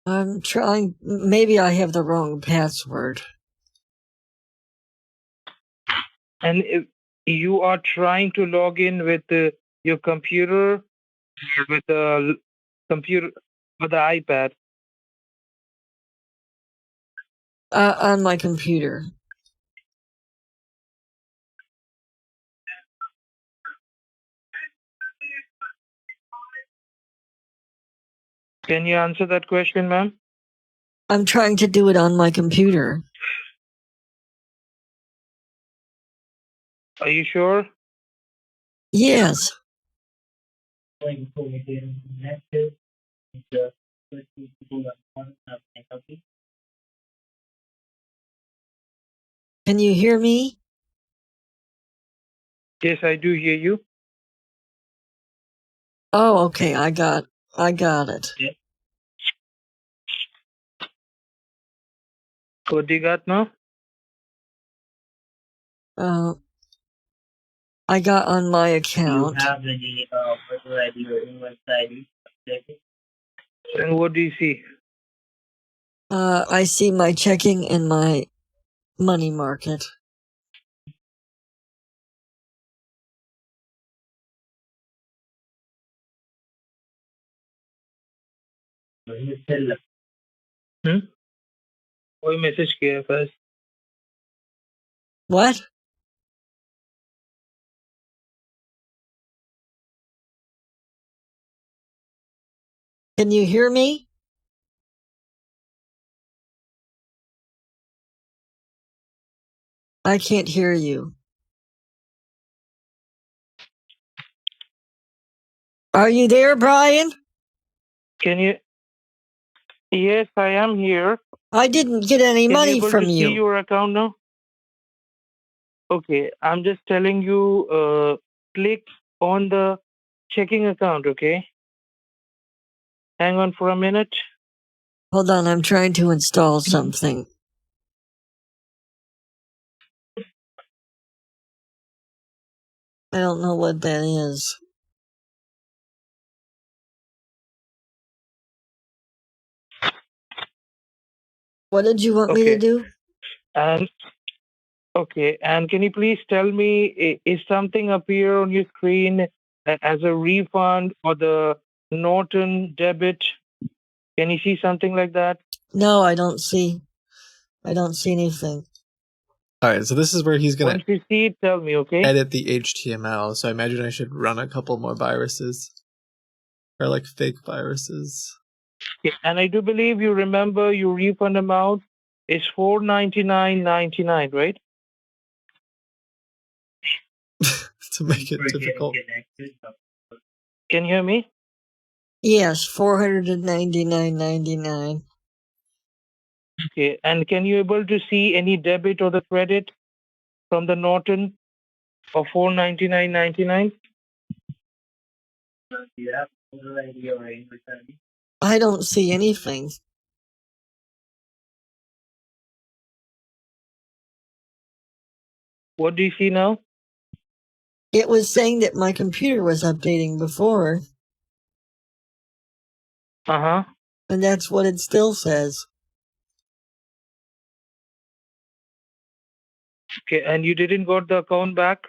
I'm trying. Maybe I have the wrong password. And if you are trying to log in with your computer, with the computer, with the iPad. On my computer. Can you answer that question, ma'am? I'm trying to do it on my computer. Are you sure? Yes. Can you hear me? Yes, I do hear you. Oh, okay. I got it. What do you got now? I got on my account. You have the photo ID or invoice ID. And what do you see? I see my checking and my money market. कोई message किया है first? What? Can you hear me? I can't hear you. Are you there, Brian? Can you? Yes, I am here. I didn't get any Can you money able from to see you. your account now? Okay, I'm just telling you, click on the checking account, okay? Hang on for a minute. Hold on, I'm trying to install something. I don't know what that is. What did you want me to Okay. do? And can you please tell me, is something appear on your screen as a refund or the Norton debit? Can you see something like that? No, I don't see anything. Alright, so this is where he's gonna Once you see it, tell me, okay? edit the HTML. So I imagine I should run a couple more viruses. Or like fake viruses. Okay. And I do believe you remember your refund amount is $499.99, right? To make it difficult. Can you hear me? Yes, $499.99. Okay. And can you able to see any debit or the credit from the Norton of $499.99? I don't see anything. What do you see now? It was saying that my computer was updating before, Uh-huh. and that's what it still says. Okay. And you didn't got the account back?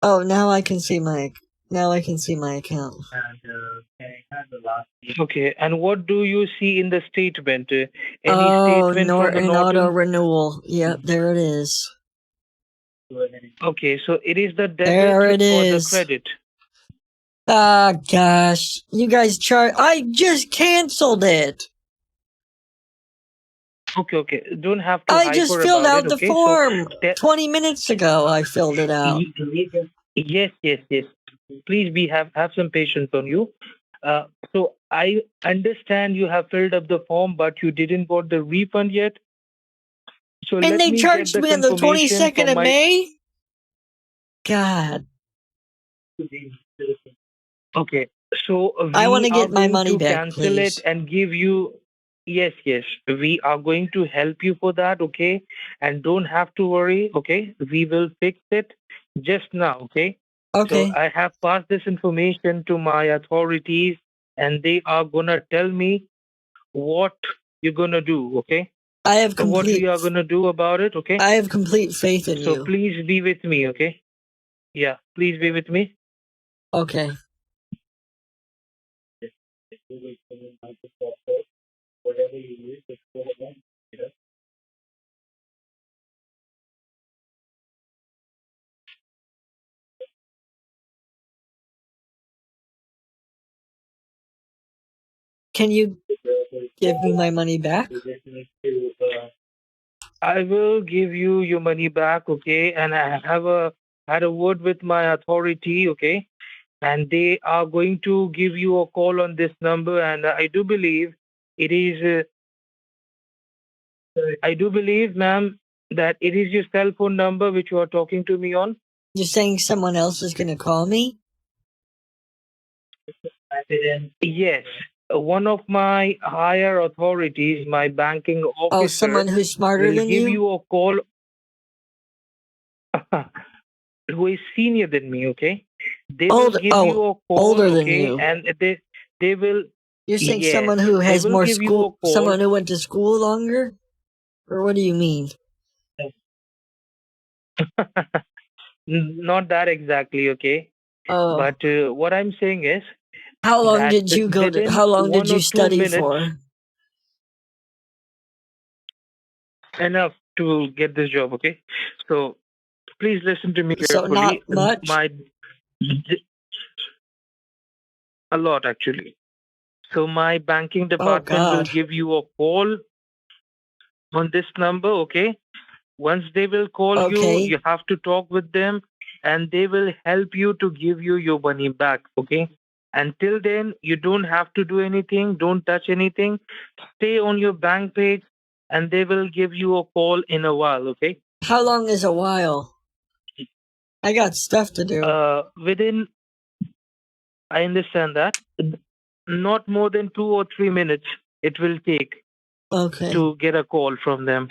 Oh, now I can see my account. Okay, and what do you see in the statement? Any Oh, statement from the Norton auto Norton? renewal. Yep, there it is. Okay, so it is the There debit it or the is. credit? Ah, gosh. You guys I just canceled it. Okay. Don't have to I just hyper filled about out it, the okay? form. So, 20 minutes ago, I filled it out. yes. Please have some patience on you. So I understand you have filled up the form, but you didn't got the refund yet. So And let they me get charged the me on the confirmation 22nd from of my. May? God. Okay, so I want we to are get my going money to back, cancel it please. and give you. Yes. We are going to help you for that, okay? And don't have to worry, okay? We will fix it just now, okay? So Okay. I have passed this information to my authorities, and they are gonna tell me what you're gonna do, okay? I have So what we complete are gonna do about it, okay? I have complete faith in So you. please be with me, okay? Yeah, please be with me. Okay. Can you give me my money back? I will give you your money back, okay? And I have had a word with my authority, okay? And they are going to give you a call on this number. And I do believe it is. I do believe, ma'am, that it is your cell phone number which you are talking to me on. You're saying someone else is going to call me? Yes, one of my higher authorities, my banking Oh, someone officer, who's smarter will than give you? you a call. Who is senior than me, okay? They will give you a call, Older than okay? you. And they will. You're saying Yes, someone who they has will more give you a school, call. someone who went to school longer? Or what do you mean? Not that exactly, okay? Oh. But what I'm saying is How long that did you within how long did 1 you or 2 study minutes, for? enough to get this job, okay? So please listen to me So not carefully. much? A lot actually. So my banking Oh department will God. give you a call on this number, okay? Once they will call you, Okay. you have to talk with them and they will help you to give you your money back, okay? Until then, you don't have to do anything, don't touch anything. Stay on your bank page and they will give you a call in a while, okay? How long is a while? I got stuff to do. Within, I understand that, not more than 2 or 3 minutes it will take Okay. to get a call from them,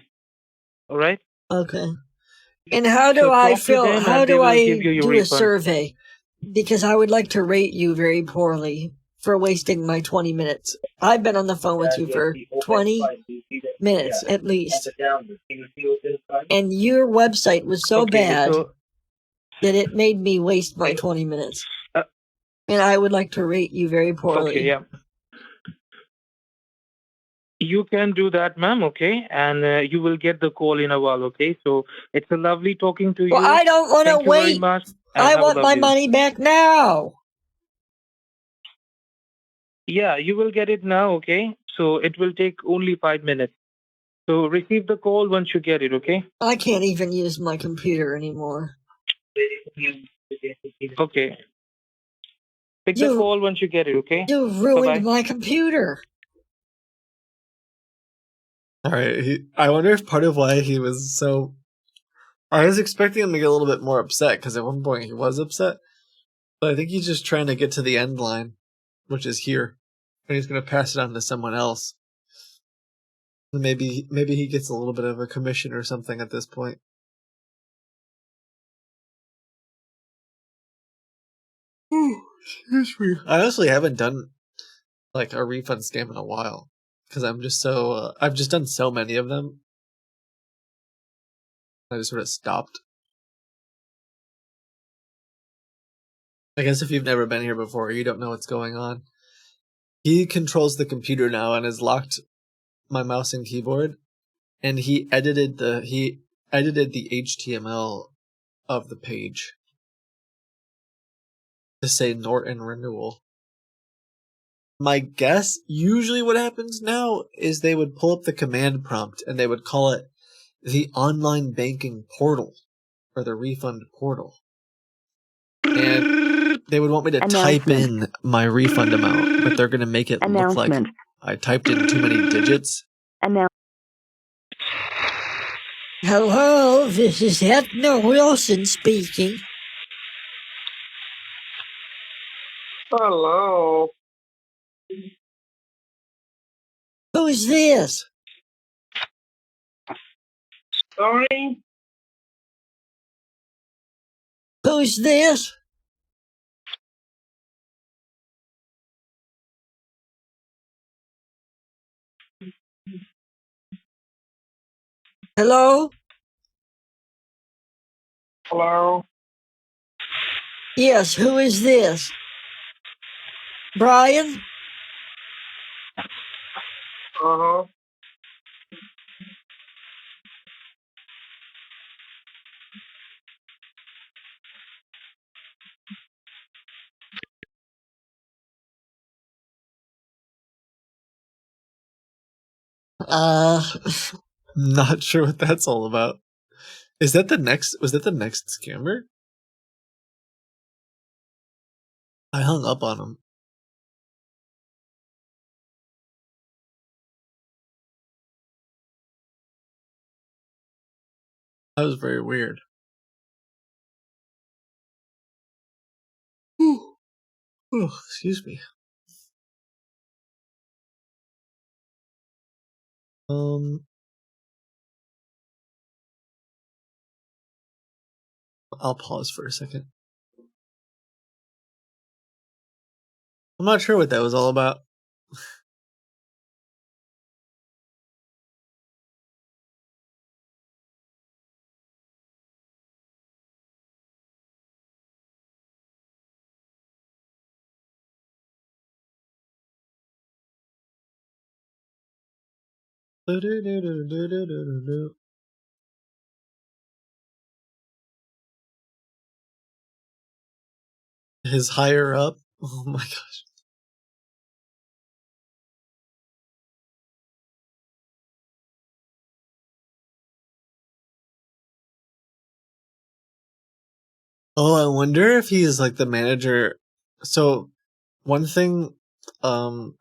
all right? Okay. And how do So I talk to them how and they do will I give you your do a refund. survey? Because I would like to rate you very poorly for wasting my 20 minutes. I've been on the phone with you for 20 minutes at least. And your website was so Okay, bad so that it made me waste my 20 minutes. uh, And I would like to rate you very poorly. okay, yeah. You can do that, ma'am, okay? And you will get the call in a while, okay? So it's a lovely talking to Well, you. I don't want to Thank you very wait. much and I have a want my lovely day. money back now. Yeah, you will get it now, okay? So it will take only 5 minutes. So receive the call once you get it, okay? I can't even use my computer anymore. Okay. Pick the call once you get it, okay? You ruined Bye-bye. my computer. All right. I wonder if part of why he was so. I was expecting him to get a little bit more upset because at one point he was upset, but I think he's just trying to get to the end line, which is here, and he's going to pass it on to someone else. And maybe he gets a little bit of a commission or something at this point. Excuse me. I honestly haven't done like a refund scam in a while because I'm just so I've just done so many of them. I just sort of stopped. I guess if you've never been here before, you don't know what's going on. He controls the computer now and has locked my mouse and keyboard, and he edited the HTML of the page to say Norton renewal. My guess, usually what happens now is they would pull up the command prompt and they would call it the online banking portal or the refund portal. And they would want me to type in my refund amount, but they're going to make it look like I typed in too many digits. Hello, this is Edna Wilson speaking. Hello. Who's this? Sorry? Who's this? Hello? Hello? Yes, who is this? Brian? Uh-huh. Not sure what that's all about. Was that the next scammer? I hung up on him. That was very weird. Oh, excuse me. I'll pause for a second. I'm not sure what that was all about. His higher up. Oh my gosh. Oh, I wonder if he is like the manager. So one thing Dan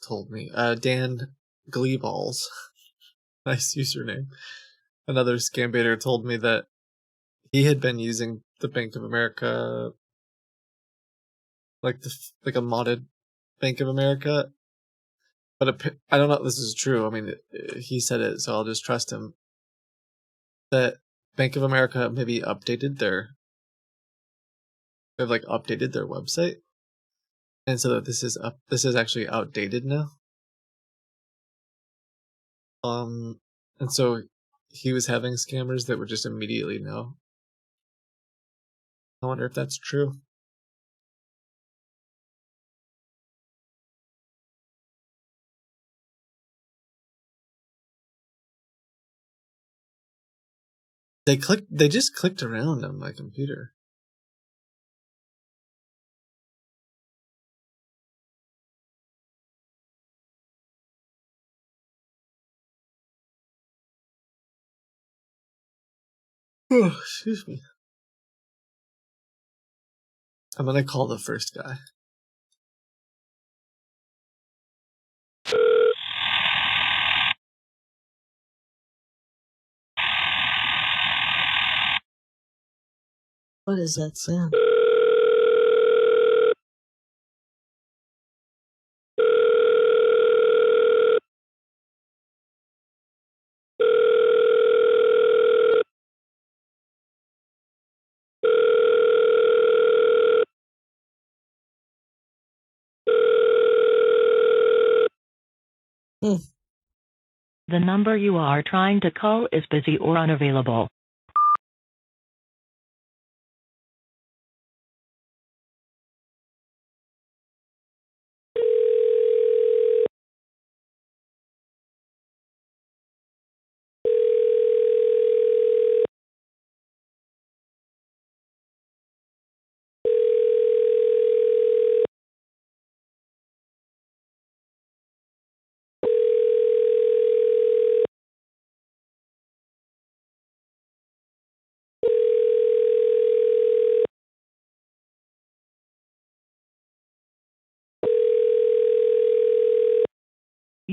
told me, Dan Gleeballs, nice username. Another scam baiter told me that he had been using the Bank of America, like a modded Bank of America. But I don't know if this is true. I mean, he said it, so I'll just trust him. That Bank of America maybe they've updated their website, and so that this is actually outdated now. And so he was having scammers that would just immediately know. I wonder if that's true. They just clicked around on my computer. Oh, excuse me. I'm gonna call the first guy. What is that sound? The number you are trying to call is busy or unavailable.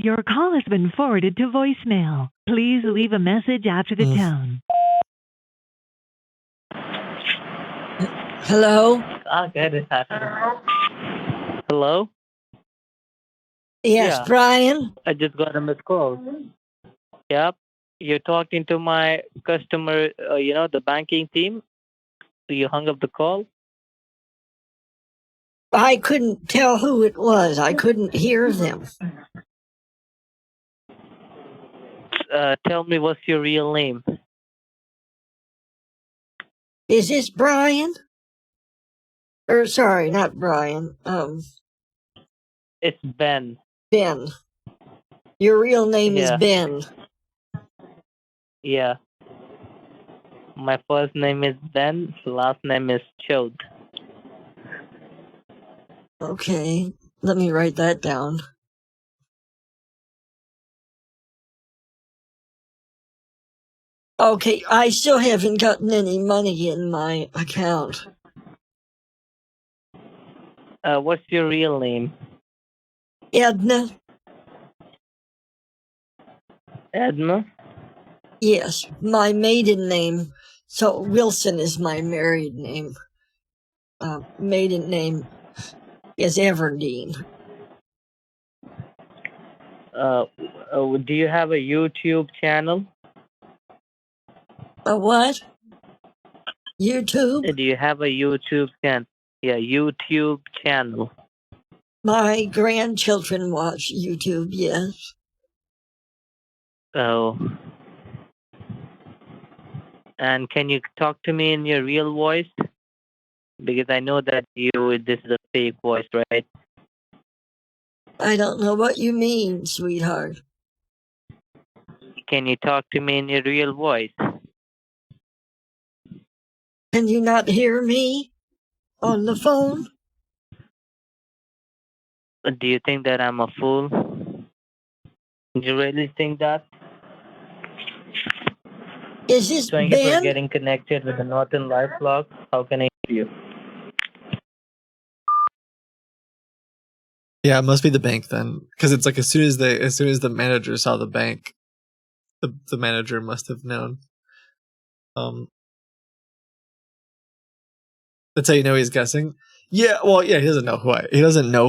Your call has been forwarded to voicemail. Please leave a message after the tone. Hello? Hello? Yes, Yeah. Brian? I just got a missed call. Yep. You're talking to my customer, the banking team. So you hung up the call. I couldn't tell who it was. I couldn't hear them. Tell me what's your real name? Is this Brian? Or sorry, not Brian. It's Ben. Ben. Your real name is Yeah. Ben. Yeah. My first name is Ben. Last name is Chode. Okay, let me write that down. Okay, I still haven't gotten any money in my account. What's your real name? Edna? Edna? Yes, my maiden name. So Wilson is my married name. Maiden name is Everdeen. Do you have a YouTube channel? A what? YouTube? Do you have a YouTube channel? Yeah, YouTube channel. My grandchildren watch YouTube, yes. Oh. And can you talk to me in your real voice? Because I know that this is a fake voice, right? I don't know what you mean, sweetheart. Can you talk to me in your real voice? Can you not hear me on the phone? Do you think that I'm a fool? You really think that? Is this Thank you for Ben? getting connected with the Northern Lifelock. How can I help you? Yeah, it must be the bank then, because it's like as soon as the manager saw the bank, the manager must have known. That's how you know he's guessing. Yeah, well, yeah, he doesn't know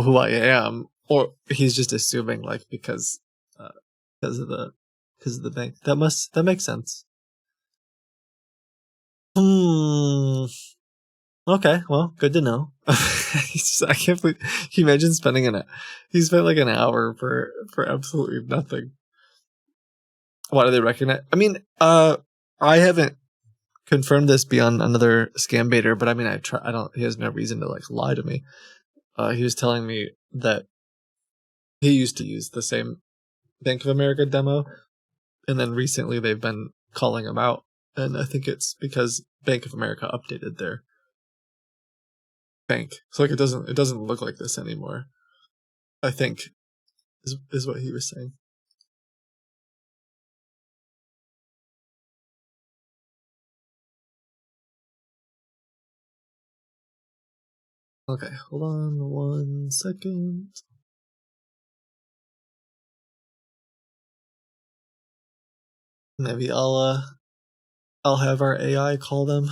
who I am, or he's just assuming like because of the bank. That makes sense. Okay, well, good to know. I can't believe he imagine he spent like an hour for absolutely nothing. Why do they recognize? I mean, I haven't confirmed this beyond another scam baiter, but I mean, he has no reason to like lie to me. He was telling me that he used to use the same Bank of America demo, and then recently they've been calling him out, and I think it's because Bank of America updated their bank, so like it doesn't look like this anymore. I think is what he was saying. Okay, hold on 1 second. Maybe I'll have our AI call them.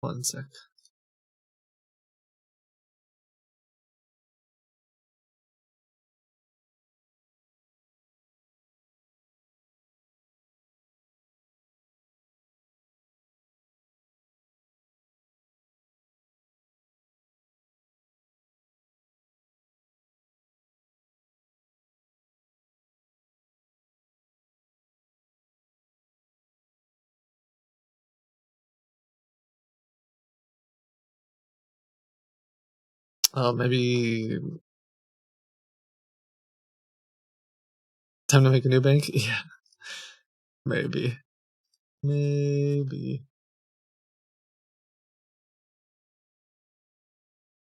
One sec. Maybe time to make a new bank? Yeah. Maybe.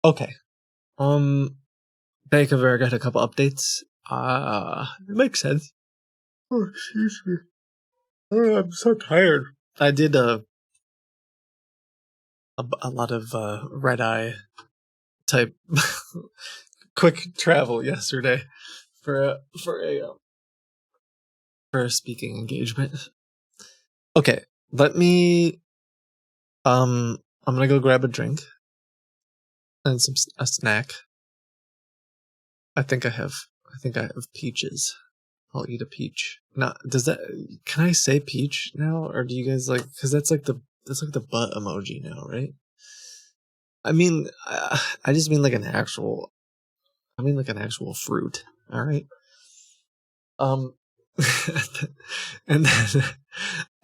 Okay. Bank of America had a couple updates. It makes sense. Oh, excuse me. Oh, I'm so tired. I did a lot of red eye type quick travel yesterday for a speaking engagement. Okay, let me. I'm gonna go grab a drink and a snack. I think I have peaches. I'll eat a peach. Now, can I say peach now, or do you guys like? Because that's like the butt emoji now, right? I mean, I just mean like an actual. I mean like an actual fruit. All right. And then,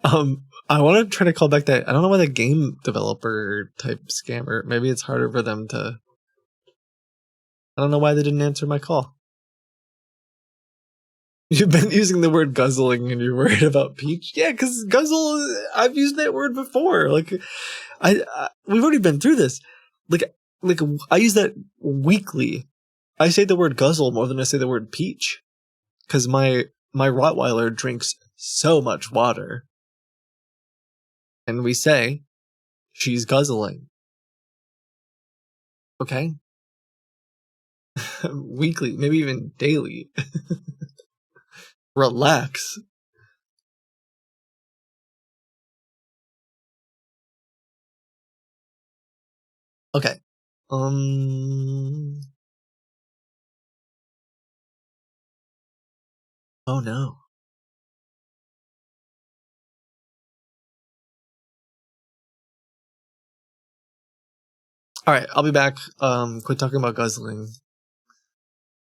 I want to try to call back that. I don't know why the game developer type scammer. Maybe it's harder for them to. I don't know why they didn't answer my call. You've been using the word guzzling and you're worried about peach? Yeah, because guzzle, I've used that word before. Like, we've already been through this. Like I use that weekly. I say the word guzzle more than I say the word peach. Because my Rottweiler drinks so much water. And we say, she's guzzling. Okay? Weekly, maybe even daily. Relax. Okay. Oh no. All right, I'll be back. Quit talking about guzzling.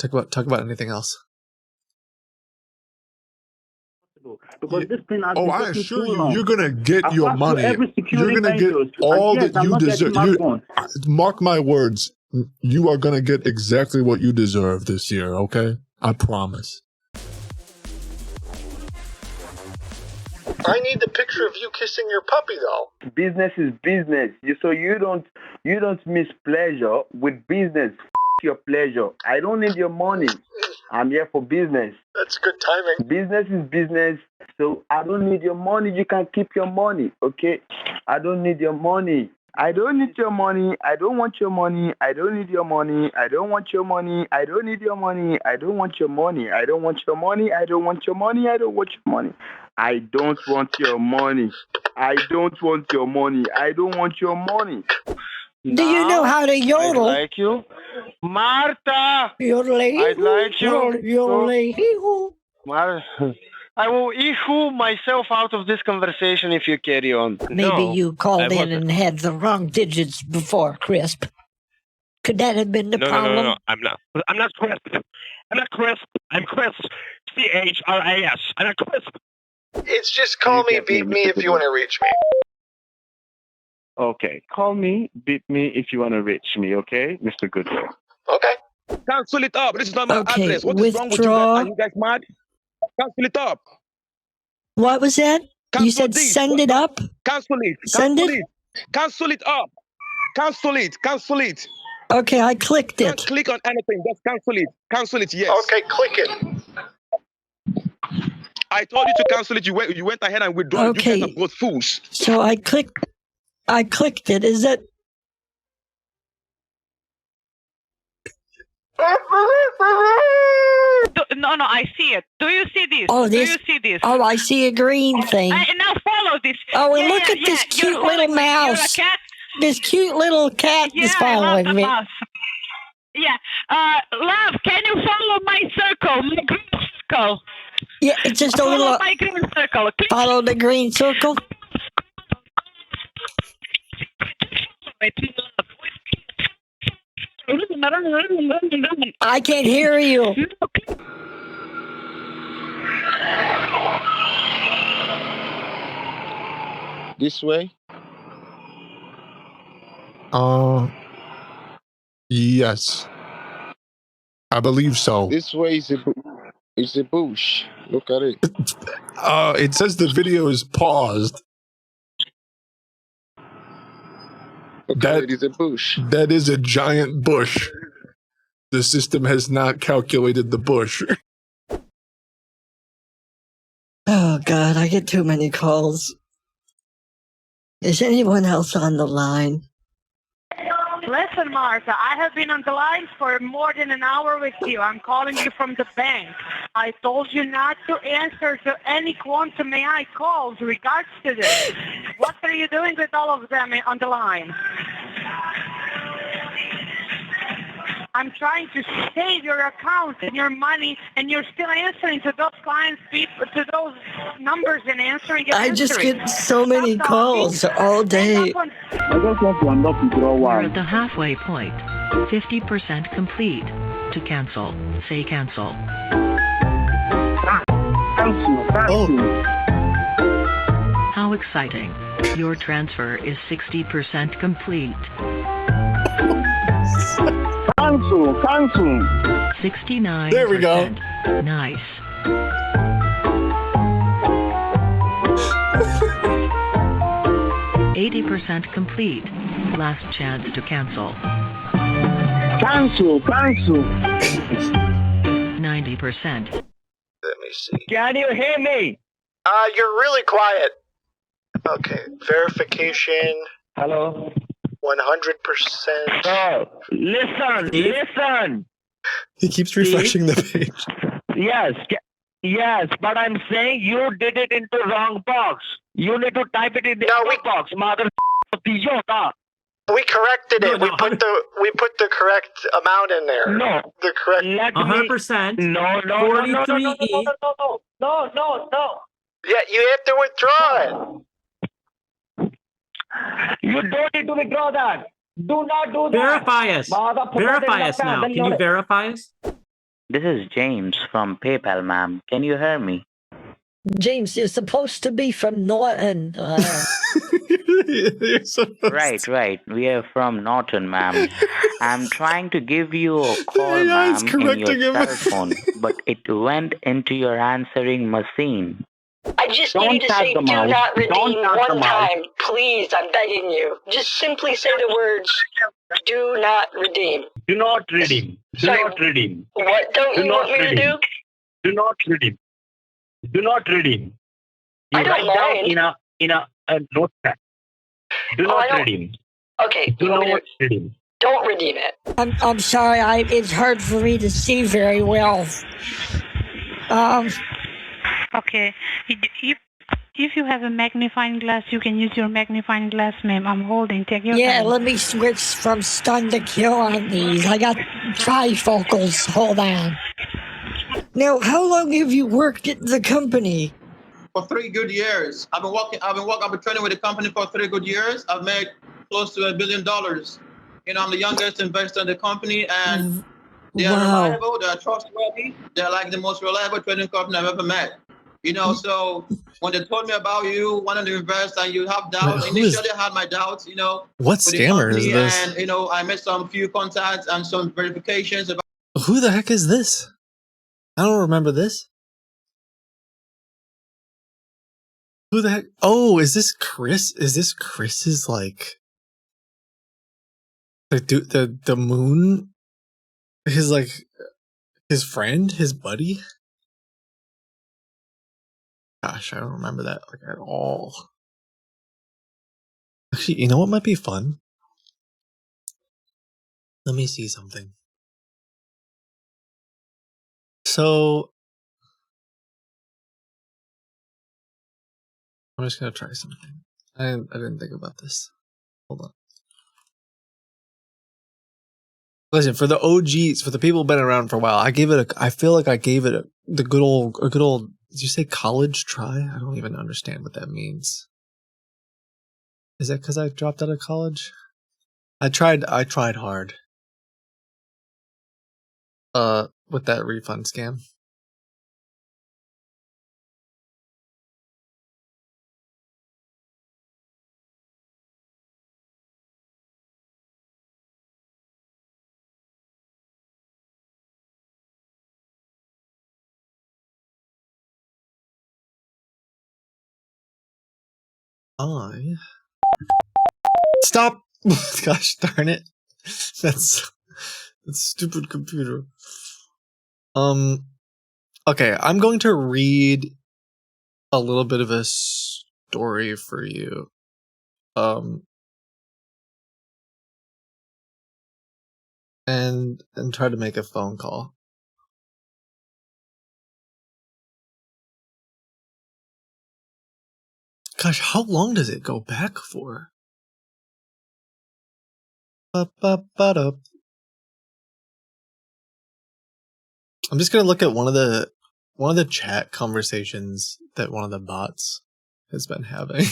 Talk about anything else. Because this thing has been I taking assure too you, long. you're gonna get I've your passed through money. every You're security gonna get measures, all and yes, that I'm you not deserve. getting my gun. Mark my words. You are gonna get exactly what you deserve this year. Okay, I promise. I need the picture of you kissing your puppy, though. Business is business. So you don't miss pleasure with business. Your pleasure. I don't need your money. I'm here for business. That's good timing. Business is business. So I don't need your money. You can keep your money, okay? I don't need your money. I don't need your money. I don't want your money. I don't need your money. I don't want your money. I don't need your money. I don't want your money. I don't want your money. I don't want your money. I don't want your money. I don't want your money. I don't want your money. I don't want your money. Do you know how to yodel? I'd like you. Marta! Yodelay. I'd like you. Yodelay. I will issue myself out of this conversation if you carry on. Maybe No, you called in and had the wrong digits before, Crisp. Could that have been the problem? No. I'm not Crisp. I'm not Crisp. I'm Crisp. CHRIS. I'm not Crisp. It's just call me, beat me if you want to reach me. Okay, call me, beat me if you want to reach me, okay, Mr. Goodwill. Okay. Cancel it up. This is not my Okay, address. What is wrong with you guys? withdraw. Are you guys mad? Cancel it up. What was that? Cancel You said this. send it up? Cancel it. Send Cancel it? it. Cancel it up. Cancel it. Cancel it. Okay, I clicked Don't it. click on anything. Just cancel it. Cancel it. Yes. Okay, click it. I told you to cancel it. You went ahead and withdraw it. Okay. You guys are both fools. So I clicked it. Is that No, I see it. Do you see this? Oh, Do this? you see this? Oh, I see a green thing. Now follow this. Oh, and Yeah, look at this You're cute little following me. You're a mouse. cat. This cute little cat is I love following the me. mouse. Yeah. Love, can you follow my circle, my green circle? Yeah, it's just a Follow little. my green circle. Click. Follow the green circle. I can't hear you. This way? Yes. I believe so. This way is a bush. Look at it. It says the video is paused. Okay, it is a bush. That is a giant bush. The system has not calculated the bush. Oh, God, I get too many calls. Is anyone else on the line? Listen, Martha, I have been on the line for more than an hour with you. I'm calling you from the bank. I told you not to answer to any quantum AI calls regards to this. What are you doing with all of them on the line? I'm trying to save your account and your money, and you're still answering to those clients, people, to those numbers and answering. I just get so many calls all day. I just want to unlock withdrawal. We're at the halfway point. 50% complete. To cancel, say cancel. Cancel. How exciting. Your transfer is 60% complete. Cancel. 69%. There we go. Nice. %80 complete. Last chance to cancel. Cancel. 90%. Let me see. Can you hear me? You're really quiet. Okay, verification. Hello? 100%. Oh, listen. He keeps refreshing the page. Yes, but I'm saying you did it into wrong box. You need to type it in the other box, mother idiota. We corrected it. We put the correct amount in there. No. The correct 100%. No. 43E. No. Yeah, you have to withdraw it. You don't need to withdraw that. Do not do that. Verify us. Verify us now. Can you verify us? This is James from PayPal, ma'am. Can you hear me? James, you're supposed to be from Norton. Right. We are from Norton, ma'am. I'm trying to give you a call, ma'am, in your cell phone, but it went into your answering machine. I just need you to say do not redeem one time. Please, I'm begging you. Just simply say the words, do not redeem. Do not redeem. What don't you want me to do? Do not redeem. I don't mind. In a notepad. Do not redeem. Okay. Do not redeem. Don't redeem it. I'm sorry. It's hard for me to see very well. Okay. If you have a magnifying glass, you can use your magnifying glass, ma'am. I'm holding. Take your time. Let me switch from stun to kill on these. I got trifocals. Hold on. Now, how long have you worked at the company? For 3 good years. I've been training with the company for 3 good years. I've made close to $1 billion. I'm the youngest investor in the company, and they are reliable, they are trustworthy, they're like the most reliable trading company I've ever met. So when they told me about you, wanted to invest, and you have doubts, initially I had my doubts, What with scammer the is company, this? and I made some few contacts and some verifications about. Who the heck is this? I don't remember this. Who the heck? Oh, is this Chris? Is this Chris's the moon? His friend, his buddy? Gosh, I don't remember that at all. Actually, you know what might be fun? Let me see something. So I'm just gonna try something. I didn't think about this. Hold on. Listen, for the OGs, for the people who've been around for a while, I feel like I gave it a good old, did you say college try? I don't even understand what that means. Is that because I dropped out of college? I tried hard. With that refund scam. Stop! Gosh darn it. That's stupid computer. Okay, I'm going to read a little bit of a story for you. and try to make a phone call. Gosh, how long does it go back for? I'm just gonna look at one of the chat conversations that one of the bots has been having.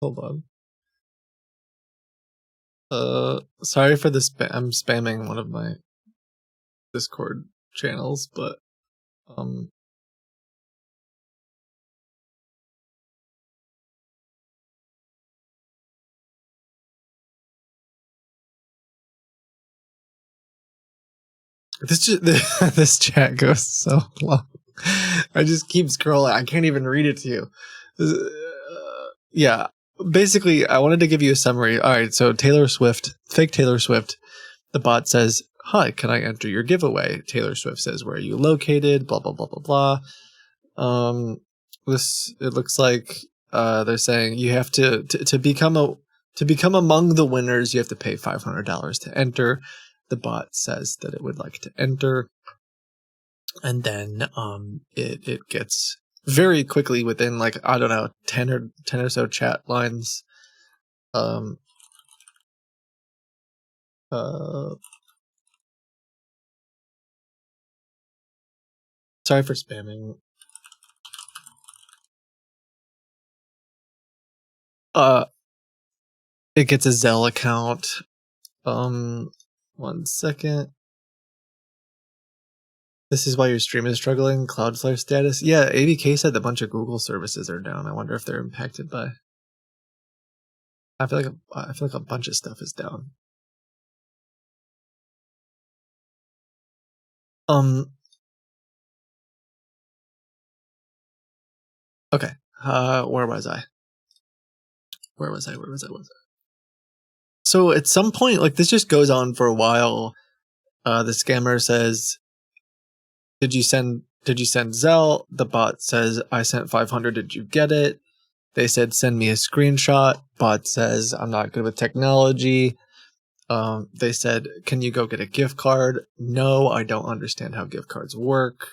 Hold on. Sorry for the spam. I'm spamming one of my Discord channels, but this chat goes so long. I just keep scrolling. I can't even read it to you. Yeah, basically, I wanted to give you a summary. All right, so Taylor Swift, fake Taylor Swift. The bot says, "Hi, can I enter your giveaway?" Taylor Swift says, "Where are you located?" Blah blah blah blah blah. It looks like they're saying you have to become among the winners. You have to pay $500 to enter. The bot says that it would like to enter, and then it gets very quickly within like, I don't know, 10 or so chat lines. Sorry for spamming. It gets a Zelle account. 1 second. This is why your stream is struggling. Cloudflare status. Yeah, ABK said a bunch of Google services are down. I wonder if they're impacted by. I feel like a bunch of stuff is down. Okay. Where was I? So at some point, like, this just goes on for a while. The scammer says, Did you send Zelle? The bot says, I sent 500. Did you get it? They said, send me a screenshot. Bot says, I'm not good with technology. They said, can you go get a gift card? No, I don't understand how gift cards work.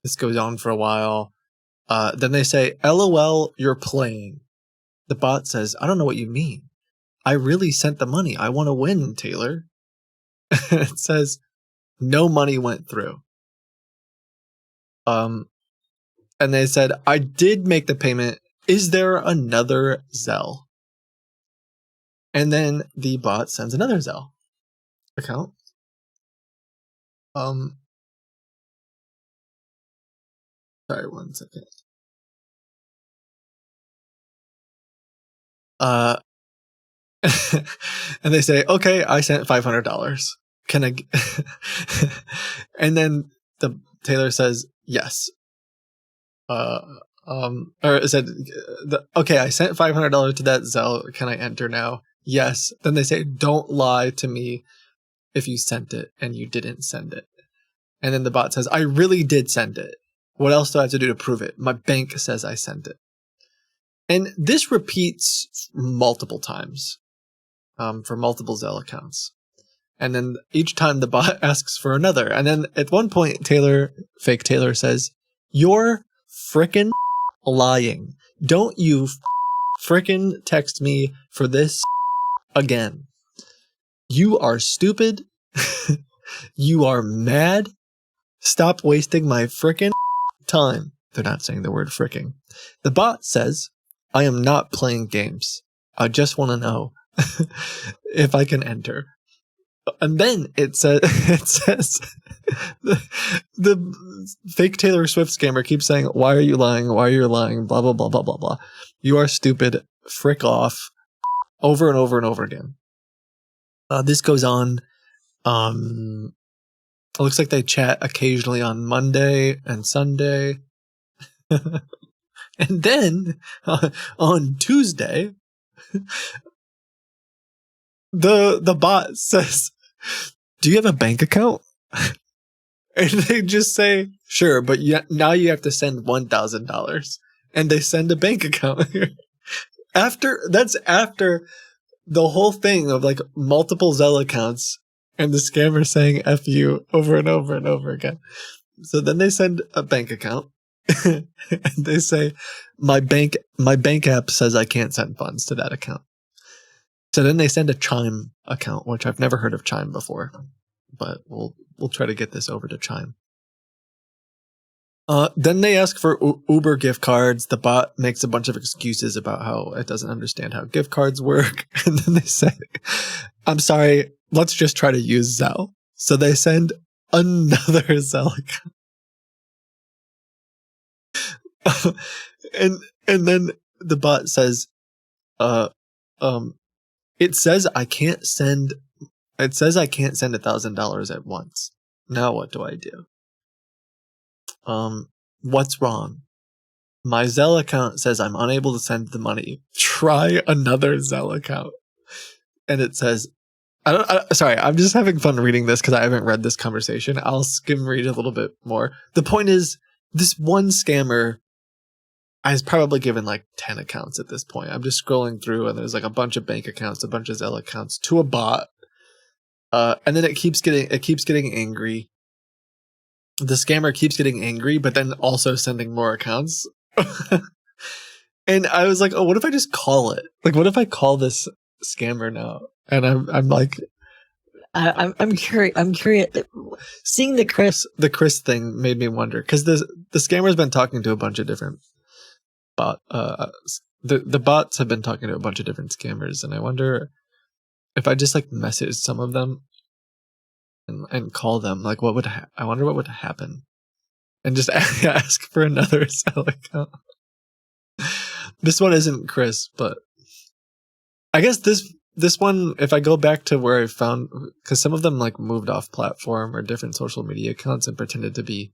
This goes on for a while. Then they say, LOL, you're playing. The bot says, I don't know what you mean. I really sent the money. I want to win, Taylor. It says, no money went through. And they said, I did make the payment. Is there another Zelle? And then the bot sends another Zelle account. Sorry, 1 second. And they say, okay, I sent $500. Can I? And then the Taylor says, yes. Or it said, okay, I sent $500 to that Zelle. Can I enter now? Yes. Then they say, don't lie to me if you sent it and you didn't send it. And then the bot says, I really did send it. What else do I have to do to prove it? My bank says I sent it. And this repeats multiple times for multiple Zelle accounts. And then each time the bot asks for another. And then at one point, fake Taylor says, you're frickin' lying. Don't you frickin' text me for this again. You are stupid. You are mad. Stop wasting my frickin' time. They're not saying the word fricking. The bot says, I am not playing games. I just want to know if I can enter. And then it says the fake Taylor Swift scammer keeps saying, why are you lying? Why are you lying? Blah, blah, blah, blah, blah, blah. You are stupid. Frick off. Over and over and over again. This goes on. It looks like they chat occasionally on Monday and Sunday. And then on Tuesday, the bot says, do you have a bank account? And they just say, sure, but now you have to send $1,000. And they send a bank account. After the whole thing of like multiple Zelle accounts and the scammer saying F you over and over and over again. So then they send a bank account and they say, my bank app says I can't send funds to that account. So then they send a Chime account, which I've never heard of Chime before, but we'll try to get this over to Chime. Then they ask for Uber gift cards. The bot makes a bunch of excuses about how it doesn't understand how gift cards work. And then they say, I'm sorry, let's just try to use Zelle. So they send another Zelle account. and then the bot says, it says I can't send $1,000 at once. Now what do I do? What's wrong? My Zelle account says I'm unable to send the money. Try another Zelle account. And it says, sorry, I'm just having fun reading this because I haven't read this conversation. I'll skim read a little bit more. The point is, this one scammer has probably given like 10 accounts at this point. I'm just scrolling through and there's like a bunch of bank accounts, a bunch of Zelle accounts to a bot. And then it keeps getting angry. The scammer keeps getting angry, but then also sending more accounts. And I was like, oh, what if I just call it? Like, what if I call this scammer now? And I'm like, I'm curious. Seeing the Chris thing made me wonder, because the scammer's been talking to a bunch of different the bots have been talking to a bunch of different scammers, and I wonder if I just like message some of them and call them, like I wonder what would happen, and just ask for another Zelle account. This one isn't Chris, but I guess this one, if I go back to where I found, because some of them like moved off platform or different social media accounts and pretended to be,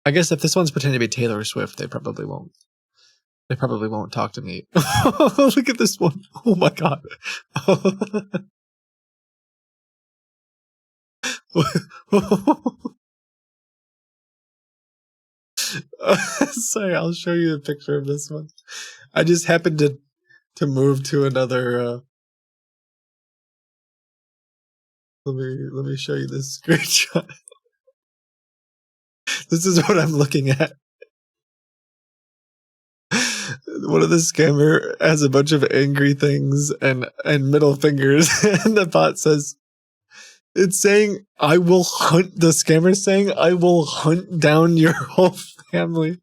I guess if this one's pretending to be Taylor Swift, they probably won't talk to me. Look at this one. Oh my God. Sorry, I'll show you a picture of this one. I just happened to move to another. Let me show you this screenshot. This is what I'm looking at. One of the scammer has a bunch of angry things and middle fingers, and the bot says, it's saying, the scammer's saying, I will hunt down your whole family.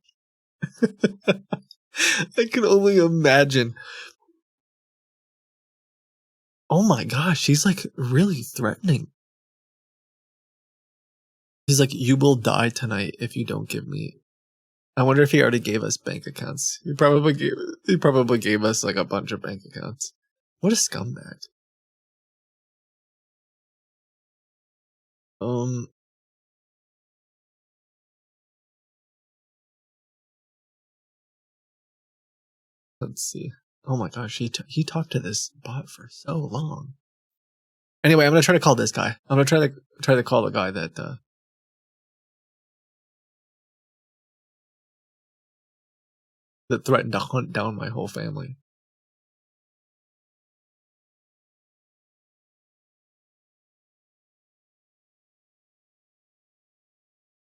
I can only imagine. Oh my gosh, she's like really threatening. He's like, you will die tonight if you don't give me. I wonder if he already gave us bank accounts. He probably gave us like a bunch of bank accounts. What a scumbag. Let's see. Oh my gosh, he talked to this bot for so long. Anyway, I'm gonna try to call this guy. I'm gonna try to call the guy that threatened to hunt down my whole family.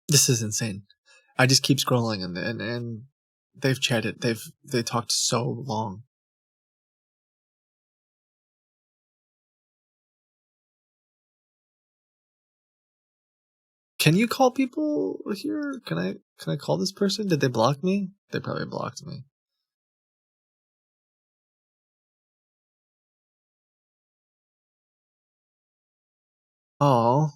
This is insane. I just keep scrolling and they've chatted. They talked so long. Can you call people here? Can I call this person? Did they block me? They probably blocked me. Oh.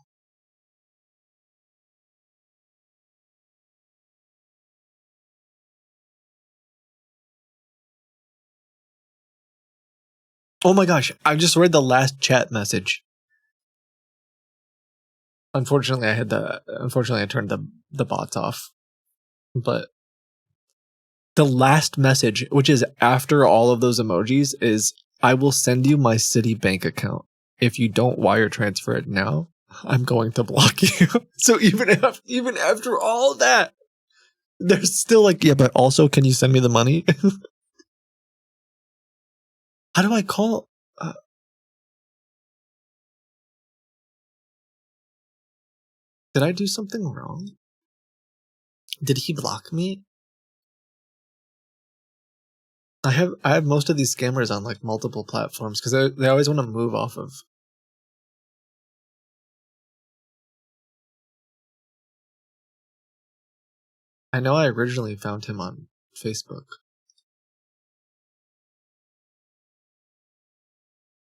Oh my gosh, I just read the last chat message. Unfortunately, I turned the bots off. But the last message, which is after all of those emojis, is, I will send you my Citi bank account. If you don't wire transfer it now, I'm going to block you. So even after all that, they're still like, yeah, but also, can you send me the money? How do I call? Did I do something wrong? Did he block me? I have most of these scammers on like multiple platforms because they always want to move off of. I know I originally found him on Facebook.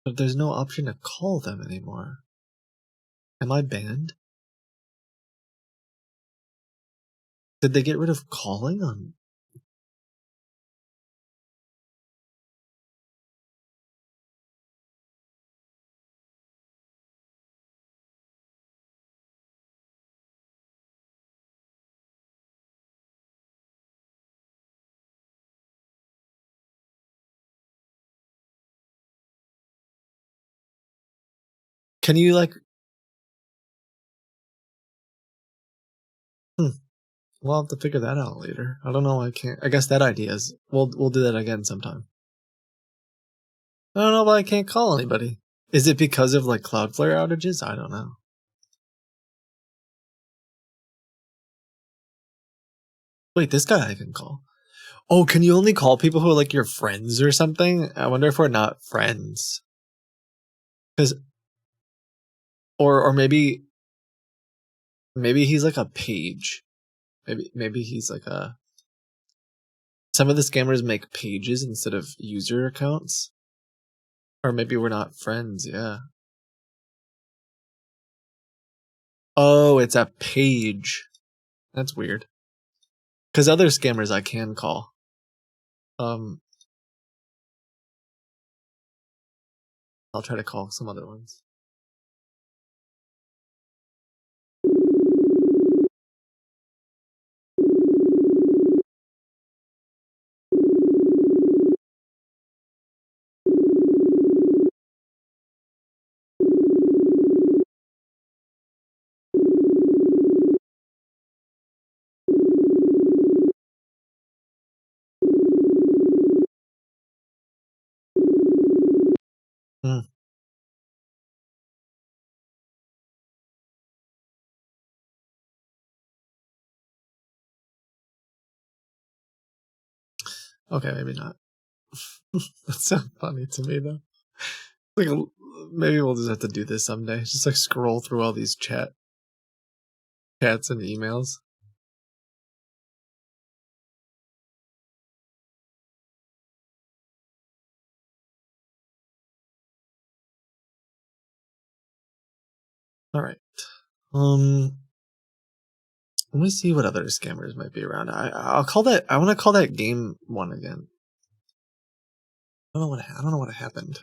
But there's no option to call them anymore. Am I banned? Did they get rid of calling on? Can you like? We'll have to figure that out later. I don't know why I can't. I guess that idea is we'll do that again sometime. I don't know why I can't call anybody. Is it because of like Cloudflare outages? I don't know. Wait, this guy I can call. Oh, can you only call people who are like your friends or something? I wonder if we're not friends. Because, or maybe he's like a page. Maybe he's like a. Some of the scammers make pages instead of user accounts. Or maybe we're not friends, yeah. Oh, it's a page. That's weird. Because other scammers I can call. I'll try to call some other ones. Okay, maybe not. That's so funny to me though. Like, maybe we'll just have to do this someday. Just like scroll through all these chats and emails. All right. Let me see what other scammers might be around. I'll call that. I want to call that game one again. I don't know what happened.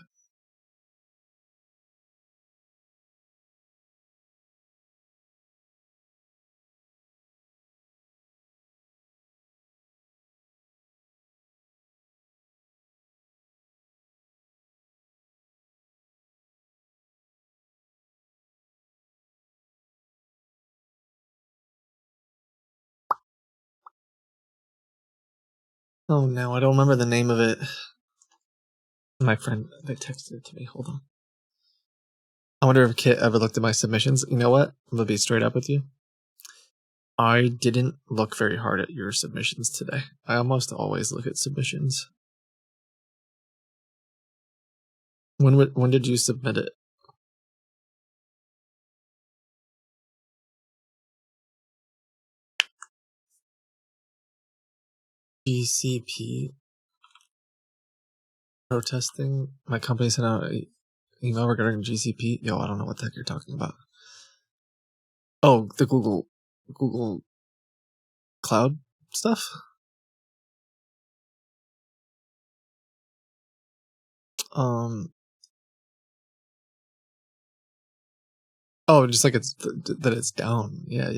Oh no, I don't remember the name of it. My friend, they texted it to me. Hold on. I wonder if Kit ever looked at my submissions. You know what? I'm gonna be straight up with you. I didn't look very hard at your submissions today. I almost always look at submissions. When did you submit it? GCP protesting. My company sent out an email regarding GCP. Yo, I don't know what the heck you're talking about. Oh, the Google Cloud stuff. Oh, just like it's that it's down. Yeah.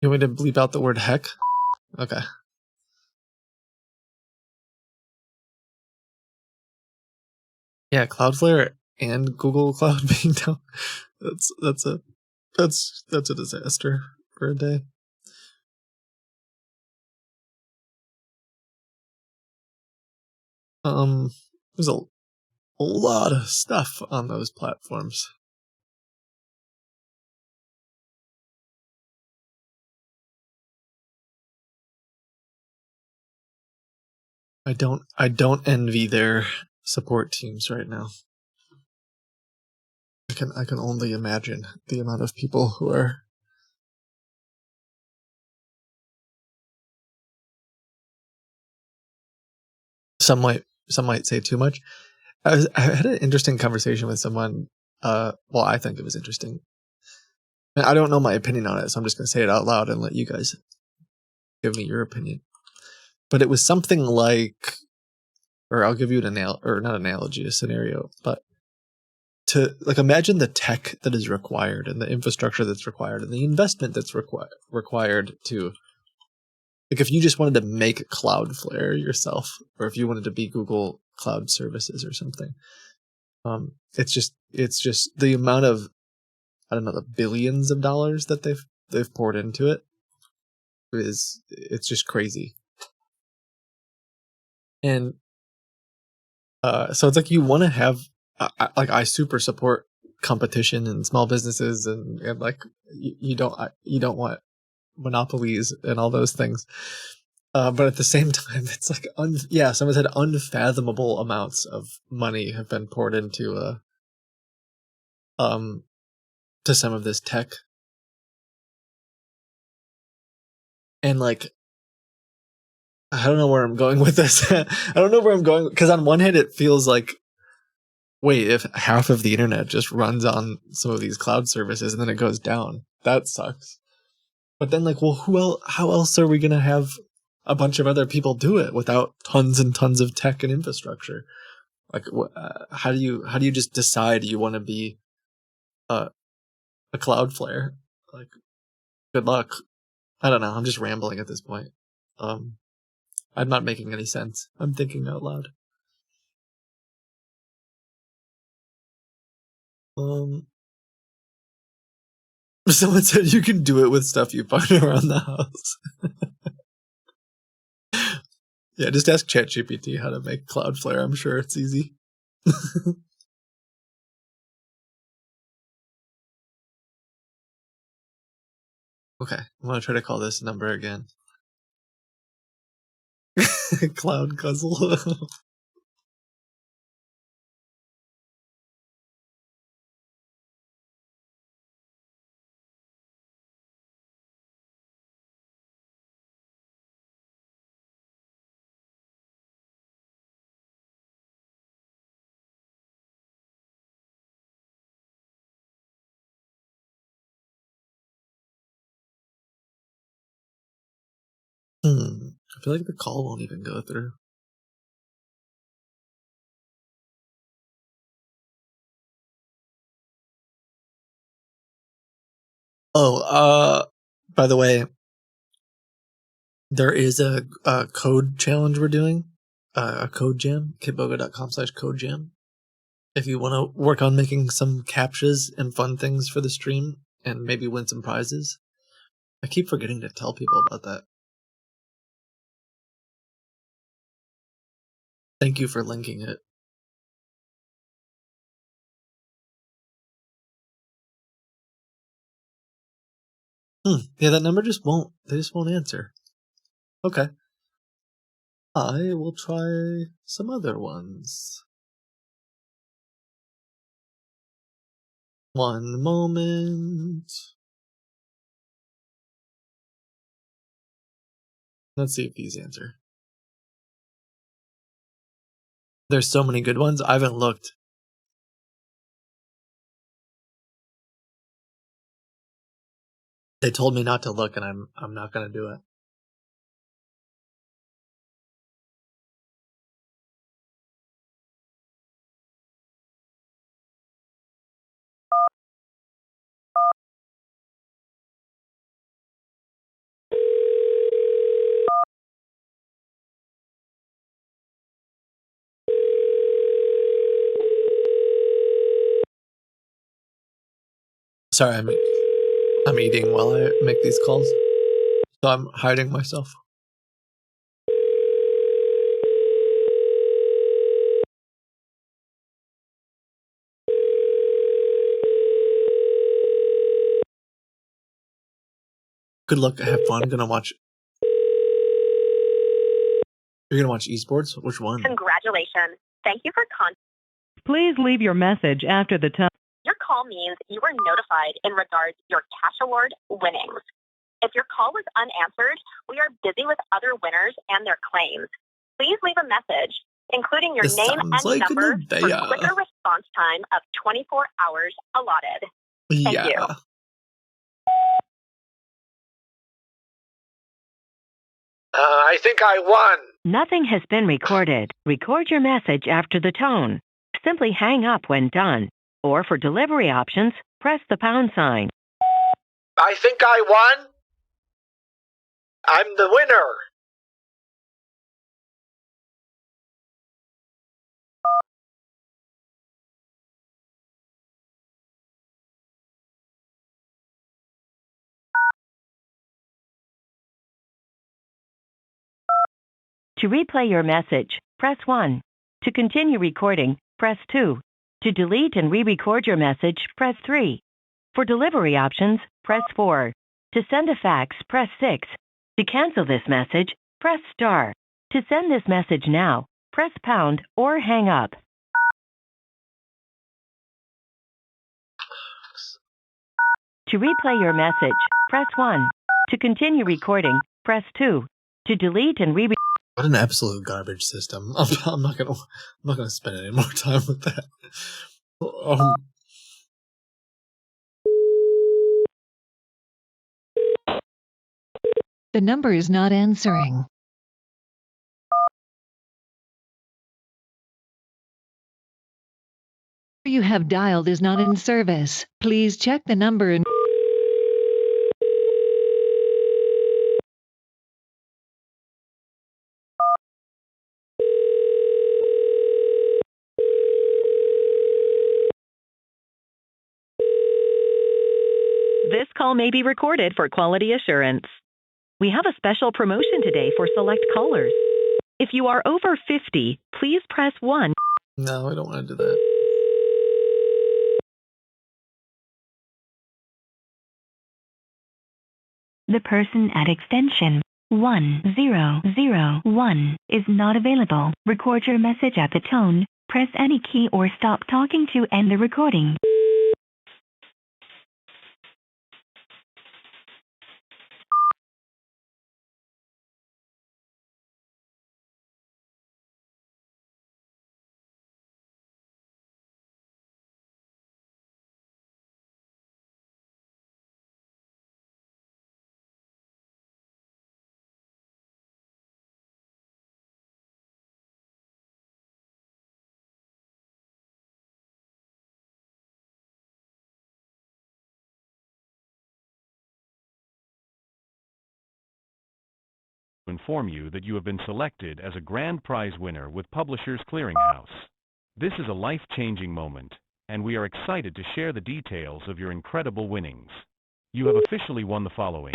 You want me to bleep out the word heck? Okay. Yeah, Cloudflare and Google Cloud being down. That's a disaster for a day. There's a lot of stuff on those platforms. I don't envy their support teams right now. I can only imagine the amount of people who are some might say too much. I had an interesting conversation with someone. Well, I think it was interesting. I don't know my opinion on it, so I'm just going to say it out loud and let you guys give me your opinion. But it was something like, or I'll give you an not analogy, a scenario, but to like imagine the tech that is required and the infrastructure that's required and the investment that's required to, like, if you just wanted to make Cloudflare yourself, or if you wanted to be Google Cloud Services or something, it's just the amount of, I don't know, the billions of dollars that they've poured into it it's just crazy. And so it's like you want to have I super support competition and small businesses and like you don't want monopolies and all those things. But at the same time, it's like someone said unfathomable amounts of money have been poured into to some of this tech. And like, I don't know where I'm going with this. I don't know where I'm going, because on one hand it feels like, wait, if half of the internet just runs on some of these cloud services and then it goes down, that sucks. But then like, well, how else are we going to have a bunch of other people do it without tons and tons of tech and infrastructure? Like, how do you just decide you want to be a Cloudflare? Like, good luck. I don't know. I'm just rambling at this point. I'm not making any sense. I'm thinking out loud. Someone said you can do it with stuff you find around the house. Yeah, just ask ChatGPT how to make Cloudflare. I'm sure it's easy. Okay, I'm gonna try to call this number again. Cloud Guzzle. I feel like the call won't even go through. Oh, by the way, there is a code challenge we're doing, a code jam, kitboga.com/code jam. If you want to work on making some captchas and fun things for the stream and maybe win some prizes. I keep forgetting to tell people about that. Thank you for linking it. Yeah, that number they just won't answer. Okay. I will try some other ones. One moment. Let's see if these answer. There's so many good ones. I haven't looked. They told me not to look, and I'm not gonna do it. Sorry, I'm eating while I make these calls, so I'm hiding myself. Good luck. Have fun. Gonna watch. You're gonna watch esports? Which one? Congratulations. Thank you for Please leave your message after the tone. Your call means you were notified in regards to your cash award winnings. If your call was unanswered, we are busy with other winners and their claims. Please leave a message, including your This name and sounds like number for Nevaeh. quicker response time of 24 hours allotted. Thank you. I think I won. Nothing has been recorded. Record your message after the tone. Simply hang up when done. Or for delivery options, press the pound sign. I think I won. I'm the winner. To replay your message, press 1. To continue recording, press 2. To delete and re-record your message, press 3. For delivery options, press 4. To send a fax, press 6. To cancel this message, press star. To send this message now, press pound or hang up. To replay your message, press 1. To continue recording, press 2. To delete and re- What an absolute garbage system. I'm not gonna spend any more time with that. The number is not answering. You have dialed is not in service. Please check the number and This call may be recorded for quality assurance. We have a special promotion today for select callers. If you are over 50, please press 1. No, I don't want to do that. The person at extension 1001 is not available. Record your message at the tone. Press any key or stop talking to end the recording. Inform you that you have been selected as a grand prize winner with Publishers Clearinghouse. This is a life-changing moment, and we are excited to share the details of your incredible winnings. You have officially won the following.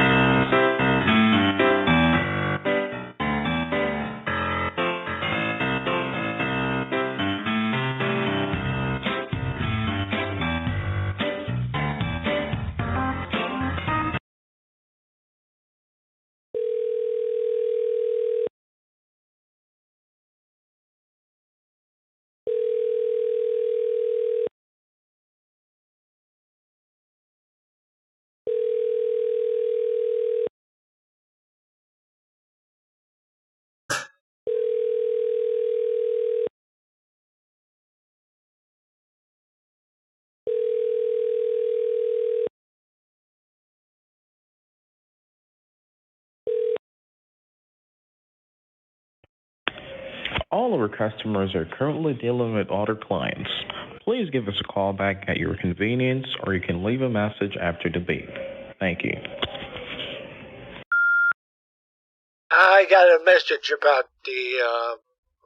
All of our customers are currently dealing with other clients. Please give us a call back at your convenience, or you can leave a message after the beep. Thank you. I got a message about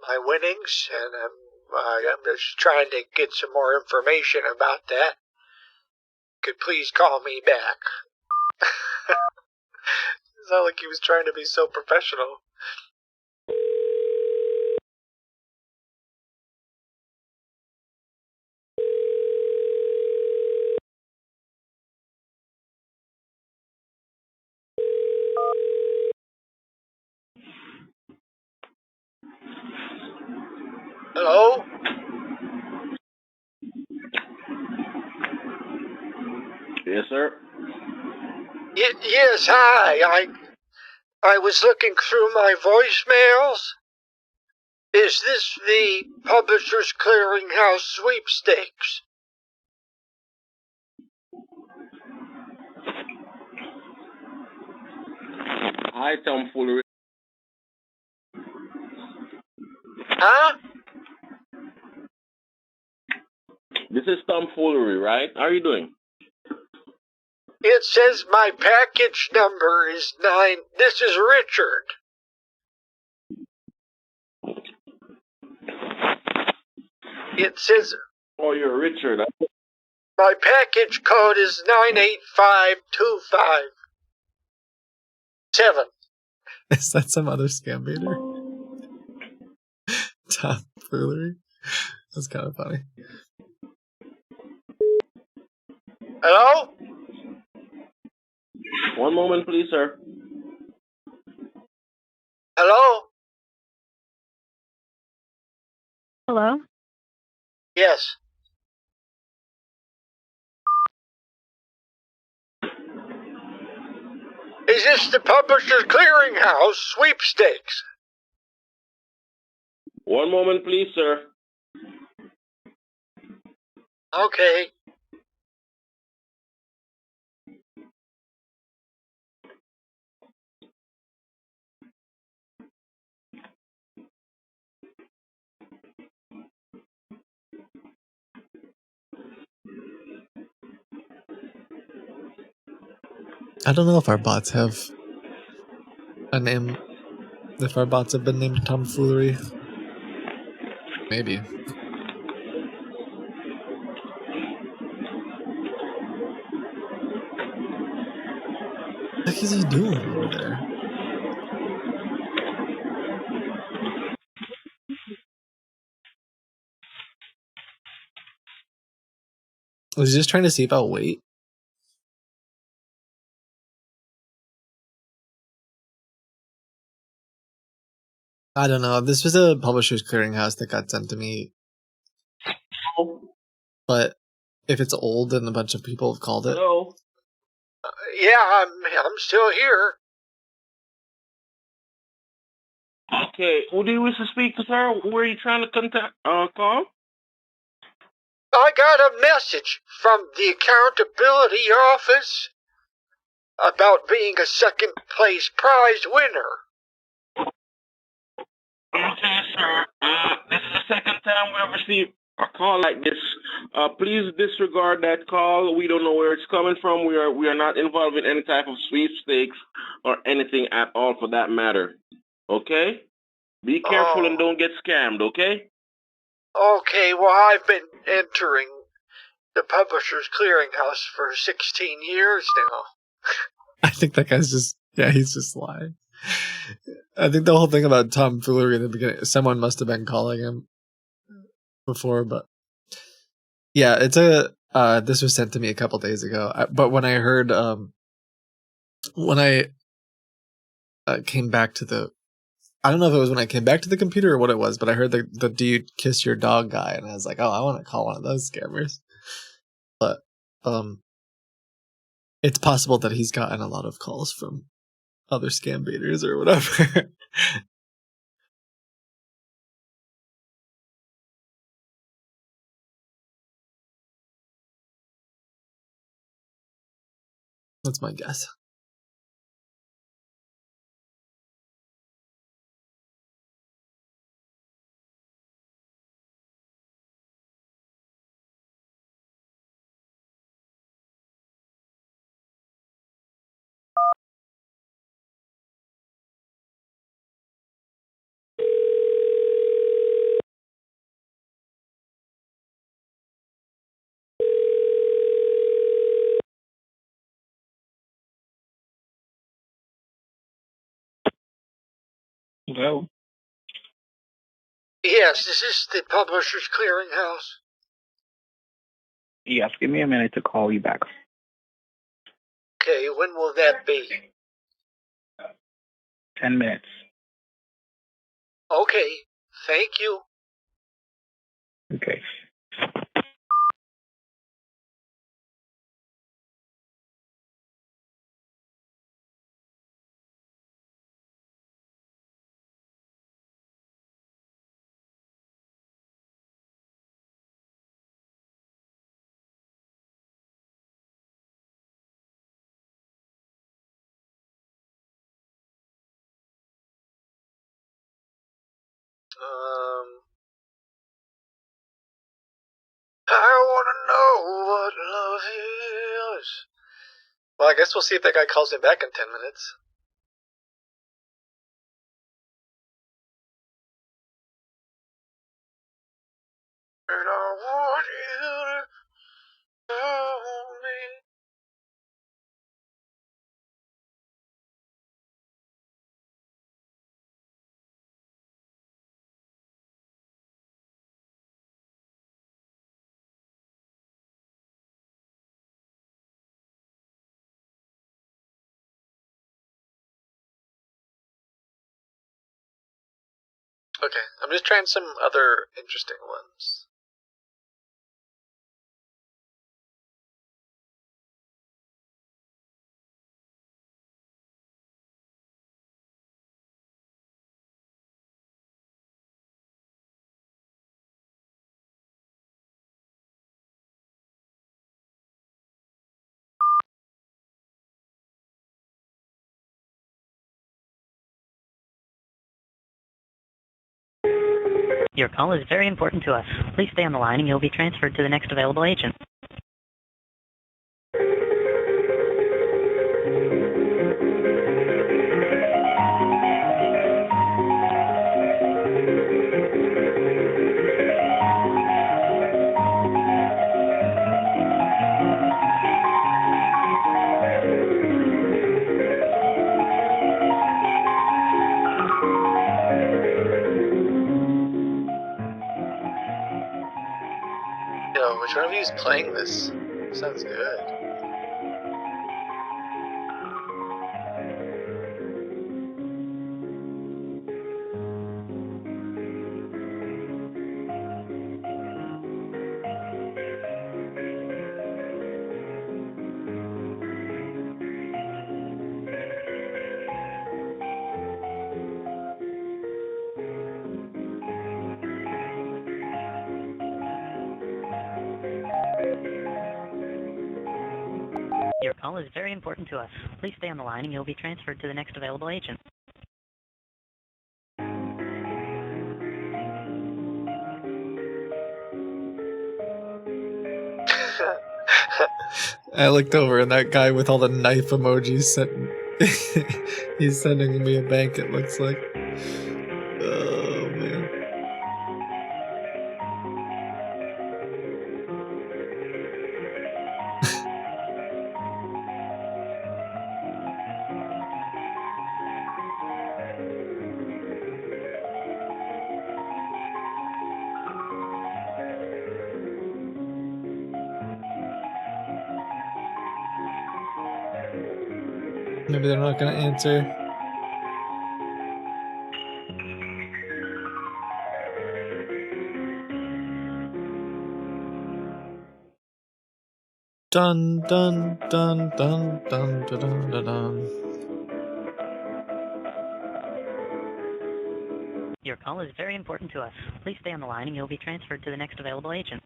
my winnings, and I'm just trying to get some more information about that. Could please call me back. It's not like he was trying to be so professional. Hello? Yes, sir. Yes, hi. I was looking through my voicemails. Is this the Publishers Clearinghouse sweepstakes? Hi, tomfoolery. Huh? This is tomfoolery, right? How are you doing? It says my package number is 9. This is Richard. It says... Oh, you're Richard. My package code is 985257. Is that some other scam baiter? Tomfoolery? That's kind of funny. Hello? One moment, please, sir. Hello? Hello? Yes. Is this the Publishers Clearinghouse sweepstakes? One moment, please, sir. Okay. I don't know if our bots have a name. If our bots have been named Tomfoolery. Maybe. What is he doing over there? Was he just trying to see if I'll wait? I don't know. This was a Publishers Clearinghouse that got sent to me. But if it's old and a bunch of people have called it. Hello? Yeah, I'm still here. Okay, who do you wish to speak to, sir? Who are you trying to contact? Call? I got a message from the accountability office about being a second place prize winner. Okay, sir. This is the second time we have received a call like this. Please disregard that call. We don't know where it's coming from. We are not involved in any type of sweepstakes or anything at all for that matter. Okay? Be careful and don't get scammed, okay? Okay, well, I've been entering the Publishers Clearinghouse for 16 years now. I think that guy's just, he's just lying. I think the whole thing about tomfoolery in the beginning, someone must have been calling him before, but yeah, it's this was sent to me a couple days ago. But when I heard, when I came back to I don't know if it was when I came back to the computer or what it was, but I heard the "Do you kiss your dog" guy, and I was like, oh, I want to call one of those scammers. But it's possible that he's gotten a lot of calls from other scam baiters or whatever. That's my guess. Hello? Yes, is this the Publishers Clearinghouse? Yes, give me a minute to call you back. Okay, when will that be? 10 minutes. Okay, thank you. Okay. I want to know what love is. Well, I guess we'll see if that guy calls me back in 10 minutes. And I want you to tell me. Okay, I'm just trying some other interesting ones. Your call is very important to us. Please stay on the line and you'll be transferred to the next available agent. Yo, which one of you is playing this? Sounds good. Your call is very important to us. Please stay on the line and you'll be transferred to the next available agent. I looked over and that guy with all the knife emojis sent he's sending me a bank, it looks like. Oh man. Maybe they're not gonna answer. Dun dun dun dun dun dun dun dun dun. Your call is very important to us. Please stay on the line and you'll be transferred to the next available agent.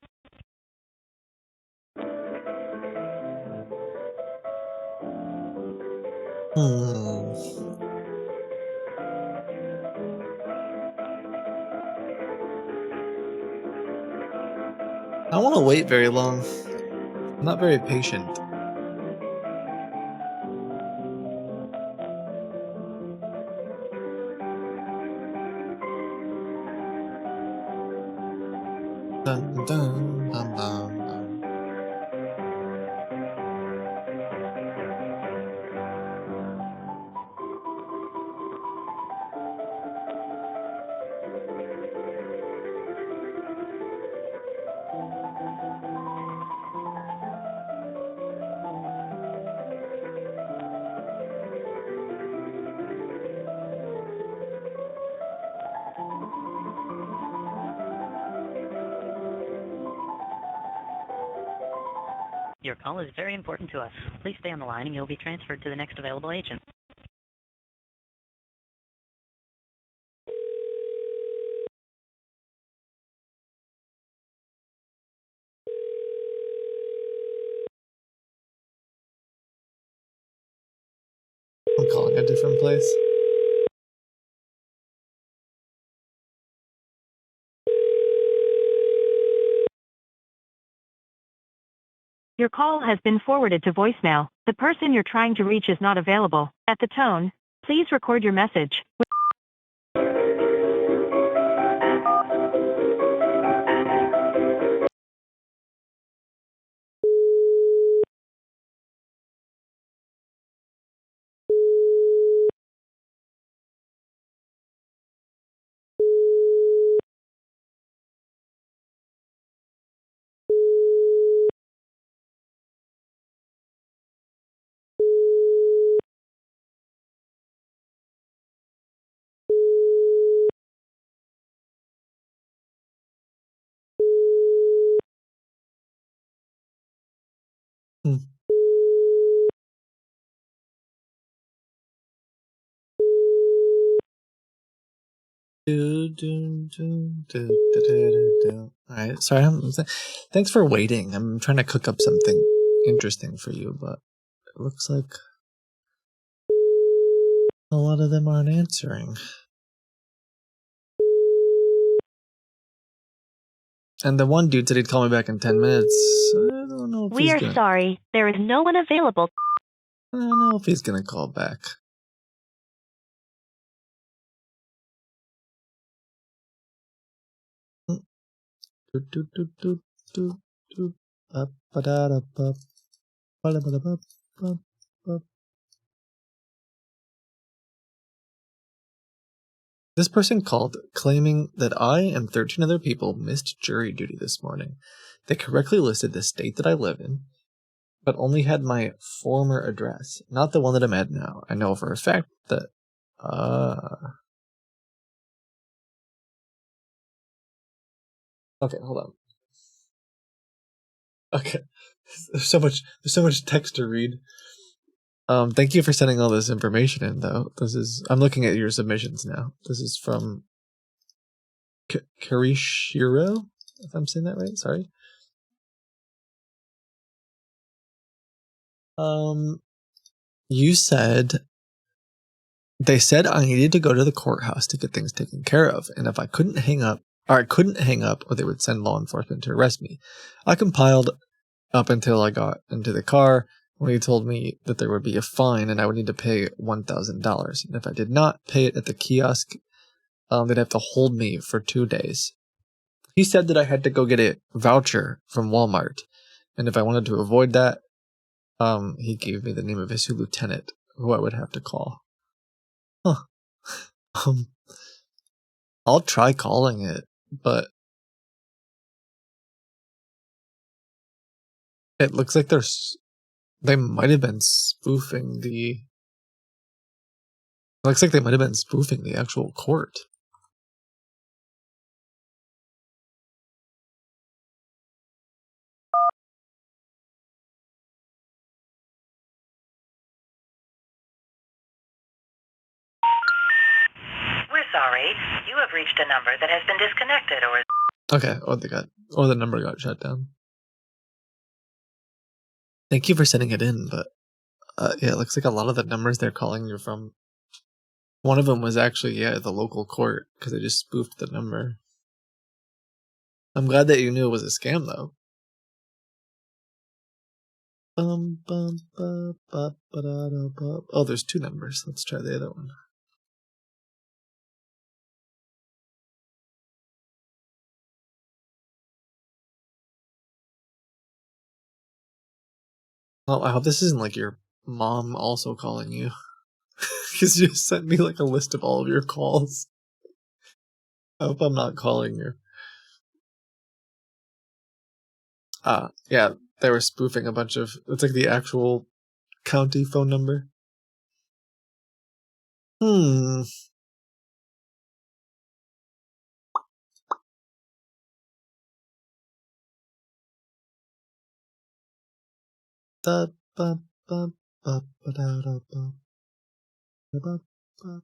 I don't want to wait very long. I'm not very patient. Dun dun dun dun dun. Your call is very important to us. Please stay on the line and you'll be transferred to the next available agent. I'm calling a different place. Your call has been forwarded to voicemail. The person you're trying to reach is not available. At the tone, please record your message. Alright, sorry. Thanks for waiting. I'm trying to cook up something interesting for you, but it looks like a lot of them aren't answering. And the one dude said he'd call me back in 10 minutes. I don't know if We are sorry. There is no one available. I don't know if he's gonna call back. This person called claiming that I and 13 other people missed jury duty this morning. They correctly listed the state that I live in, but only had my former address, not the one that I'm at now. I know for a fact that... Okay, hold on. Okay. There's so much text to read. Thank you for sending all this information in, though. I'm looking at your submissions now. This is from Karishiro, if I'm saying that right. Sorry. You said they said I needed to go to the courthouse to get things taken care of, and if I couldn't hang up, or they would send law enforcement to arrest me. I compiled up until I got into the car when he told me that there would be a fine and I would need to pay $1,000. And if I did not pay it at the kiosk, they'd have to hold me for 2 days. He said that I had to go get a voucher from Walmart, and if I wanted to avoid that, he gave me the name of his lieutenant, who I would have to call. Huh. I'll try calling it, but it looks like they might have been spoofing the... Looks like they might have been spoofing the actual court. We're sorry. You have reached a number that has been disconnected or... Okay, the number got shut down. Thank you for sending it in, but yeah, it looks like a lot of the numbers they're calling you from. One of them was actually, the local court, because they just spoofed the number. I'm glad that you knew it was a scam, though. Oh, there's 2 numbers. Let's try the other one. Oh, I hope this isn't like your mom also calling you. Because you sent me like a list of all of your calls. I hope I'm not calling you. Yeah, they were spoofing a bunch of... It's like the actual county phone number. Da, ba, ba, ba, ba, da, da, ba. Da, ba, ba.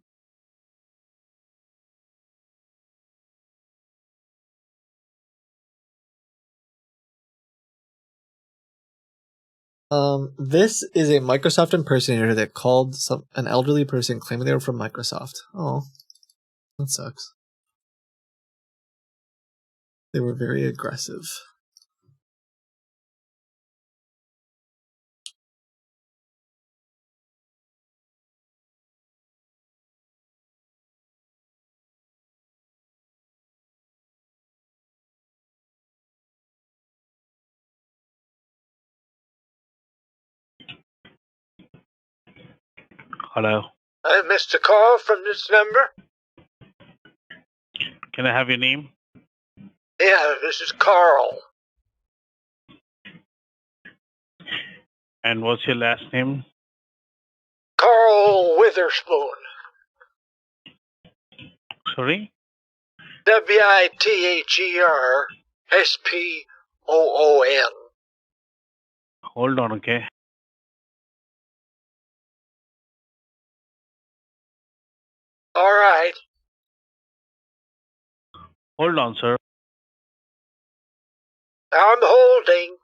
This is a Microsoft impersonator that called an elderly person claiming they were from Microsoft. Oh, that sucks. They were very aggressive. Hello. I missed a call from this number. Can I have your name? Yeah, this is Carl. And what's your last name? Carl Witherspoon. Sorry? WITHERSPOON. Hold on, okay? All right. Hold on, sir. I'm holding.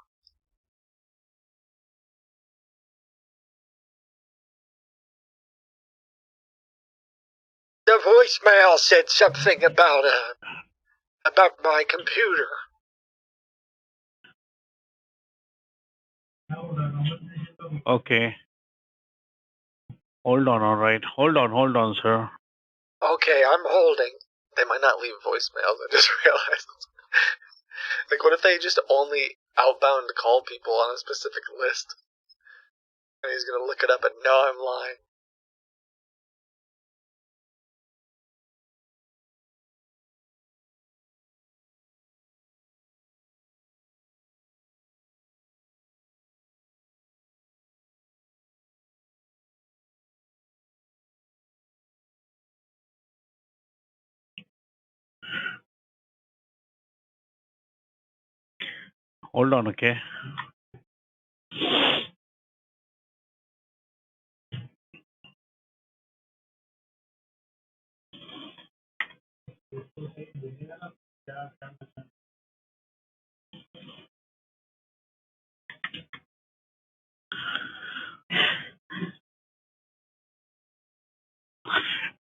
The voicemail said something about my computer. Okay. Hold on, all right. Hold on, sir. Okay, I'm holding. They might not leave voicemails, I just realized. Like, what if they just only outbound call people on a specific list? And he's gonna look it up and know I'm lying. Hold on, okay?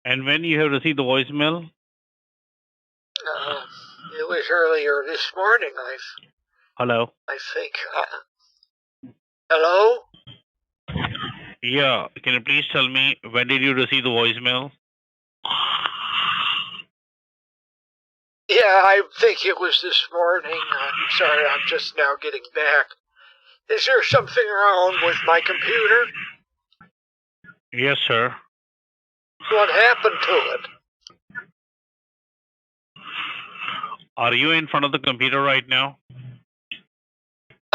And when you have received the voicemail? It was earlier this morning, Hello? I think. Hello? Yeah, can you please tell me when did you receive the voicemail? Yeah, I think it was this morning. I'm sorry, I'm just now getting back. Is there something wrong with my computer? Yes, sir. What happened to it? Are you in front of the computer right now?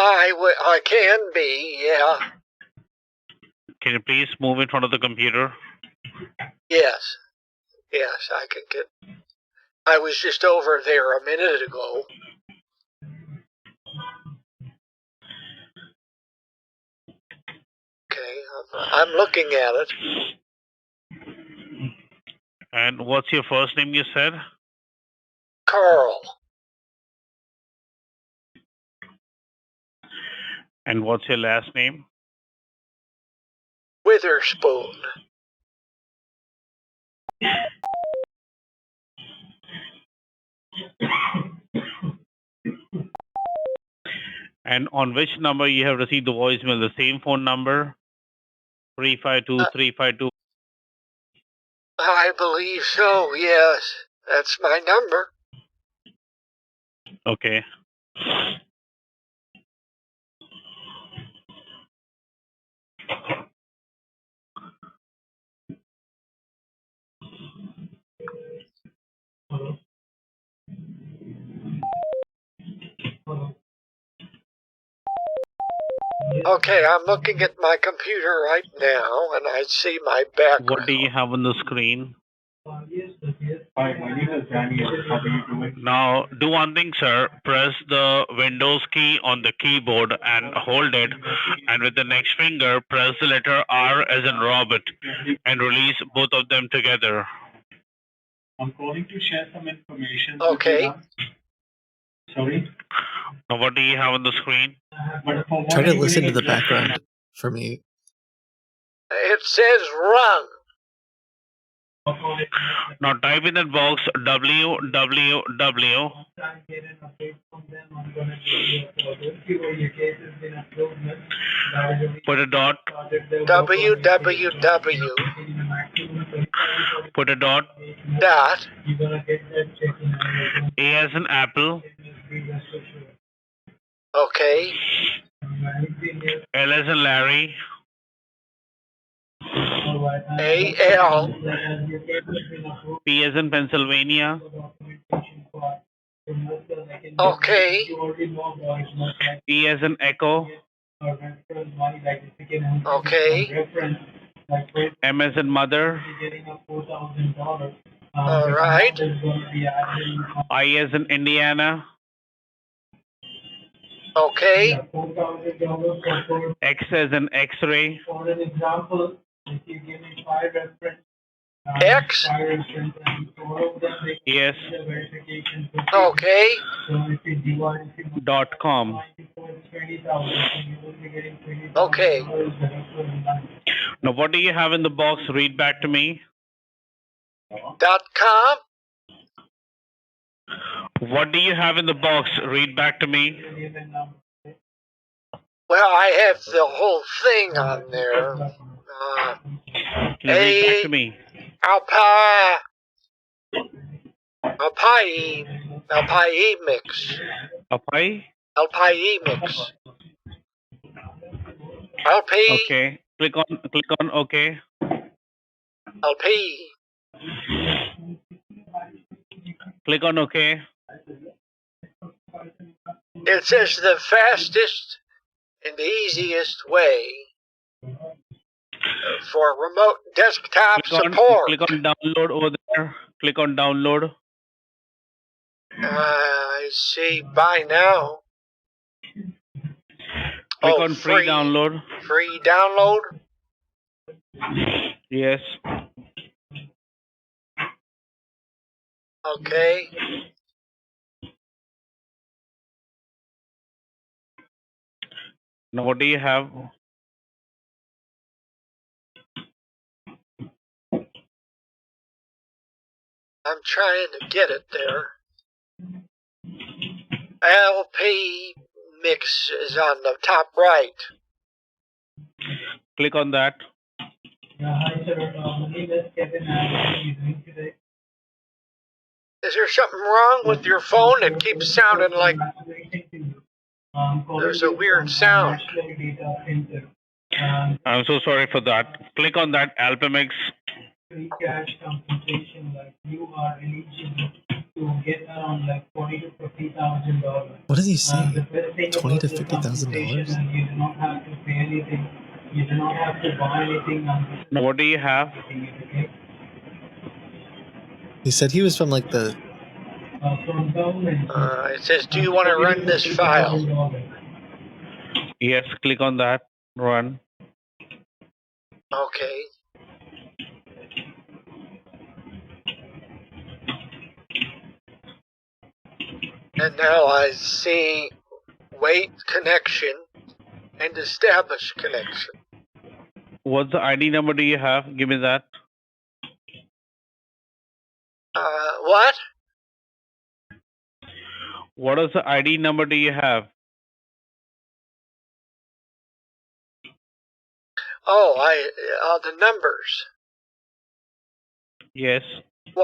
I can be, yeah. Can you please move in front of the computer? Yes, I can get... I was just over there a minute ago. Okay, I'm looking at it. And what's your first name, you said? Carl. And what's your last name? Witherspoon. And on which number you have received the voicemail? The same phone number? 352-352. I believe so, yes. That's my number. Okay. Okay, I'm looking at my computer right now, and I see my background. What do you have on the screen? I Now, do one thing, sir. Press the Windows key on the keyboard and hold it. And with the next finger, press the letter R as in Robert and release both of them together. I'm calling to share some information. Okay. Sorry? Now, what do you have on the screen? Try to listen to the background for me. It says run. Now type in that box www. Put a dot. www. Put a dot. Dot. A as in apple. Okay. L as in Larry. A-L. P as in Pennsylvania. Okay. E as in echo. Okay. M as in mother. All right. I as in Indiana. Okay. X as in X-ray. For an example, if you give me 5 references, X. Yes. Okay. .com. Okay. Now, what do you have in the box? Read back to me. .com. What do you have in the box? Read back to me. Well, I have the whole thing on there. Can you read back to me? Alpai mix. Apai? Alpai mix. LP. Okay. Click on OK. LP. Click on OK. It says the fastest and the easiest way for remote desktop support. Click on download over there. Click on download. I see. Buy now. Click on free download. Free download? Yes. Okay. Now, what do you have? I'm trying to get it there. LP mix is on the top right. Click on that. Hi, sir. My name is Kevin. How are you doing today? Is there something wrong with your phone? It keeps sounding like there's a weird sound. I'm so sorry for that. Click on that Alpamix. Free cash compensation, like you are eligible to get around like $40,000 to $50,000. What does he say? $20,000 to $50,000. You do not have to pay anything. You do not have to buy anything. Now, what do you have? He said he was from like the. It says, do you want to run this file? Yes, click on that. Run. Okay. And now I see wait connection and establish connection. What's the ID number do you have? Give me that. What? What is the ID number do you have? Oh, the numbers. Yes. 10.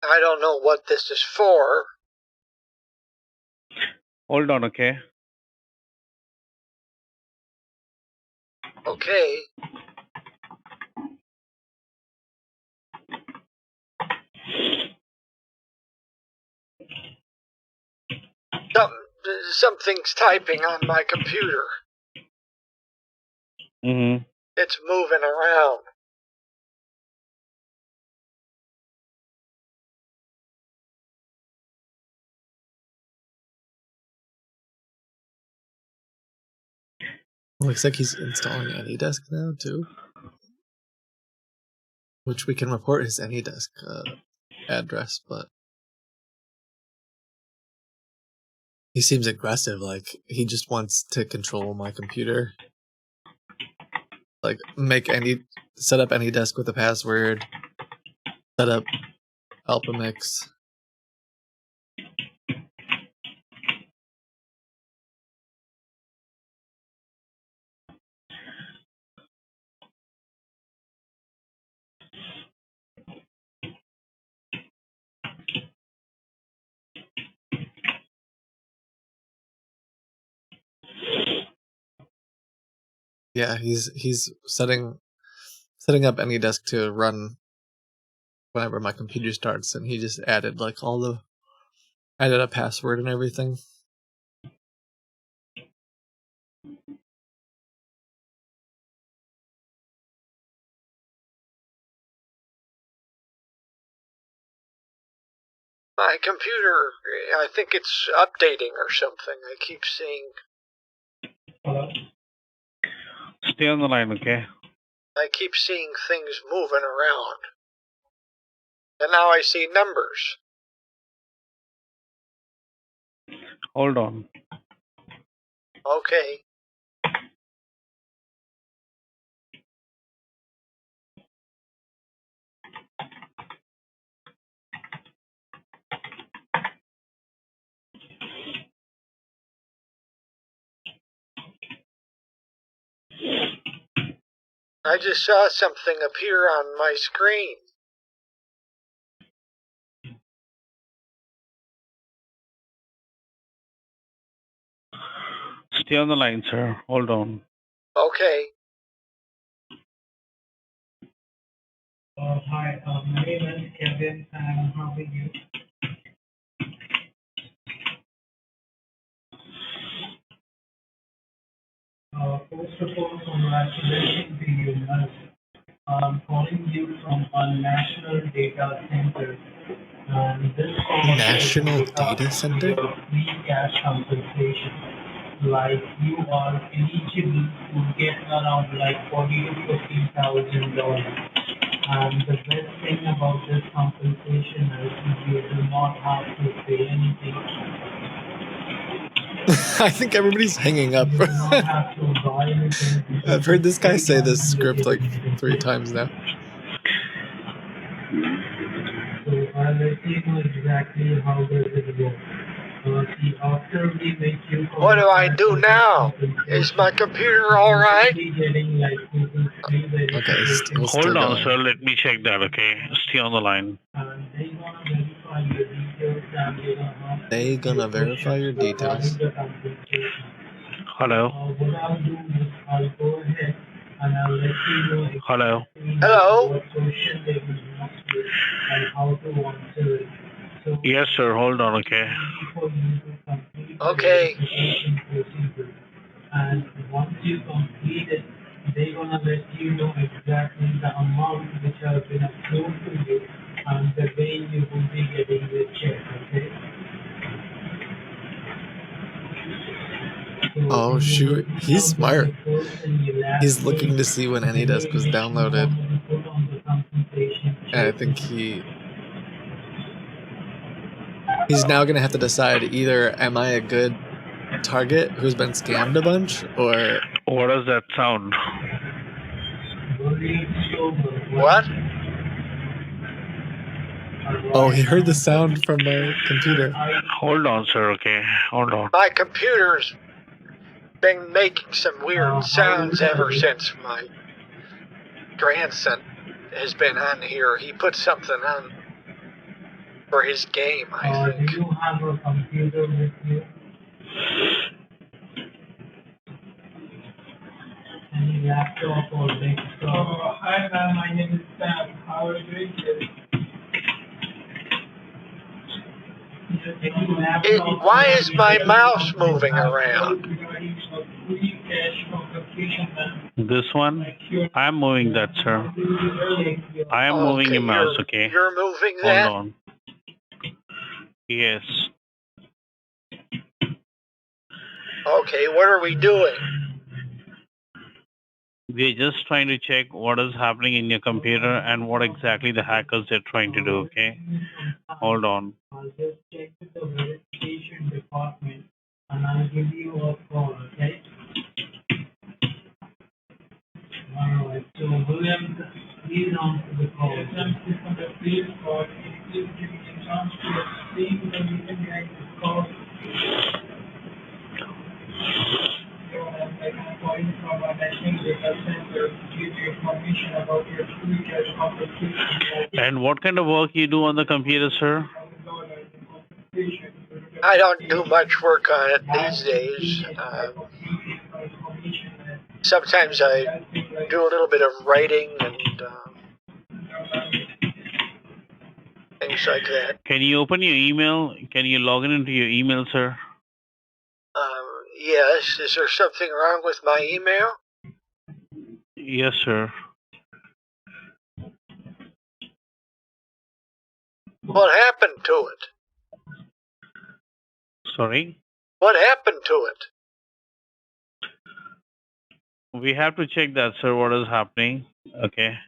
I don't know what this is for. Hold on, okay? Okay. Something's typing on my computer. Mm-hmm. It's moving around. Looks like he's installing AnyDesk now, too. Which we can report his AnyDesk address, but he seems aggressive, like he just wants to control my computer. Like, set up AnyDesk with a password, set up Alphamix. Yeah, he's setting up AnyDesk to run whenever my computer starts, and he just added like added a password and everything. My computer, I think it's updating or something. I keep seeing... Stay on the line, okay? I keep seeing things moving around. And now I see numbers. Hold on. Okay. I just saw something appear on my screen. Stay on the line, sir. Hold on. Okay. Hi, my name is Kevin, and I'm having you. First of all, congratulations to you, nurse. I'm calling you from a national data center. This call National is Data Center? your free cash compensation. Like you are eligible to get around like $40,000 to $50,000. And the best thing about this compensation is you do not have to pay anything. I think everybody's hanging up. I've heard this guy say this script like 3 times now. So I'll let you know exactly how does it work. See, after we make you What do I do now? Is my computer alright? Okay, we'll still Hold on, going. sir. Let me check that, okay? Stay on the line. They gonna verify your details. Hello? Hello? Hello? Yes, sir. Hold on, okay? Okay. And once you complete it, they're gonna let you know exactly the amount which has been approved to you and the way you will be getting the check, okay? Oh shoot, he's smart. He's looking to see when AnyDesk was downloaded. And I think he's now gonna have to decide either am I a good target who's been scammed a bunch, or what does that sound? What? Oh, he heard the sound from my computer. Hold on, sir, okay? Hold on. My computer's been making some weird sounds ever since my grandson has been on here. He put something on for his game, I think. Do you have a computer with you? Any laptop or desktop? Hi ma'am, my name is Sam. How are you doing today? Why is my mouse moving around? This one? I'm moving that, sir. I am moving your mouse, okay? You're moving Hold that? on. Yes. Okay, what are we doing? We're just trying to check what is happening in your computer and what exactly the hackers are trying to do, okay? Hold on. I'll just check with the verification department and I'll give you a call, okay? Alright, so William, please answer the call. Yes, I'm from the police call. Please give me a chance to explain the reason behind this call. I'm calling from a national data center to give you information about your free cash compensation. And what kind of work you do on the computer, sir? I don't do much work on it these days. Sometimes I do a little bit of writing and things like that. Can you open your email? Can you log in into your email, sir? Yes. Is there something wrong with my email? Yes, sir. What happened to it? Sorry? What happened to it? We have to check that, sir, what is happening. Okay.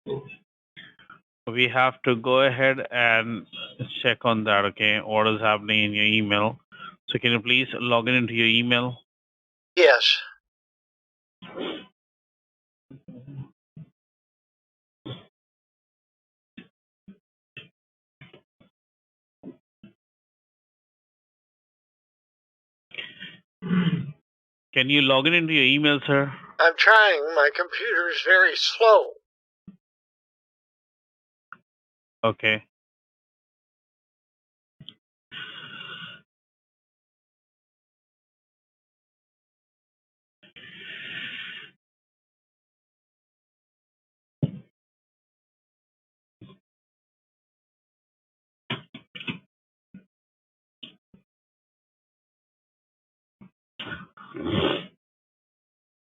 What? We have to go ahead and check on that, okay? What is happening in your email. So can you please log in into your email? Yes. Can you log in into your email, sir? I'm trying. My computer is very slow. Okay.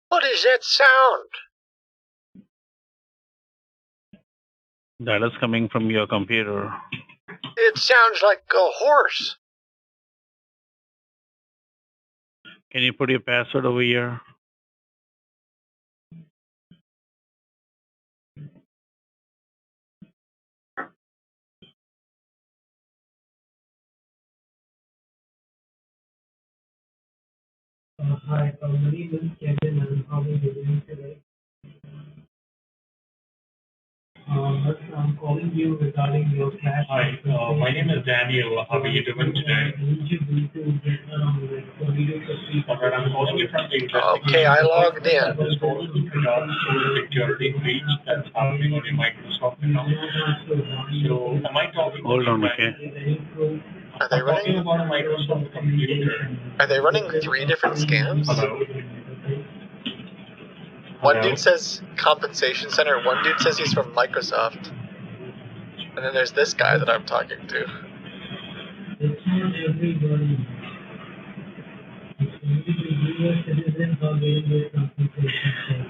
What is that sound? That is coming from your computer. It sounds like a horse. Can you put your password over here? Hi, my name is Kevin and how are you doing today? I'm calling you regarding your cash. Hi, my name is Daniel. How are you doing today? Alright, I'm calling you from the investigation. Okay, I logged in. Security breach that's happening on your Microsoft account. So, am I talking Hold on, okay. Are they running? About a Microsoft computer. Are they running 3 different scams? Hello? One dude says compensation center, one dude says he's from Microsoft. And then there's this guy that I'm talking to. It's not everybody. It's only the US citizens or the compensation.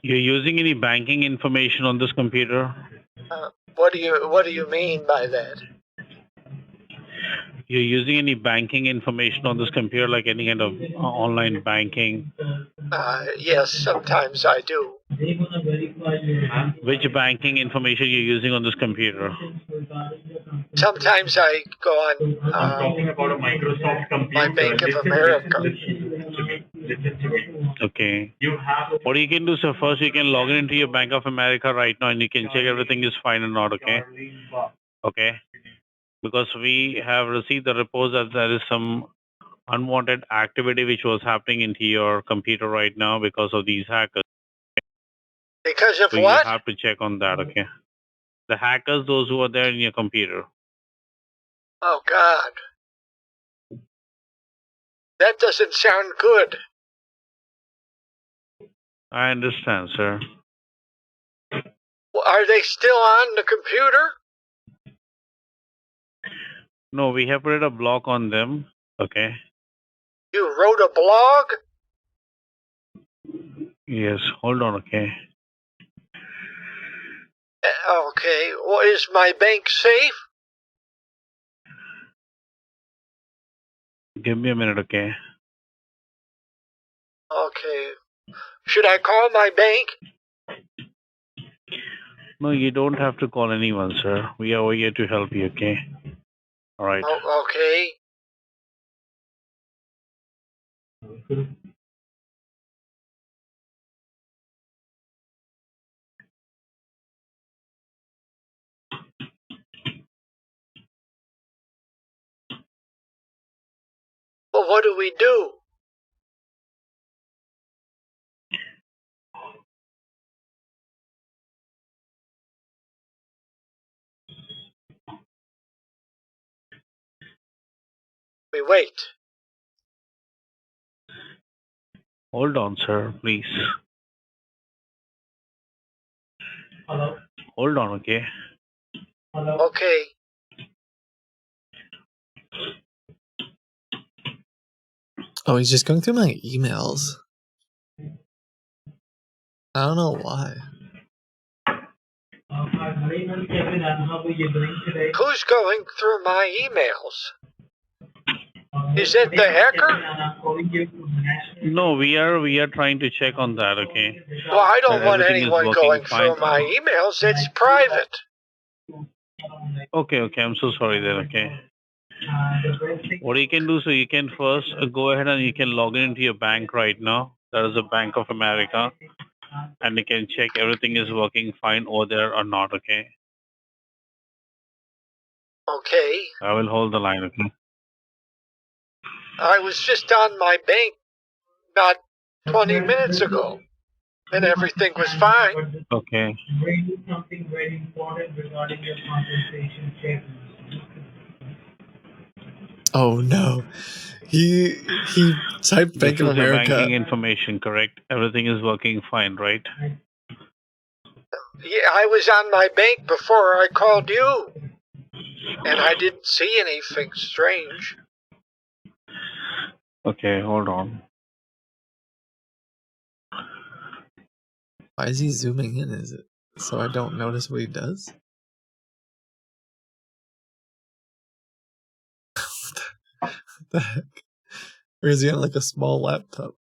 You're using any banking information on this computer? What do you mean by that? You're using any banking information on this computer, like any kind of online banking? Yes, sometimes I do. Which banking information you're using on this computer? Sometimes I go on I'm talking about a Microsoft computer. my Bank of America. Okay. What you can do, sir, first you can log in into your Bank of America right now and you can check everything is fine or not, okay? Okay. Because we have received the reports that there is some unwanted activity which was happening into your computer right now because of these hackers. Because of so what? You have to check on that, okay? The hackers, those who are there in your computer. Oh, God. That doesn't sound good. I understand, sir. Well, are they still on the computer? No, we have put a block on them. Okay. You wrote a blog? Yes, hold on, okay. Okay. Well, is my bank safe? Give me a minute, okay. Okay. Should I call my bank? No, you don't have to call anyone, sir. We are over here to help you, okay? All right. Oh, okay. Well, what do we do? We wait. Hold on, sir, please. Hello? Hold on, okay? Hello? Okay. Oh, he's just going through my emails. I don't know why. Hi, my name is Kevin, and how are you doing today? Who's going through my emails? Is it the hacker? No, we are trying to check on that, okay? Well, I don't That want everything is anyone working going fine. through my emails. It's private. Okay, I'm so sorry then, okay? What you can do, so you can first go ahead and you can log in into your bank right now. That is the Bank of America. And you can check everything is working fine over there or not, okay? Okay. I will hold the line, okay? I was just on my bank not 20 minutes ago, and everything was fine. Okay. Something very important regarding your compensation check. Oh no. He typed Bank This of is your America. banking information, correct? Everything is working fine, right? Yeah, I was on my bank before I called you, and I didn't see anything strange. Okay, hold on. Why is he zooming in? Is it so I don't notice what he does? What the heck? Or is he on like a small laptop?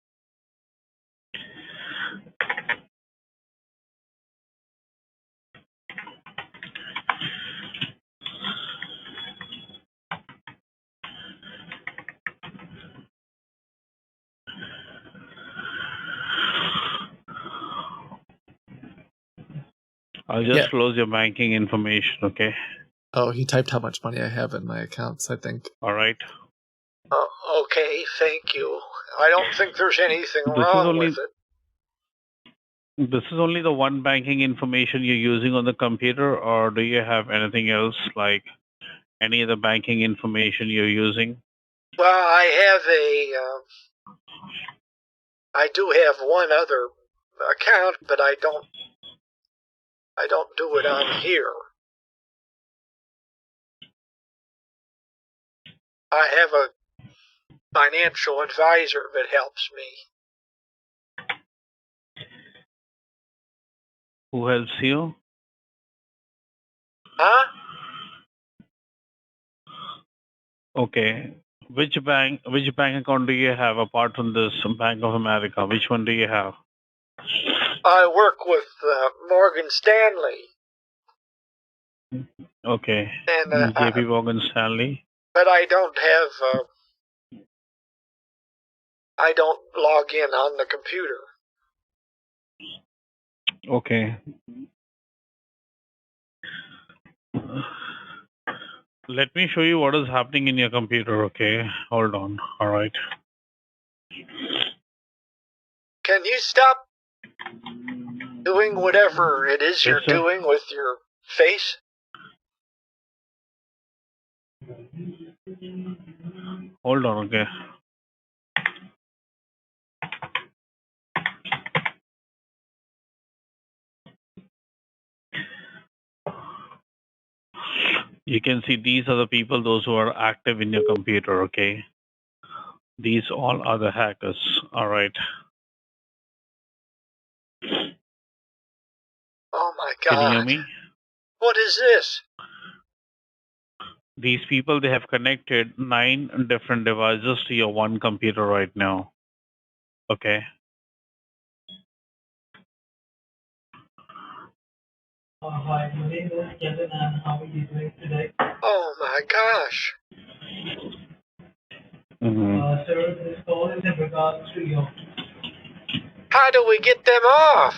I'll just close your banking information, okay? Oh, he typed how much money I have in my accounts, I think. All right. Okay, thank you. I don't think there's anything wrong with it. This is only the one banking information you're using on the computer, or do you have anything else, like any other banking information you're using? Well, I do have one other account, but I don't do it on here. I have a financial advisor that helps me. Who helps you? Huh? Okay. Which bank account do you have apart from this Bank of America? Which one do you have? I work with Morgan Stanley. Okay. And JP Morgan Stanley. But I don't have. I don't log in on the computer. Okay. Let me show you what is happening in your computer, okay? Hold on. All right. Can you stop doing whatever it is you're doing with your face? Hold on, okay. You can see these are the people, those who are active in your computer, okay? These all are the hackers, all right? Oh my Can you hear God. me? What is this? These people, they have connected 9 different devices to your one computer right now, okay? Hi, my name is Kevin, and how are you doing today? Oh my gosh. Sir, this call is in regards to your... How do we get them off?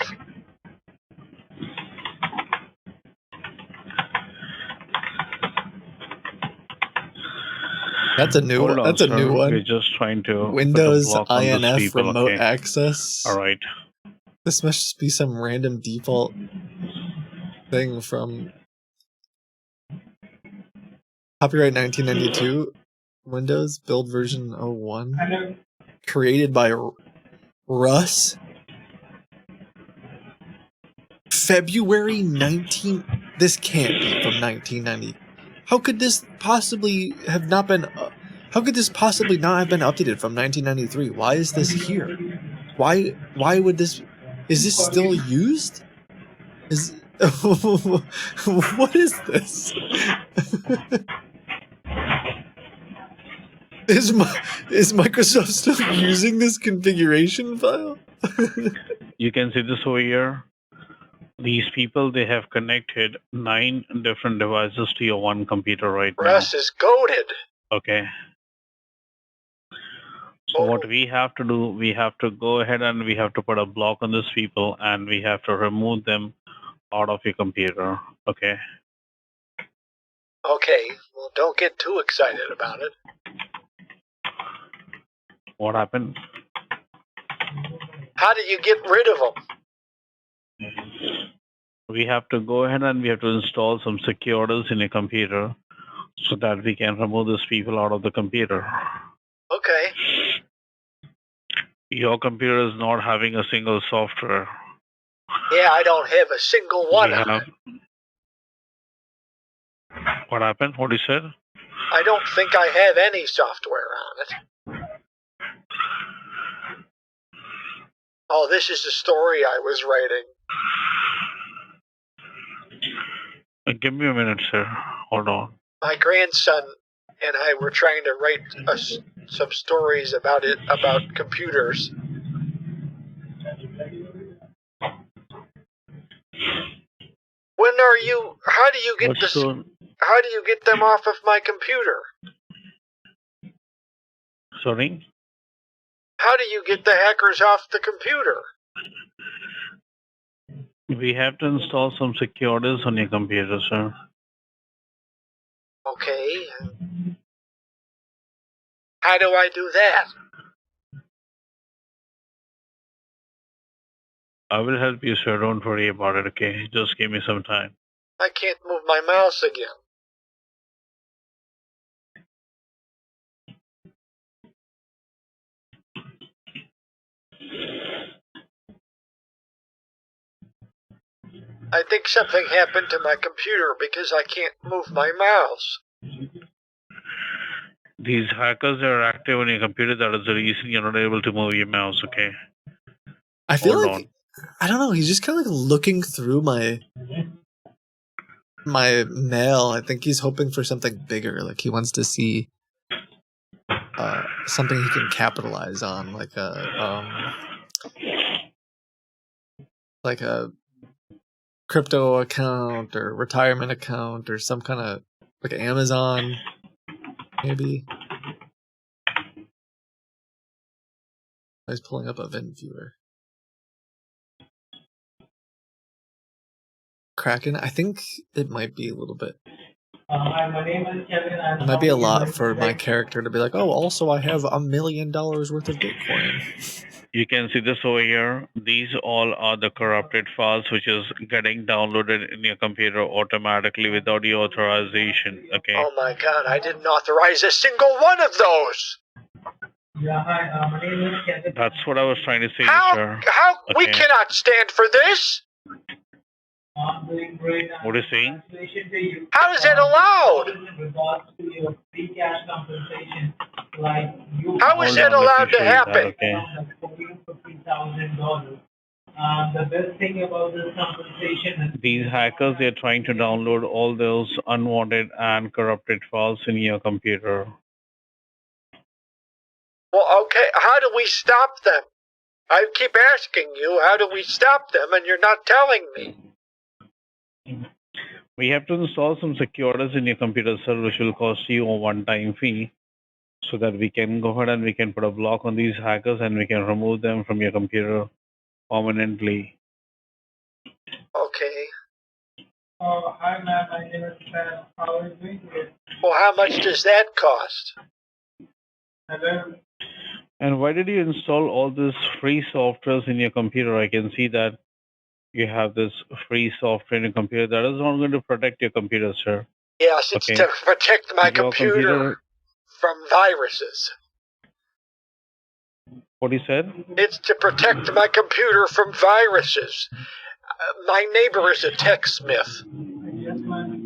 That's a new Hold one. on, That's a new sir. one. We're just trying to Windows put a block on these INF people, remote okay? access. All right. This must be some random default thing from copyright 1992 Windows build version 01. Created by Russ. February 19. This can't be from 1990. How could this possibly have not been? How could this possibly not have been updated from 1993? Why is this here? Why would this? Is this still used? Is what is this? Is Microsoft still using this configuration file? You can see this over here. These people, they have connected 9 different devices to your one computer right now. Russ is goated. Okay. So what we have to do, we have to go ahead and we have to put a block on these people and we have to remove them out of your computer. Okay. Okay, well, don't get too excited about it. What happened? How do you get rid of them? We have to go ahead and we have to install some securities in your computer so that we can remove these people out of the computer. Okay. Your computer is not having a single software. Yeah, I don't have a single one on it. What happened? What you said? I don't think I have any software on it. Oh, this is the story I was writing. Give me a minute, sir. Hold on. My grandson and I were trying to write some stories about computers. How do you get them off of my computer? Sorry? How do you get the hackers off the computer? We have to install some securities on your computer, sir. Okay. How do I do that? I will help you, sir. Don't worry about it, okay? Just give me some time. I can't move my mouse again. I think something happened to my computer because I can't move my mouse. These hackers are active on your computer. That is the reason you're not able to move your mouse, okay? I feel I don't know, he's just kind of like looking through my mail. I think he's hoping for something bigger. Like he wants to see something he can capitalize on, like a crypto account or retirement account or some kind of like Amazon, maybe. I was pulling up a event viewer. Kraken, I think it might be a little bit. Hi, my name is Kevin. It might be a lot for my character to be like, oh, also I have $1 million worth of Bitcoin. You can see this over here. These all are the corrupted files which is getting downloaded in your computer automatically without your authorization. Okay. Oh my God, I didn't authorize a single one of those. Yeah, hi, my name is Kevin. That's what I was trying to say, sir. How? We Okay. cannot stand for this. I'm doing great. What are you saying? How is that allowed? In regards to your free cash compensation, like you. How is that allowed to happen? $40,000-$50,000. The best thing about this compensation is These hackers, they're trying to download all those unwanted and corrupted files in your computer. Well, okay, how do we stop them? I keep asking you, how do we stop them, and you're not telling me? We have to install some securities in your computer, sir, which will cost you a one-time fee, so that we can go ahead and we can put a block on these hackers and we can remove them from your computer permanently. Okay. Hi, ma'am. My name is Sam. How are you doing today? Well, how much does that cost? Hello. And why did you install all this free softwares in your computer? I can see that you have this free software in your computer. That is not going to protect your computer, sir. Yes, it's to protect my computer from viruses. What you said? It's to protect my computer from viruses. My neighbor is a TechSmith,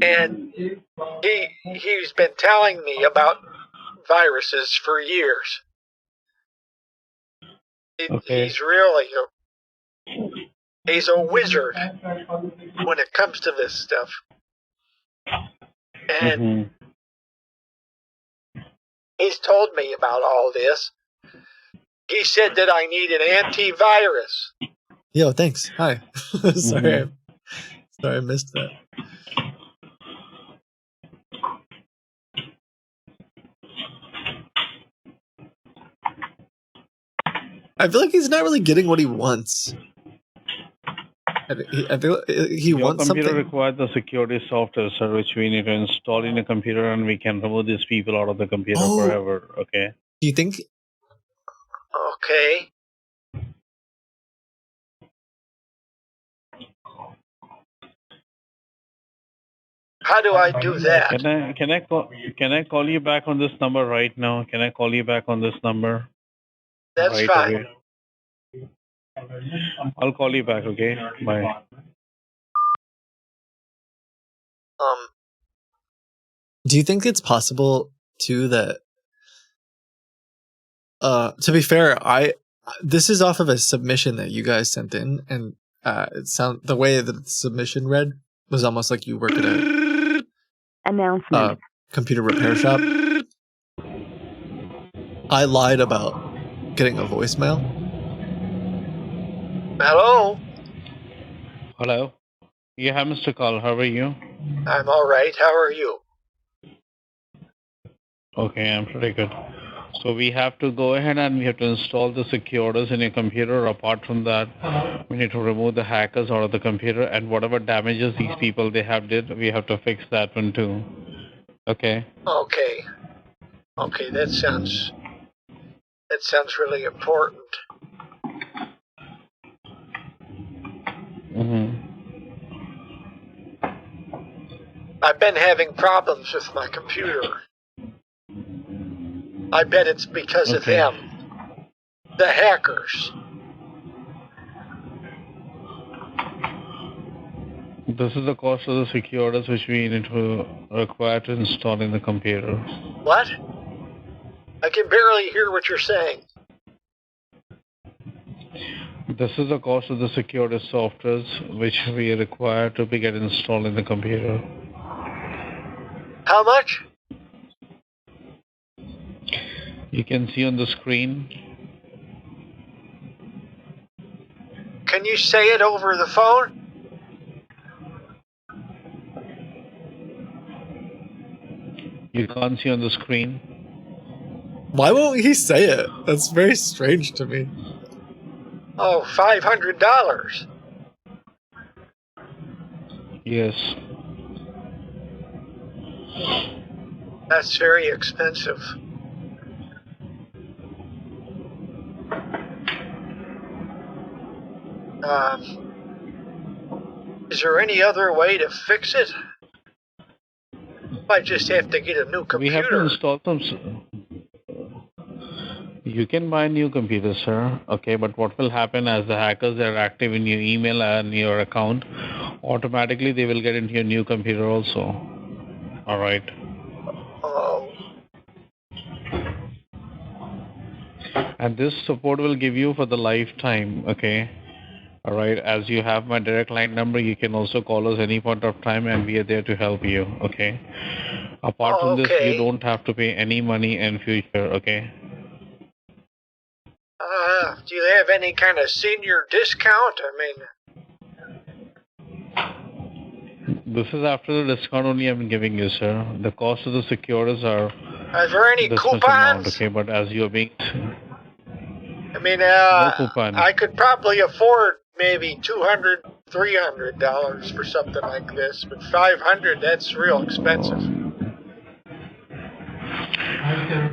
and he's been telling me about viruses for years. He's really he's a wizard when it comes to this stuff. And he's told me about all this. He said that I need an antivirus. Yo, thanks. Hi. Sorry, I missed that. I feel like he's not really getting what he wants. I feel he wants something. Your computer requires the security software, sir, which we need to install in a computer, and we can remove these people out of the computer forever. Okay. Do you think? Okay. How do I do that? Can I call you back on this number right now? Can I call you back on this number? That's right fine. Away? I'll call you back, okay? Bye. Do you think it's possible too that to be fair, this is off of a submission that you guys sent in, and the way that the submission read was almost like you work at a computer repair shop. I lied about getting a voicemail. Hello? Hello? Yeah, Mr. Call. How are you? I'm all right. How are you? Okay, I'm pretty good. So we have to go ahead and we have to install the securities in your computer. Apart from that, we need to remove the hackers out of the computer, and whatever damages these people they have did, we have to fix that one too. Okay? Okay. Okay, that sounds really important. I've been having problems with my computer. I bet it's because of them. The hackers. This is the cost of the securities which we need to require to install in the computer. What? I can barely hear what you're saying. This is the cost of the security softwares which we require to get installed in the computer. How much? You can see on the screen. Can you say it over the phone? You can't see on the screen. Why won't he say it? That's very strange to me. Oh, $500. Yes. That's very expensive. Is there any other way to fix it? I just have to get a new computer. We have to install some. You can buy a new computer, sir. Okay, but what will happen as the hackers are active in your email and your account, automatically they will get into your new computer also. All right. Oh. And this support will give you for the lifetime. Okay. All right. As you have my direct line number, you can also call us any point of time, and we are there to help you. Okay. Apart from this, you don't have to pay any money in future. Okay. Do you have any kind of senior discount? I mean, this is after the discount only I'm giving you, sir. The cost of the securities are there any this coupons? much amount, okay? But as you're being, I mean, no coupon. I could probably afford maybe $200, $300 for something like this, but $500—that's real expensive.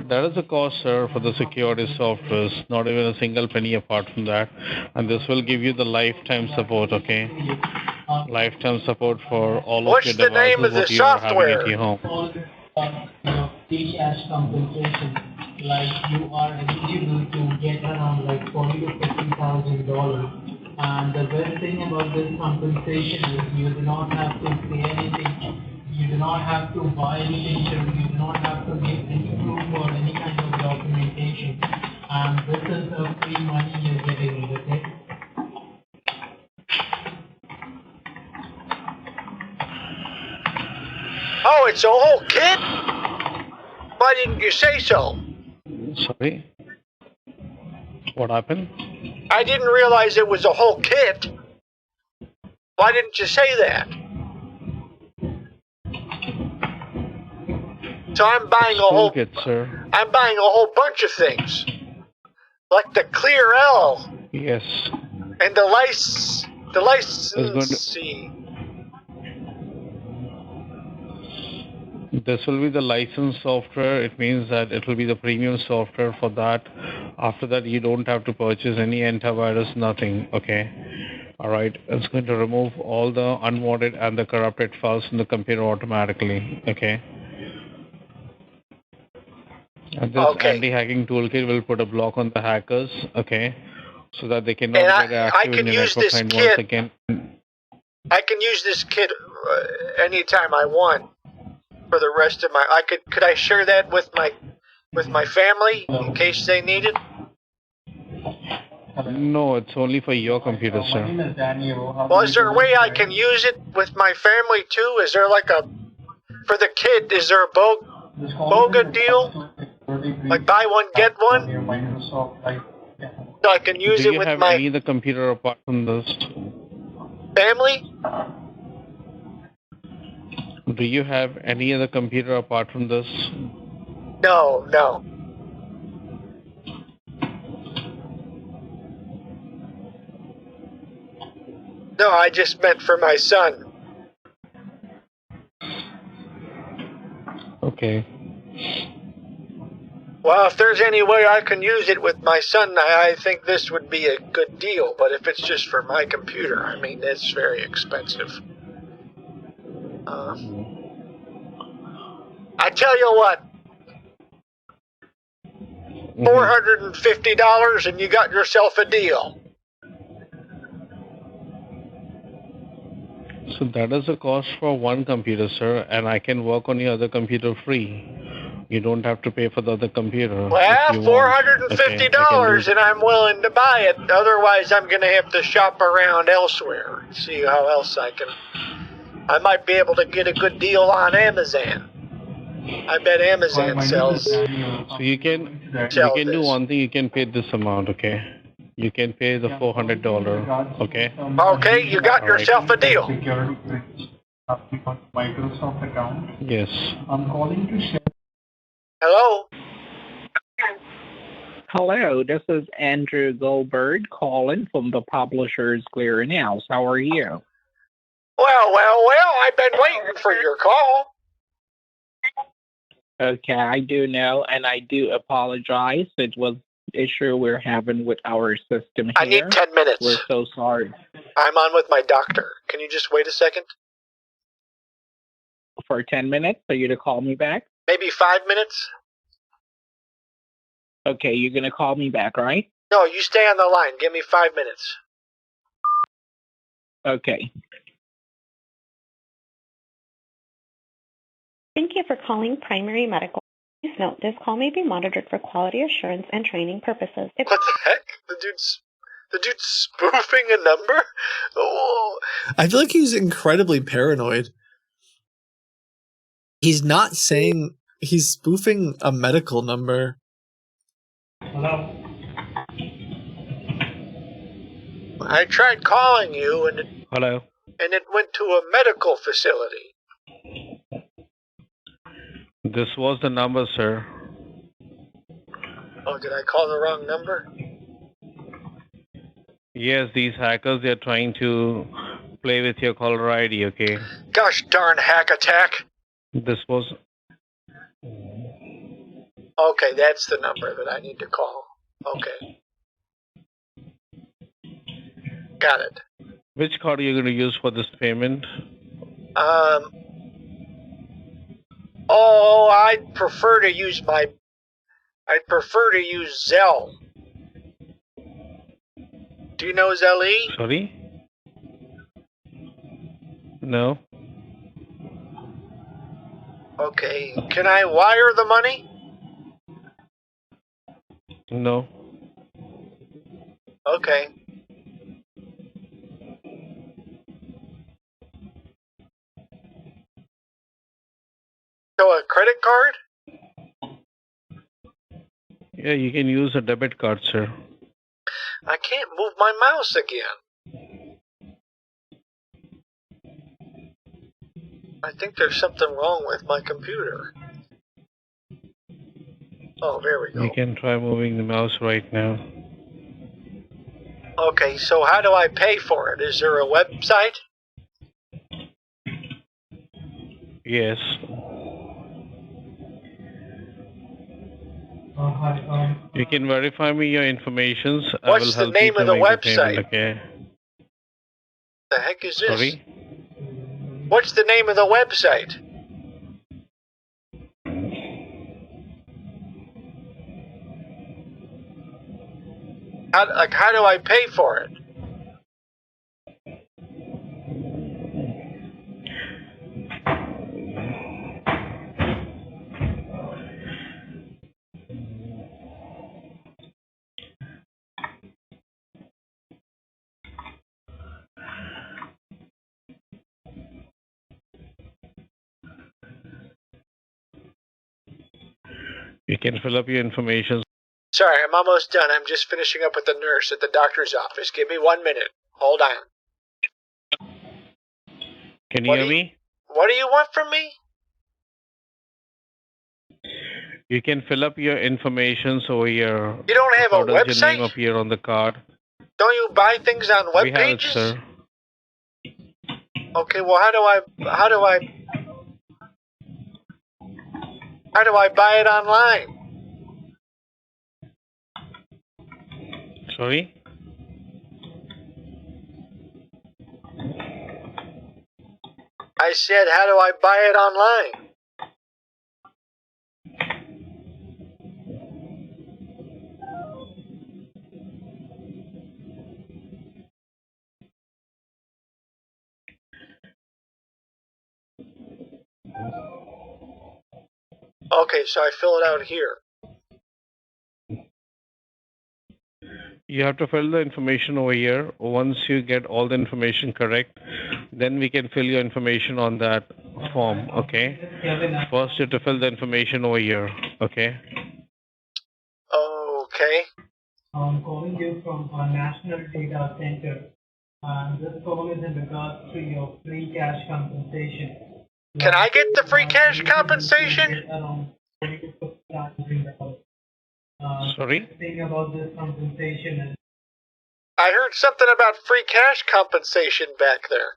That is the cost, sir, for the security software. Not even a single penny apart from that. And this will give you the lifetime support, okay? Lifetime support for all of your devices, name of what the you are having at software? your home. Cash compensation, like you are eligible to get around like $40,000 to $50,000. And the best thing about this compensation is you do not have to pay anything. You do not have to buy anything. You do not have to give any proof or any kind of documentation. And this is the free money you're getting, okay? Oh, it's a whole kit? Why didn't you say so? Sorry? What happened? I didn't realize it was a whole kit. Why didn't you say that? So I'm buying a whole kit, sir. I'm buying a whole bunch of things. Like the Clear L. Yes. And the license. This will be the licensed software. It means that it will be the premium software for that. After that, you don't have to purchase any antivirus, nothing. Okay. All right. It's going to remove all the unwanted and the corrupted files from the computer automatically. Okay. And this anti-hacking toolkit will put a block on the hackers. Okay. So that they cannot get active in your network line once again. I can use this kit anytime I want. For the rest of my, could I share that with my family in case they need it? No, it's only for your computer, sir. Well, is there a way I can use it with my family too? Is there like for the kid, is there a BOGA deal? Like buy one, get one? So I can use it with my... Do you have any other computer apart from this? Family? Do you have any other computer apart from this? No. No, I just meant for my son. Okay. Well, if there's any way I can use it with my son, I think this would be a good deal. But if it's just for my computer, I mean, it's very expensive. I tell you what, $450 and you got yourself a deal. So that is the cost for one computer, sir, and I can work on your other computer free. You don't have to pay for the other computer. Well, $450 and I'm willing to buy it. Otherwise, I'm going to have to shop around elsewhere. See how else I might be able to get a good deal on Amazon. I bet Amazon sells. So you can do one thing. You can pay this amount, okay? You can pay the $400, okay? Okay, you got yourself a deal. Microsoft account. Yes. I'm calling to share. Hello? Hello, this is Andrew Goldberg calling from the Publishers Clearinghouse. How are you? Well, I've been waiting for your call. Okay, I do know, and I do apologize. It was issue we're having with our system here. I need 10 minutes. We're so sorry. I'm on with my doctor. Can you just wait a second? For 10 minutes for you to call me back? Maybe 5 minutes? Okay, you're going to call me back, right? No, you stay on the line. Give me 5 minutes. Okay. Thank you for calling Primary Medical. Please note this call may be monitored for quality assurance and training purposes. What the heck? The dude's spoofing a number? Oh. I feel like he's incredibly paranoid. He's not saying he's spoofing a medical number. Hello? I tried calling you and Hello. it went to a medical facility. This was the number, sir. Oh, did I call the wrong number? Yes, these hackers, they're trying to play with your caller ID, okay? Gosh darn hack attack. This was... Okay, that's the number that I need to call. Okay. Got it. Which card are you going to use for this payment? Oh, I'd prefer to use Zelle. Do you know Zelle? Sorry? No. Okay, can I wire the money? No. Okay. So a credit card? Yeah, you can use a debit card, sir. I can't move my mouse again. I think there's something wrong with my computer. Oh, there we go. You can try moving the mouse right now. Okay, so how do I pay for it? Is there a website? Yes. You can verify me your information. I will What's the help name you of to the make the payment, website? okay? The heck is this? Sorry? What's the name of the website? How do I pay for it? You can fill up your information. Sorry, I'm almost done. I'm just finishing up with the nurse at the doctor's office. Give me 1 minute. Hold on. Can you hear me? What do you want from me? You can fill up your information over here. You don't have a How does website? your name appear on the card? Don't you buy things on web We have it, pages? sir. Okay, well how do I buy it online? Sorry? I said, how do I buy it online? Okay, so I fill it out here. You have to fill the information over here. Once you get all the information correct, then we can fill your information on that form, okay? First, you have to fill the information over here, okay? Okay. I'm calling you from our National Data Center. This call is in regards to your free cash compensation. Can I get the free cash compensation? Sorry? Thing about this compensation is I heard something about free cash compensation back there.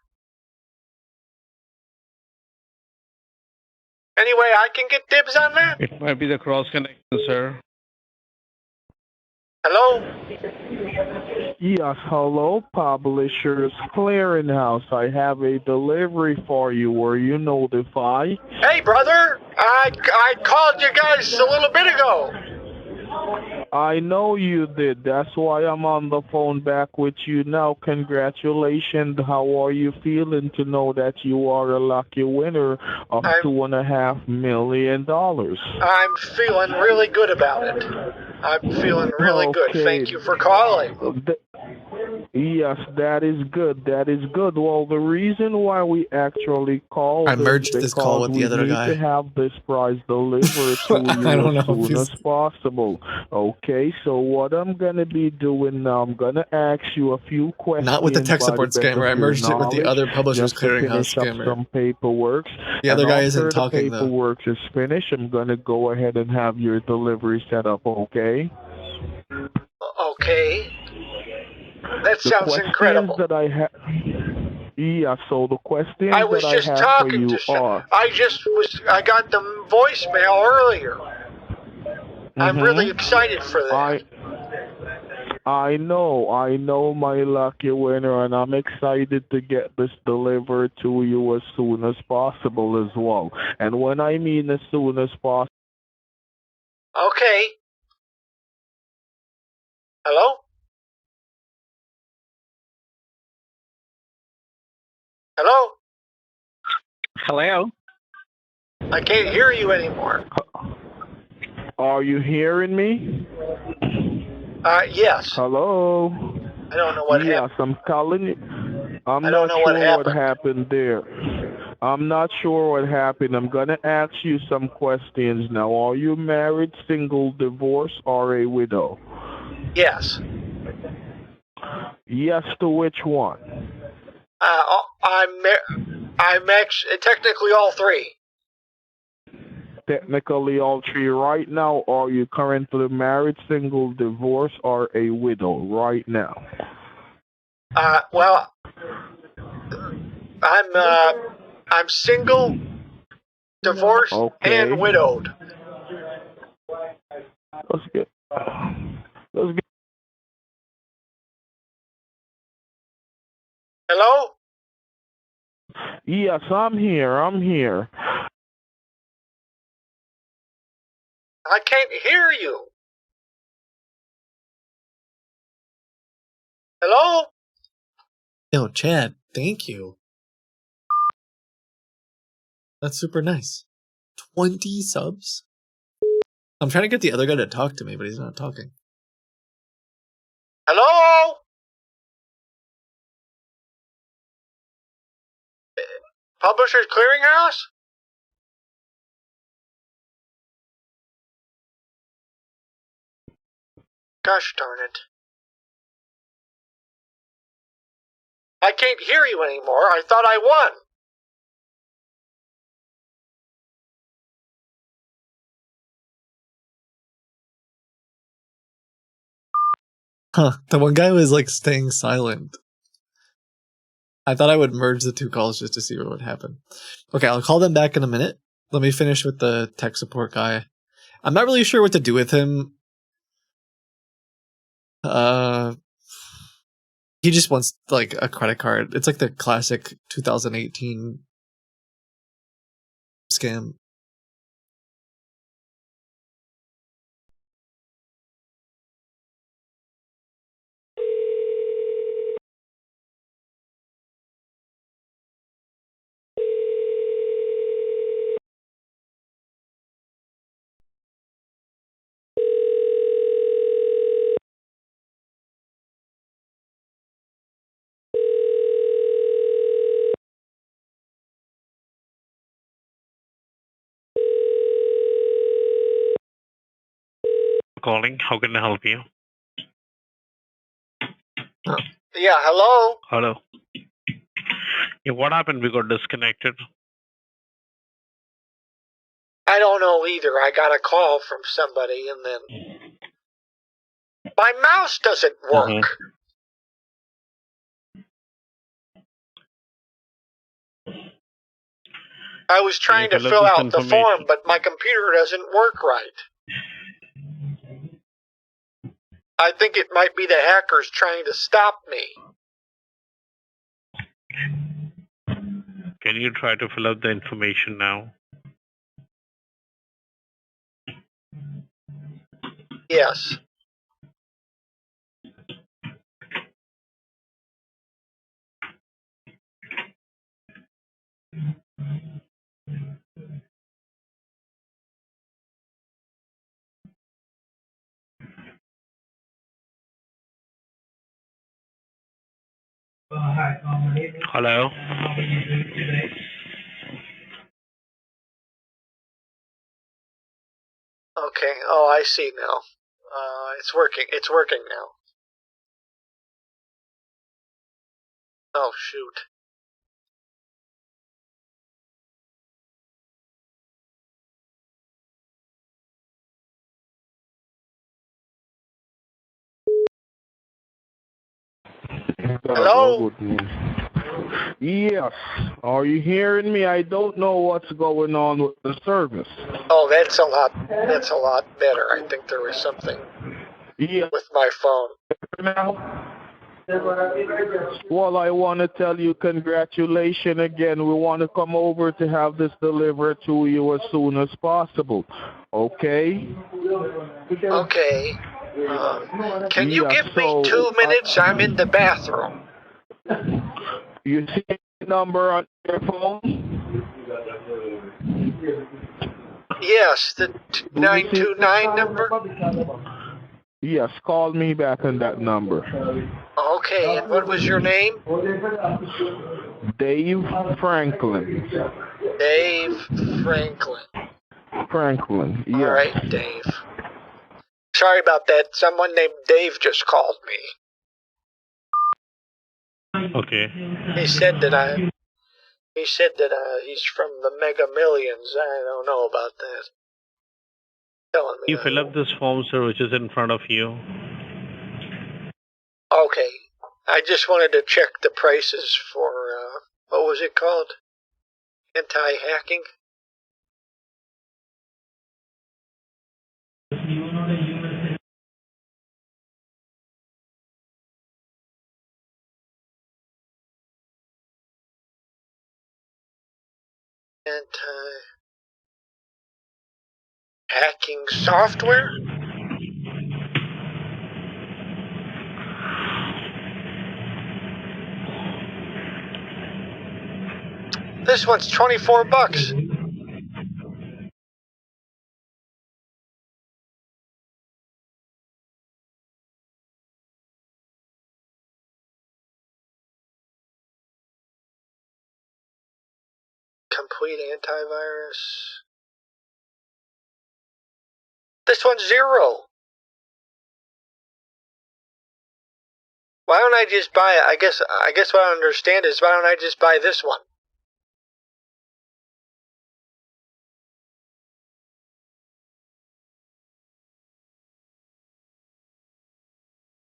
Anyway, I can get dibs on that? It might be the cross connection, sir. Hello? Yes, hello, Publishers Clearinghouse. I have a delivery for you. Were you notified? Hey, brother! I called you guys a little bit ago. I know you did. That's why I'm on the phone back with you now. Congratulations. How are you feeling to know that you are a lucky winner of $2.5 million? I'm feeling really good about it. I'm feeling really good. Thank you for calling. Yes, that is good. That is good. Well, the reason why we actually called I is merged this call because with the we other need guy. to have this prize delivered to I you don't as know if soon as possible. Okay, so what I'm going to be doing now, I'm going to ask you a few questions. Not with the tech by the support best scammer. I of your merged it with the knowledge, other Publishers just to Clearinghouse finish up scammer. some paperwork. The other guy isn't after talking, the paperwork is finished, I'm going to go ahead and have your delivery set up, okay? Okay. That sounds incredible. That I have. Yeah, so the questions I was that just I have for talking you to are. I got the voicemail earlier. I'm really excited for that. I know, my lucky winner, and I'm excited to get this delivered to you as soon as possible as well. And when I mean as soon as possible. Okay. Hello? Hello? Hello? I can't hear you anymore. Are you hearing me? Yes. Hello? I don't know what happened. Yes, I'm calling you. I'm I don't not know what sure what happened there. I'm not sure what happened. I'm going to ask you some questions now. Are you married, single, divorced, or a widow? Yes. Yes to which one? I'm actually technically all three. Technically all three right now. Are you currently married, single, divorced, or a widow right now? Well, I'm single, divorced, and widowed. Let's get. Hello? Yes, I'm here. I can't hear you. Hello? Yo, Chad, thank you. That's super nice. 20 subs? I'm trying to get the other guy to talk to me, but he's not talking. Hello? Publishers Clearinghouse? Gosh darn it. I can't hear you anymore. I thought I won. Huh, the one guy was like staying silent. I thought I would merge the two calls just to see what would happen. Okay, I'll call them back in a minute. Let me finish with the tech support guy. I'm not really sure what to do with him. He just wants like a credit card. It's like the classic 2018 scam. Calling. How can I help you? Yeah, hello? Hello. Yeah, what happened? We got disconnected. I don't know either. I got a call from somebody and then my mouse doesn't work. I was trying to fill out the form, but my computer doesn't work right. I think it might be the hackers trying to stop me. Can you try to fill out the information now? Yes. Hello? Okay. Oh, I see now. It's working. It's working now. Oh, shoot. Hello? Yes. Are you hearing me? I don't know what's going on with the service. Oh, that's a lot better. I think there was something with my phone. Well, I want to tell you congratulations again. We want to come over to have this delivered to you as soon as possible. Okay? Okay. Can you give me 2 minutes? I'm in the bathroom. You see the number on your phone? Yes, the 929 number? Yes, call me back on that number. Okay, and what was your name? Dave Franklin. Dave Franklin. Franklin, yes. All right, Dave. Sorry about that. Someone named Dave just called me. Okay. He said that he's from the Mega Millions. I don't know about that. Telling me Can you fill up this form, sir, which is in front of you? Okay. I just wanted to check the prices for, what was it called? Anti-hacking? Anti-hacking software? This one's $24. Complete antivirus. This one's $0. Why don't I just buy it? I guess what I don't understand is why don't I just buy this one?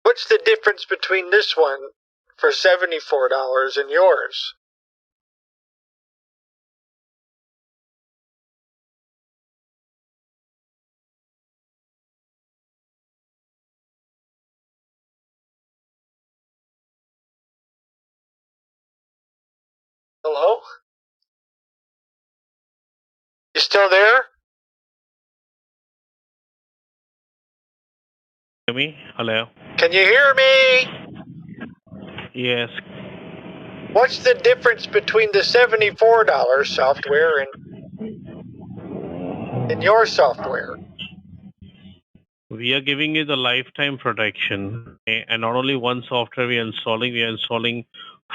What's the difference between this one for $74 and yours? Hello? You still there? Hear me? Hello? Can you hear me? Yes. What's the difference between the $74 software and your software? We are giving you the lifetime protection. Okay? And not only one software we are installing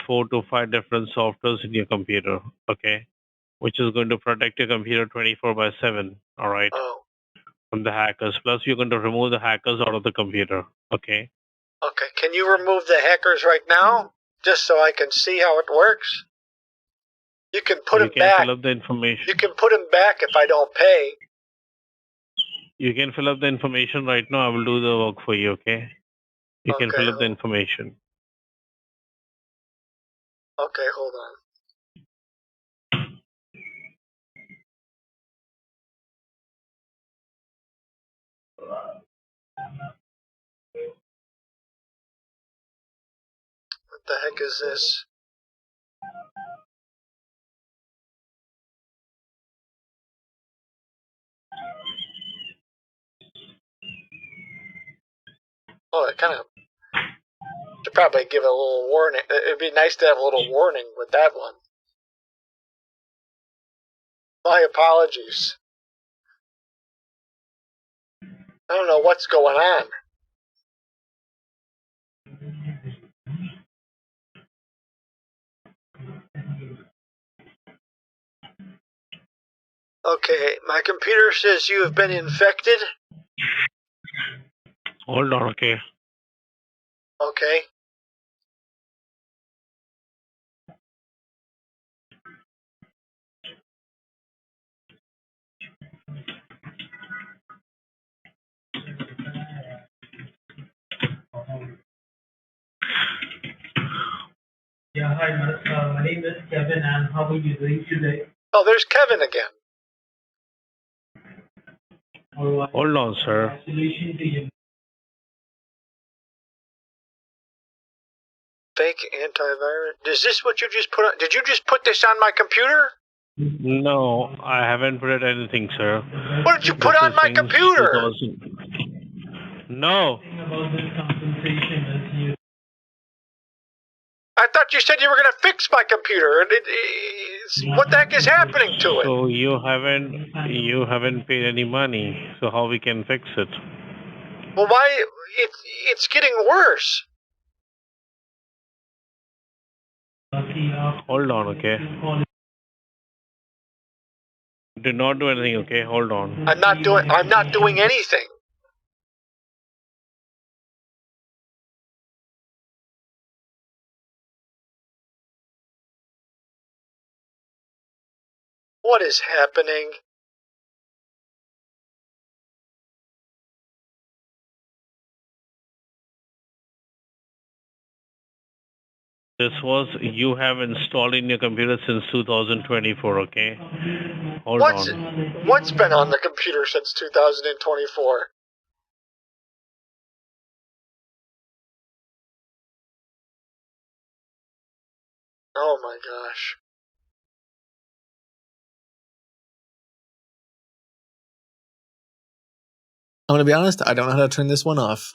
4 to 5 different softwares in your computer. Okay? Which is going to protect your computer 24/7. All right? Oh. From the hackers. Plus, you're going to remove the hackers out of the computer. Okay? Okay. Can you remove the hackers right now? Just so I can see how it works? You can put them back. Fill up the information. You can put them back if I don't pay. You can fill up the information right now. I will do the work for you, okay? You can fill up the information. Okay, hold on. What the heck is this? Oh, it kind of should probably give it a little warning. It'd be nice to have a little warning with that one. My apologies. I don't know what's going on. Okay, my computer says you have been infected. Hold on, okay. Okay. Yeah, hi, my name is Kevin, and how are you doing today? Oh, there's Kevin again. Hold on, sir. Congratulations to you. Fake antivirus. Is this what you just put on? Did you just put this on my computer? No, I haven't put anything, sir. What did you put on my computer? No. I thought you said you were going to fix my computer. What the heck is happening to it? So you haven't paid any money. So how we can fix it? Well, why? It's getting worse. Hold on, okay. Do not do anything, okay? Hold on. I'm not doing anything. What is happening? You have installed in your computer since 2024, okay? Hold on. What's been on the computer since 2024? Oh my gosh. I'm gonna be honest, I don't know how to turn this one off.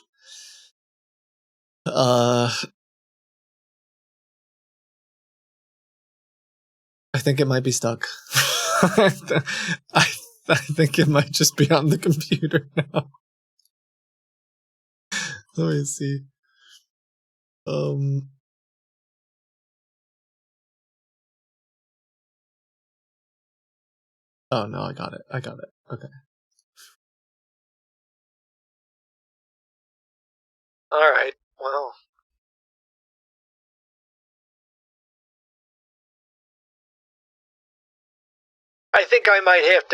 I think it might be stuck. I think it might just be on the computer now. Let me see. Oh no, I got it. Okay. Alright, well. I think I might have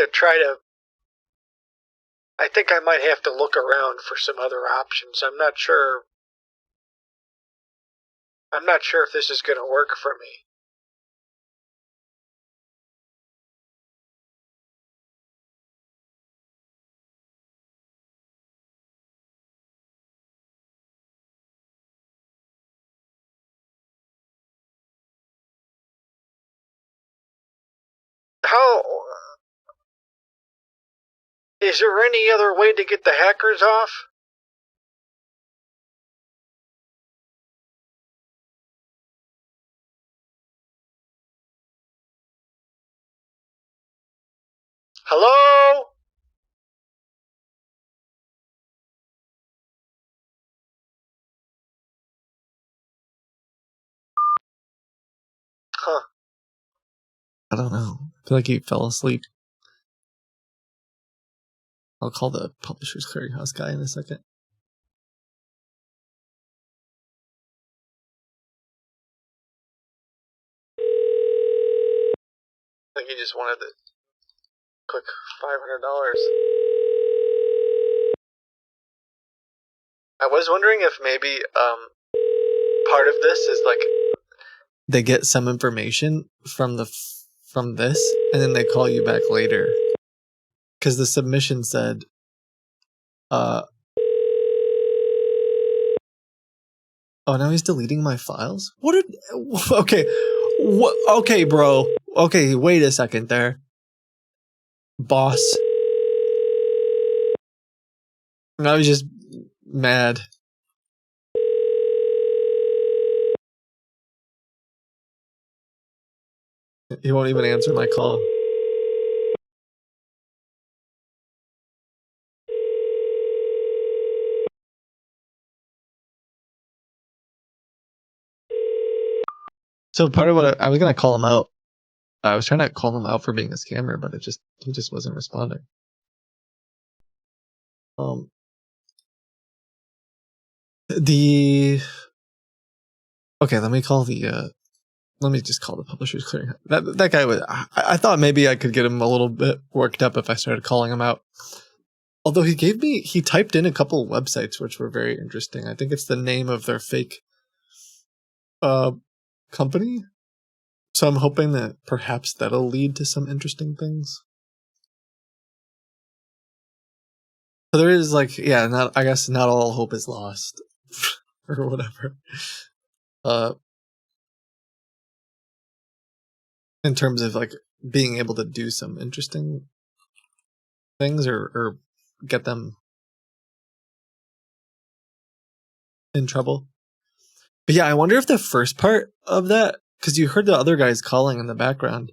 to look around for some other options. I'm not sure if this is going to work for me. Is there any other way to get the hackers off? Hello? Huh. I don't know. I feel like he fell asleep. I'll call the Publishers Clearinghouse guy in a second. I think he just wanted the quick $500. I was wondering if maybe part of this is like they get some information from this, and then they call you back later. Because the submission said, Oh, now he's deleting my files? What did... Okay. Okay, bro. Okay, wait a second there. Boss. Now he's just mad. He won't even answer my call. So part of what I was going to call him out. I was trying to call him out for being a scammer, but he just wasn't responding. Okay, let me just call the Publishers Clearinghouse. That guy was, I thought maybe I could get him a little bit worked up if I started calling him out. Although he typed in a couple of websites which were very interesting. I think it's the name of their fake company. So I'm hoping that perhaps that'll lead to some interesting things. So there is I guess not all hope is lost or whatever. In terms of like being able to do some interesting things or get them in trouble. But yeah, I wonder if the first part of that, because you heard the other guys calling in the background,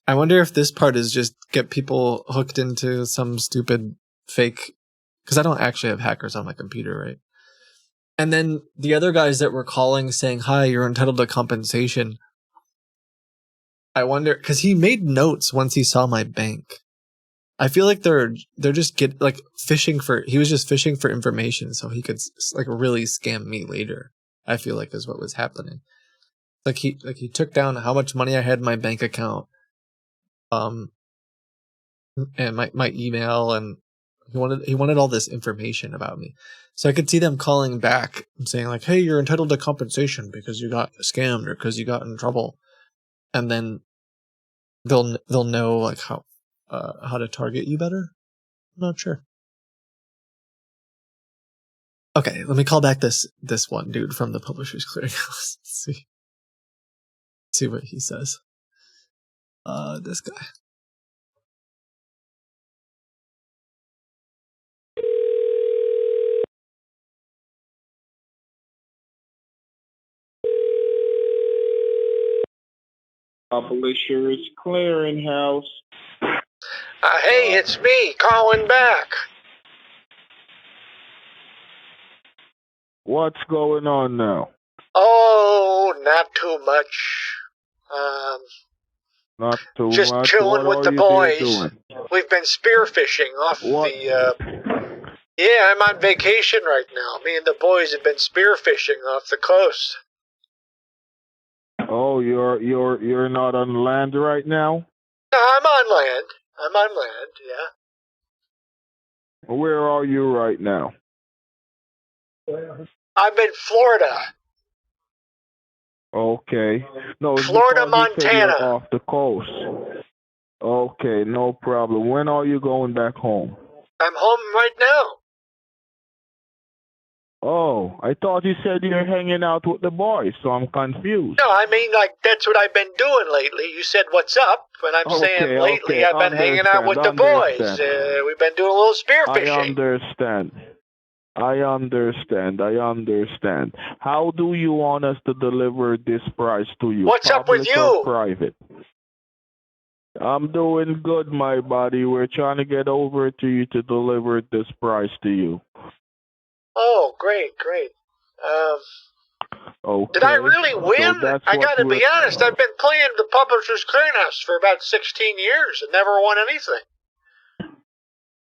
I wonder if this part is just get people hooked into some stupid fake, because I don't actually have hackers on my computer, right? And then the other guys that were calling saying, hi, you're entitled to compensation. I wonder, because he made notes once he saw my bank. I feel like they're just fishing for, he was just fishing for information so he could like really scam me later. I feel like is what was happening. Like he took down how much money I had in my bank account, and my email, and he wanted all this information about me. So I could see them calling back and saying like, hey, you're entitled to compensation because you got scammed or because you got in trouble. And then they'll know like how to target you better. I'm not sure. Okay, let me call back this one dude from the Publishers Clearinghouse. See what he says. This guy. Publishers Clearinghouse. Hey, it's me calling back. What's going on now? Oh, not too much. Not too just much. chilling What with the are you boys. doing? We've been spearfishing off Yeah, I'm on vacation right now. Me and the boys have been spearfishing off the coast. Oh, you're not on land right now? No, I'm on land. Yeah. Where are you right now? I'm in Florida. Okay. No, Florida, because you said Montana. you're off the coast. Okay, no problem. When are you going back home? I'm home right now. Oh, I thought you said you're hanging out with the boys, so I'm confused. No, I mean, like, that's what I've been doing lately. You said, what's up? And I'm saying lately I've been hanging out with the boys. We've been doing a little spearfishing. I understand. How do you want us to deliver this price to you? What's up with you? Or private? I'm doing good, my buddy. We're trying to get over to you to deliver this price to you. Oh, great. Okay. Did I really win? So I gotta be honest, I've been playing the Publishers Clearinghouse for about 16 years and never won anything.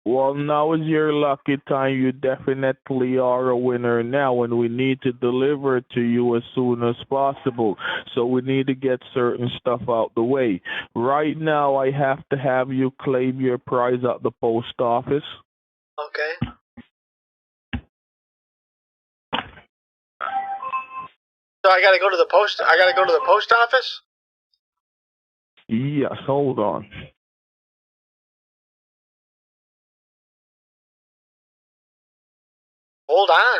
Well, now is your lucky time. You definitely are a winner now, and we need to deliver it to you as soon as possible. So we need to get certain stuff out the way. Right now, I have to have you claim your prize at the post office. Okay. So I gotta go to the post office? Yes, hold on. Hold on.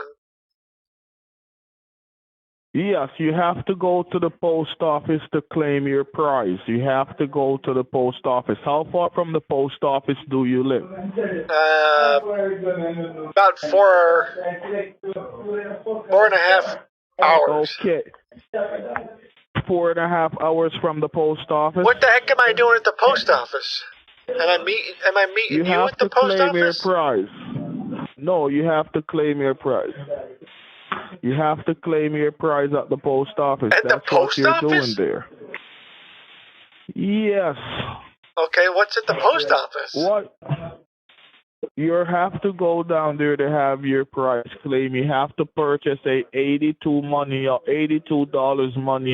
Yes, you have to go to the post office to claim your prize. You have to go to the post office. How far from the post office do you live? About 4.5 hours. Okay. 4.5 hours from the post office. What the heck am I doing at the post office? Am I meeting you at the post claim your office? prize. No, you have to claim your prize. You have to claim your prize at the post office. At That's the what post you're office? doing there. Yes. Okay, what's at the post office? What? You have to go down there to have your prize claim. You have to purchase a $82 money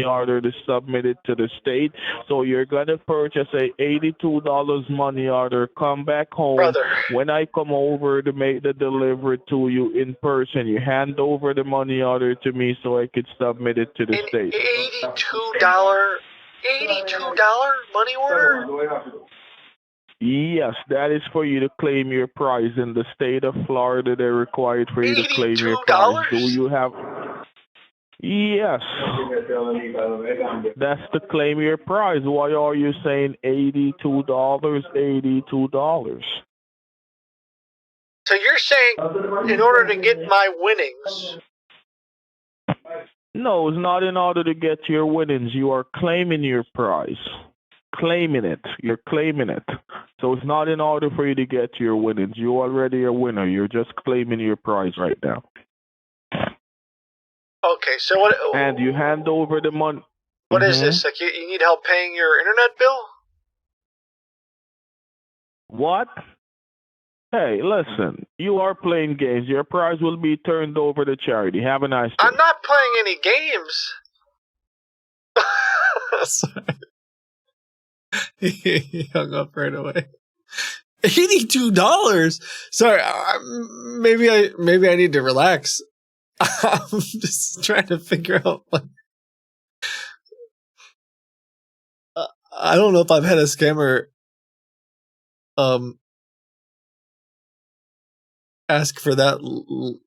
order to submit it to the state. So you're gonna purchase a $82 money order. Come back home. Brother. When I come over to make the delivery to you in person, you hand over the money order to me so I could submit it to the state. $82 money order? Yes, that is for you to claim your prize. In the state of Florida, they're required for you to claim your prize. Do you have... Yes. That's to claim your prize. Why are you saying $82? $82. So you're saying in order to get my winnings... No, it's not in order to get your winnings. You are claiming your prize. Claiming it. You're claiming it. So it's not in order for you to get your winnings. You're already a winner. You're just claiming your prize right now. Okay, so what... And you hand over the money... What is this? Like you need help paying your internet bill? What? Hey, listen. You are playing games. Your prize will be turned over to charity. Have a nice day. I'm not playing any games. He hung up right away. $82. Sorry, maybe I need to relax. I'm just trying to figure out. I don't know if I've had a scammer ask for that low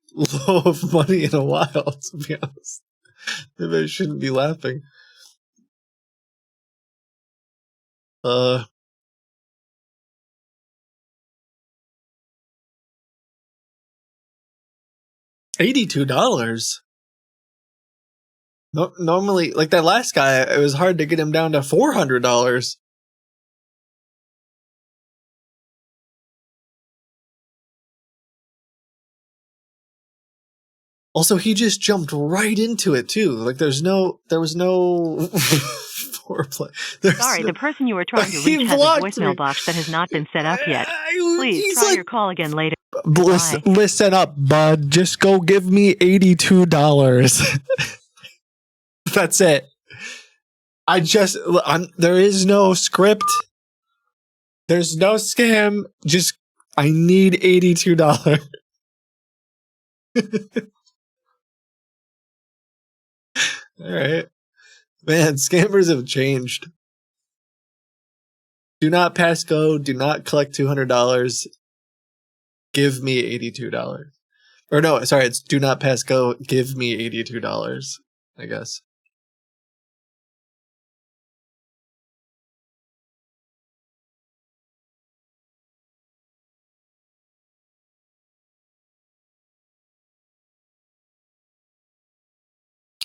of money in a while. To be honest, maybe I shouldn't be laughing. $82. No, normally, like that last guy, it was hard to get him down to $400. Also, he just jumped right into it too. Like there was no foreplay. Sorry, the person you were trying to reach has a voicemail box that has not been set up yet. Please try your call again later. Listen up, bud. Just go give me $82. That's it. There is no script. There's no scam. Just, I need $82. All right. Man, scammers have changed. Do not pass go. Do not collect $200. Give me $82. Or no, sorry, it's do not pass go. Give me $82, I guess.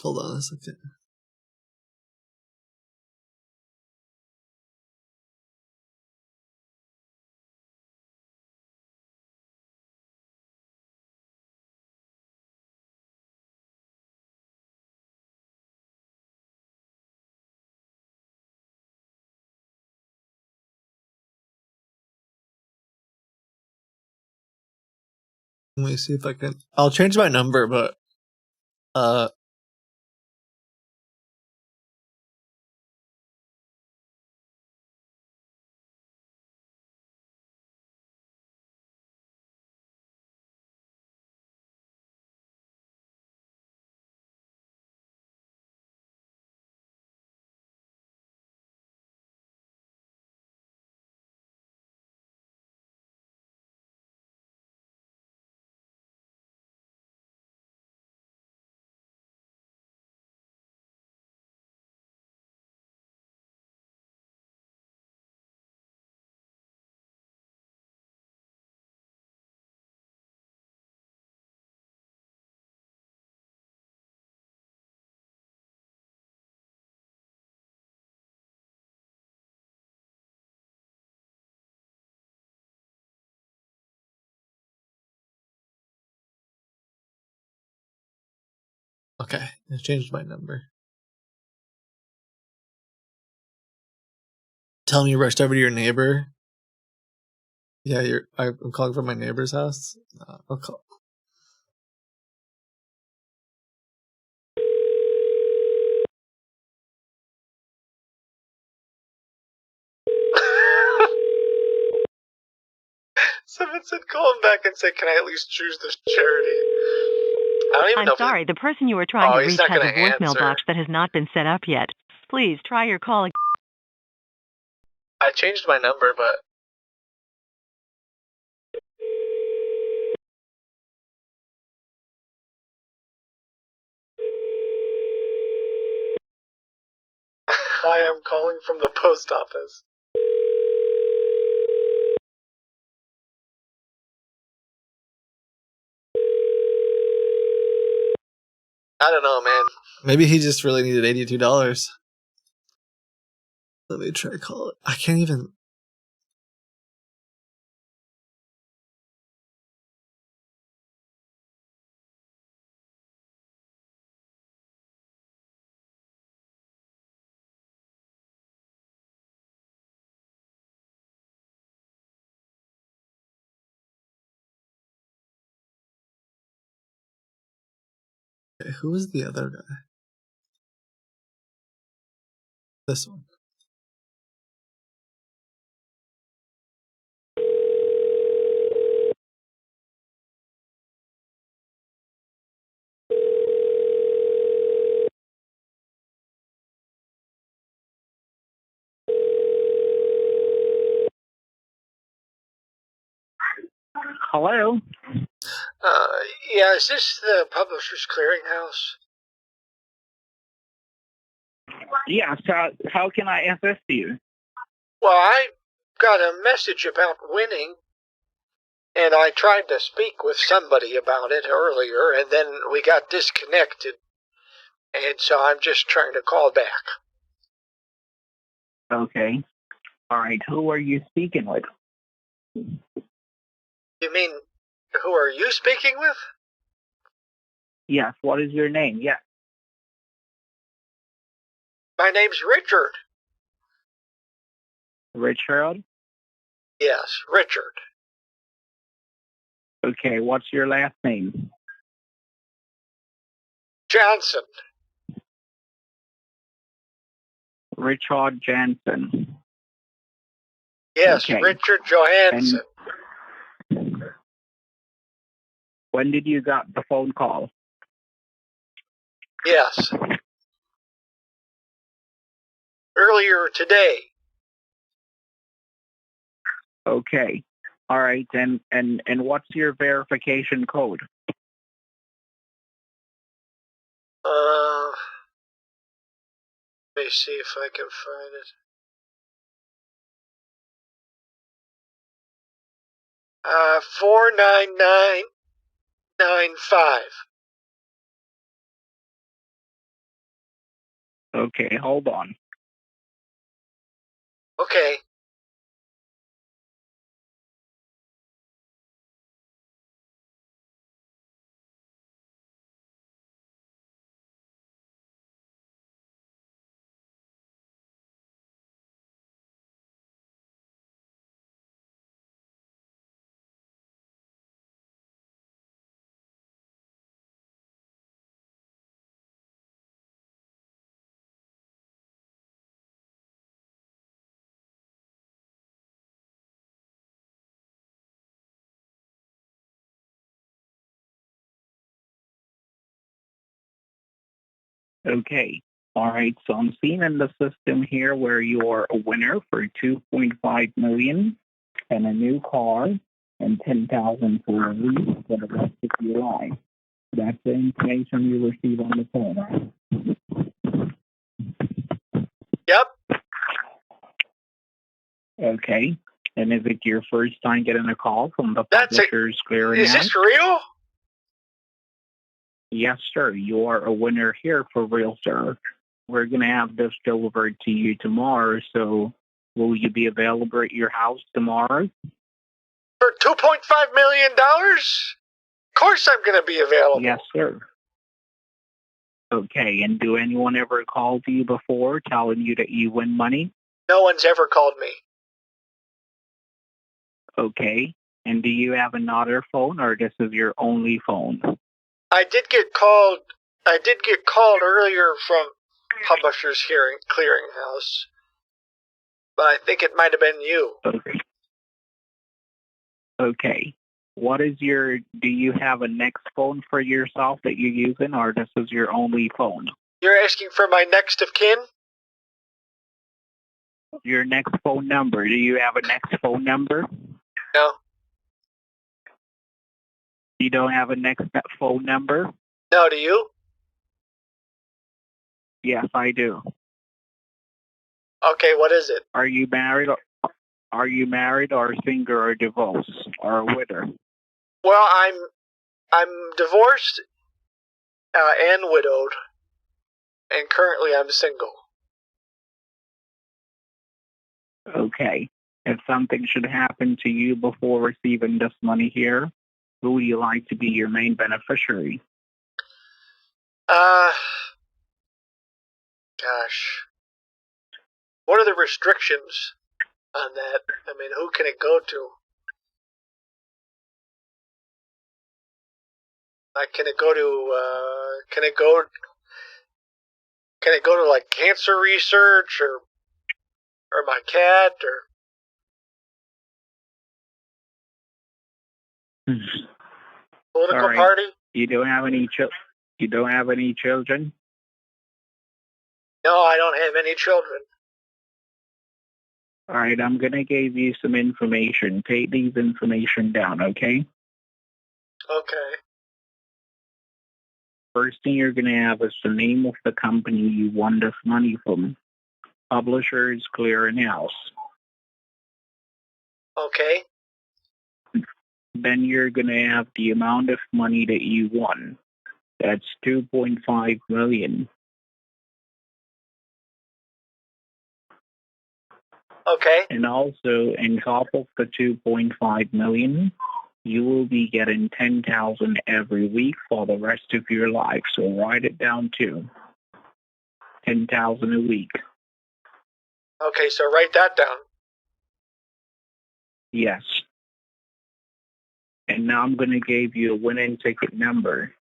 Hold on a second. Let me see if I can. I'll change my number, but Okay, I changed my number. Tell me you rushed over to your neighbor. Yeah, I'm calling from my neighbor's house. I'll call. Someone said call him back and say, can I at least choose this charity? I don't even know. I'm sorry, the person you are trying to reach not has a gonna voicemail answer. box that has not been set up yet. Please try your call again. I changed my number, but hi, I'm calling from the post office. I don't know, man. Maybe he just really needed $82. Let me try call it. I can't even. Okay, who was the other guy? This one. Hello? Yeah, is this the Publishers Clearinghouse? Yes, how can I assist you? Well, I got a message about winning, and I tried to speak with somebody about it earlier, and then we got disconnected, and so I'm just trying to call back. Okay. All right, who are you speaking with? You mean, who are you speaking with? Yes, what is your name? Yes. My name's Richard. Richard? Yes, Richard. Okay, what's your last name? Johnson. Richard Jansen. Yes, Okay. Richard Johansson. And when did you got the phone call? Yes. Earlier today. Okay. All right, and what's your verification code? Let me see if I can find it. 49995. Okay, hold on. Okay. Okay. All right. So I'm seeing in the system here where you are a winner for $2.5 million and a new car and $10,000 for a lease for the rest of your life. That's the information you receive on the phone, right? Yep. Okay. And is it your first time getting a call from the Publishers Clearinghouse? Is this real? Yes, sir. You are a winner here for real, sir. We're going to have this delivered to you tomorrow, so will you be available at your house tomorrow? For $2.5 million? Of course I'm going to be available. Yes, sir. Okay, and do anyone ever call you before telling you that you win money? No one's ever called me. Okay, and do you have another phone, or this is your only phone? I did get called earlier from Publishers Clearinghouse, but I think it might have been you. Okay. Do you have a next phone for yourself that you're using, or this is your only phone? You're asking for my next of kin? Your next phone number. Do you have a next phone number? No. You don't have a next phone number? No, do you? Yes, I do. Okay, what is it? Are you married or single or divorced or a widow? Well, I'm divorced and widowed, and currently I'm single. Okay. If something should happen to you before receiving this money here, who would you like to be your main beneficiary? Gosh. What are the restrictions on that? I mean, who can it go to? Like, can it go to like cancer research or my cat or? Political party? You don't have any children? No, I don't have any children. All right, I'm going to give you some information. Take these information down, okay? Okay. First thing you're going to have is the name of the company you won this money from. Publishers Clearinghouse. Okay. Then you're going to have the amount of money that you won. That's $2.5 million. Okay. And also, on top of the $2.5 million, you will be getting $10,000 every week for the rest of your life. So write it down too. $10,000 a week. Okay, so write that down. Yes. And now I'm going to give you a winning ticket number.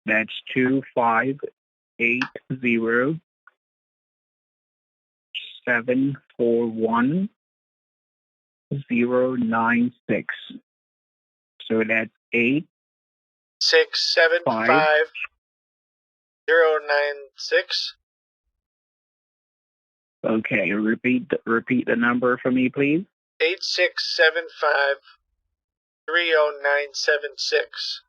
That's 2580741 096. So that's 8675096. Okay, repeat the number for me, please. 867530976.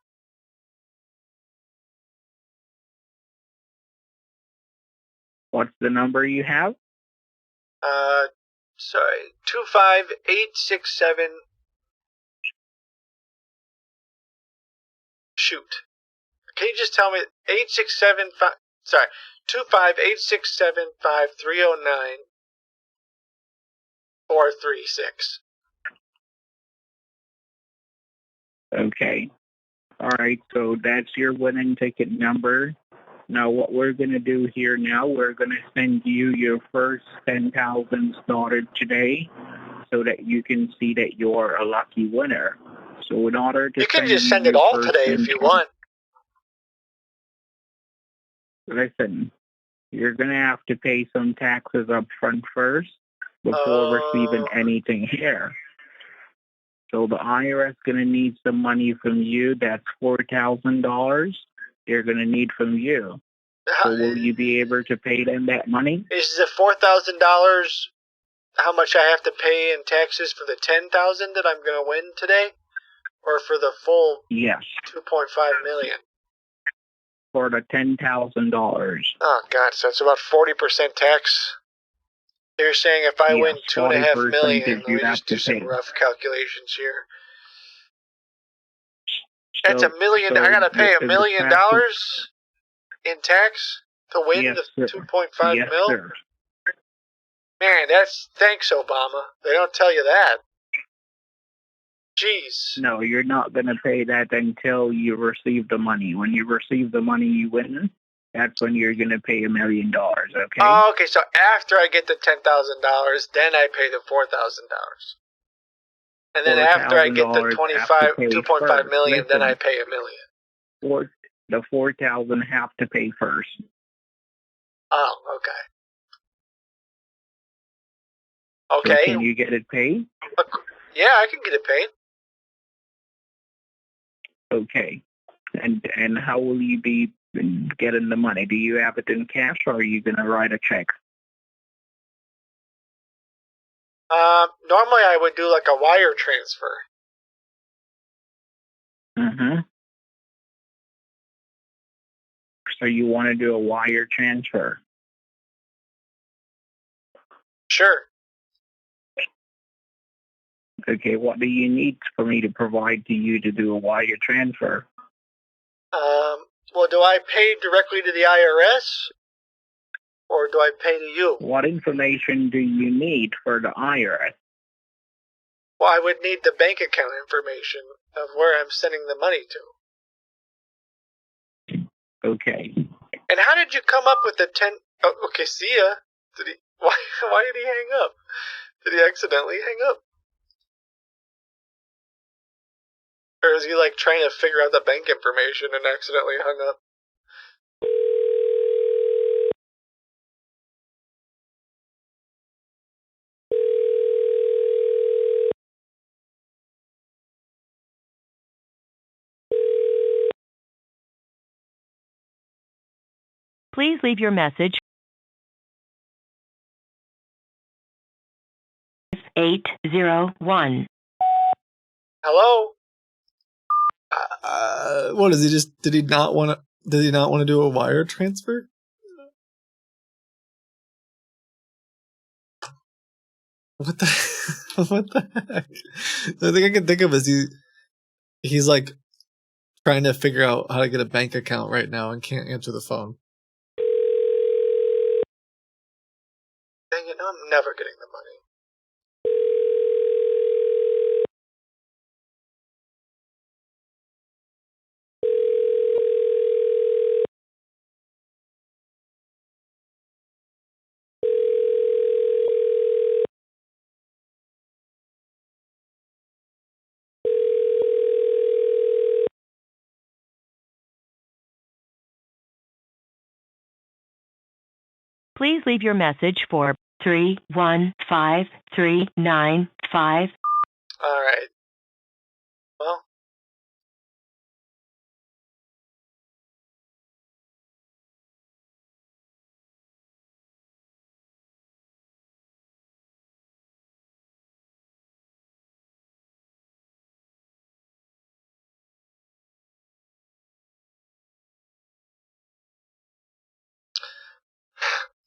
What's the number you have? 25867. Shoot. Can you just tell me 8675? Sorry, 258675309-436. Okay. All right, so that's your winning ticket number. Now, what we're going to do here now, we're going to send you your first 10,000 started today so that you can see that you're a lucky winner. So in order to you can just send it all today if you want. Listen, you're going to have to pay some taxes up front first before receiving anything here. So the IRS is going to need some money from you. That's $4,000 they're going to need from you. So will you be able to pay them that money? Is the $4,000 how much I have to pay in taxes for the $10,000 that I'm going to win today? Or for the full $2.5 million? For the $10,000. Oh, God, so it's about 40% tax. You're saying if I win $2.5 million, let me just do some rough calculations here. That's $1 million. I gotta pay $1 million in tax to win the 2.5 mil. Sir. Man, thanks, Obama. They don't tell you that. Jeez. No, you're not going to pay that until you receive the money. When you receive the money you win, that's when you're going to pay $1 million, okay? Oh, okay, so after I get the $10,000, then I pay the $4,000. And then after I get the $2.5 million, then I pay $1 million. The $4,000 have to pay first. Oh, okay. So can you get it paid? Yeah, I can get it paid. Okay. And how will you be getting the money? Do you have it in cash, or are you going to write a check? Normally I would do like a wire transfer. Mm-hmm. So you want to do a wire transfer? Sure. Okay, what do you need for me to provide to you to do a wire transfer? Well, do I pay directly to the IRS? Or do I pay to you? What information do you need for the IRS? Well, I would need the bank account information of where I'm sending the money to. Okay. And how did you come up with the 10... Oh, okay, see ya. Why did he hang up? Did he accidentally hang up? Or is he like trying to figure out the bank information and accidentally hung up? Please leave your message. 801. Hello? What is he just? Did he not want to do a wire transfer? What the? What the heck? The thing I can think of is he's like trying to figure out how to get a bank account right now and can't answer the phone. Dang it, I'm never getting the money. Please leave your message for 315395. Alright. Well.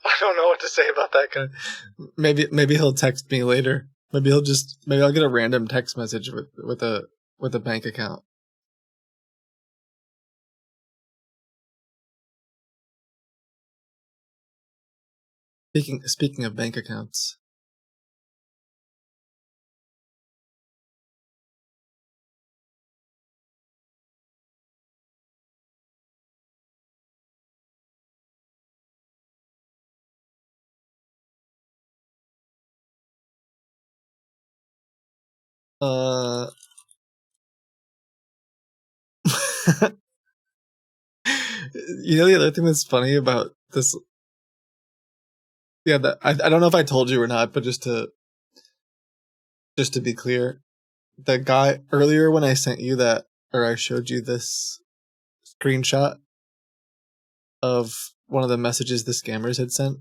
I don't know what to say about that guy. Maybe he'll text me later. Maybe I'll get a random text message with a bank account. Speaking of bank accounts. You know the other thing that's funny about this? Yeah, I don't know if I told you or not, but just to be clear, the guy earlier when I sent you that, or I showed you this screenshot of one of the messages the scammers had sent.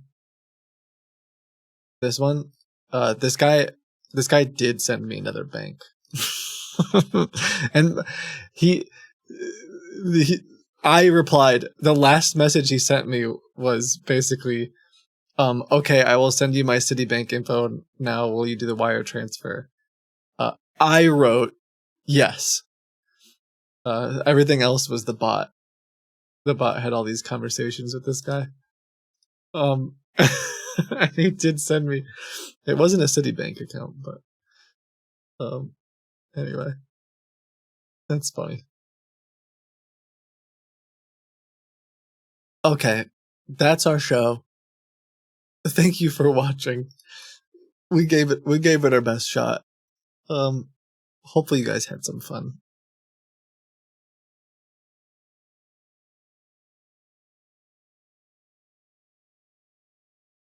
This one, this guy did send me another bank, and I replied. The last message he sent me was basically, okay, I will send you my Citibank info now. Will you do the wire transfer? I wrote yes. Everything else was the bot. The bot had all these conversations with this guy. And he did send me. It wasn't a Citibank account, but Anyway, that's funny. Okay, that's our show. Thank you for watching. We gave it our best shot. Hopefully you guys had some fun.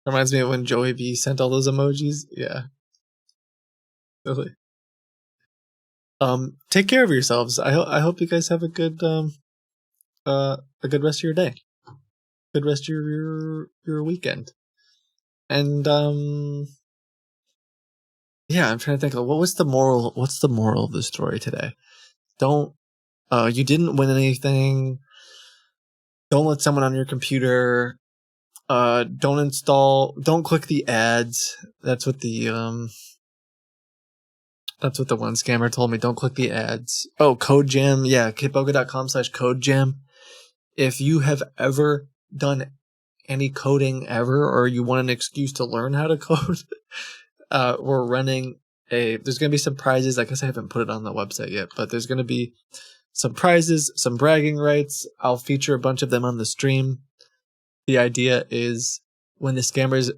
Reminds me of when Joey B sent all those emojis. Yeah. Really. Take care of yourselves. I hope you guys have a good rest of your day. Good rest of your weekend. And yeah, I'm trying to think of what's the moral of the story today? Don't you didn't win anything. Don't let someone on your computer don't click the ads. That's what the one scammer told me. Don't click the ads. Oh, code jam. Yeah, kitboga.com/codejam. If you have ever done any coding ever, or you want an excuse to learn how to code, we're running there's going to be some prizes. I guess I haven't put it on the website yet, but there's going to be some prizes, some bragging rights. I'll feature a bunch of them on the stream. The idea is when the scammers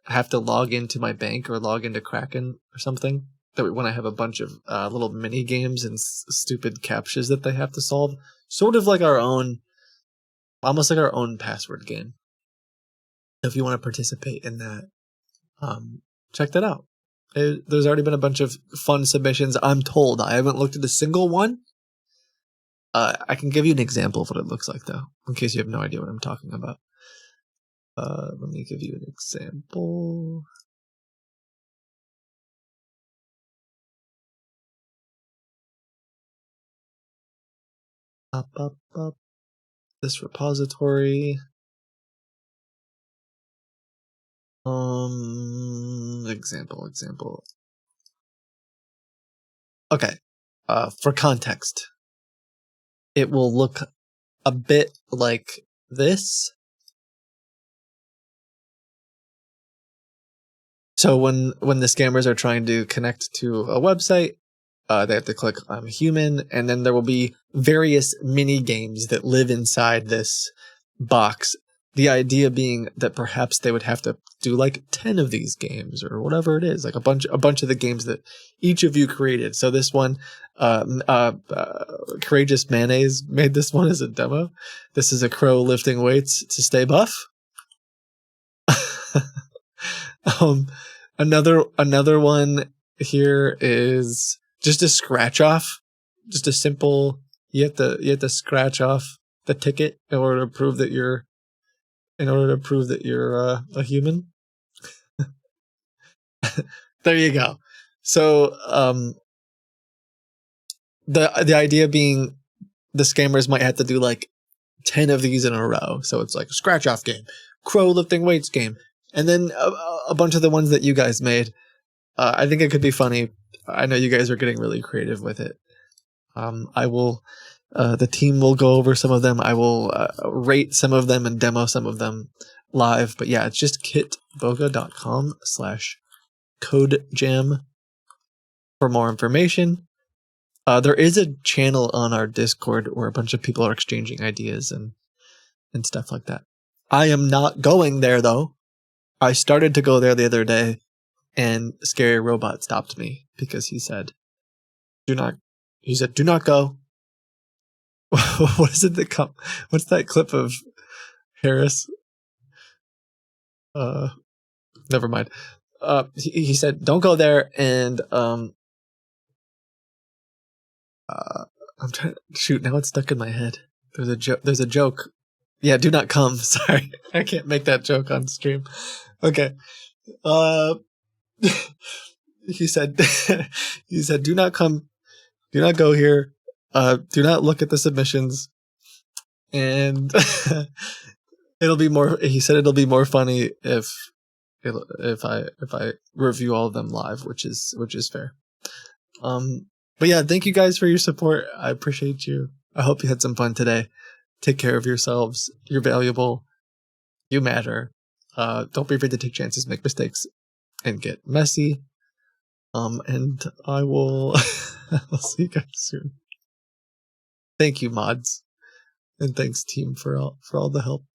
have to log into my bank or log into Kraken or something, that when I have a bunch of little mini games and stupid captchas that they have to solve, sort of like almost like our own password game. If you want to participate in that, check that out. There's already been a bunch of fun submissions. I'm told. I haven't looked at a single one. I can give you an example of what it looks like, though, in case you have no idea what I'm talking about. Let me give you an example. Up. This repository. Example. Okay. For context, it will look a bit like this. So when the scammers are trying to connect to a website, they have to click I'm human, and then there will be various mini games that live inside this box. The idea being that perhaps they would have to do like 10 of these games or whatever it is, like a bunch of the games that each of you created. So this one, Courageous Mayonnaise made this one as a demo. This is a crow lifting weights to stay buff. Another one here is just a scratch off, just a simple. You have to scratch off the ticket in order to prove that you're a human. There you go. So the idea being the scammers might have to do like 10 of these in a row. So it's like a scratch off game, crow lifting weights game, and then a bunch of the ones that you guys made. I think it could be funny. I know you guys are getting really creative with it. I will. The team will go over some of them. I will rate some of them and demo some of them live. But yeah, it's just kitboga.com/codejam for more information. There is a channel on our Discord where a bunch of people are exchanging ideas and stuff like that. I am not going there though. I started to go there the other day, and Scary Robot stopped me because he said, "Do not go." What is it that come? What's that clip of Harris? Never mind. He said, "Don't go there," and I'm trying to shoot. Now it's stuck in my head. There's a joke. Yeah, do not come. Sorry, I can't make that joke on stream. Okay. He said, "Do not come. Do not go here. Do not look at the submissions." And it'll be more. He said it'll be more funny if I review all of them live, which is fair. But yeah, thank you guys for your support. I appreciate you. I hope you had some fun today. Take care of yourselves. You're valuable. You matter. Don't be afraid to take chances, make mistakes, and get messy. And I will I'll see you guys soon. Thank you, mods, and thanks team for all the help.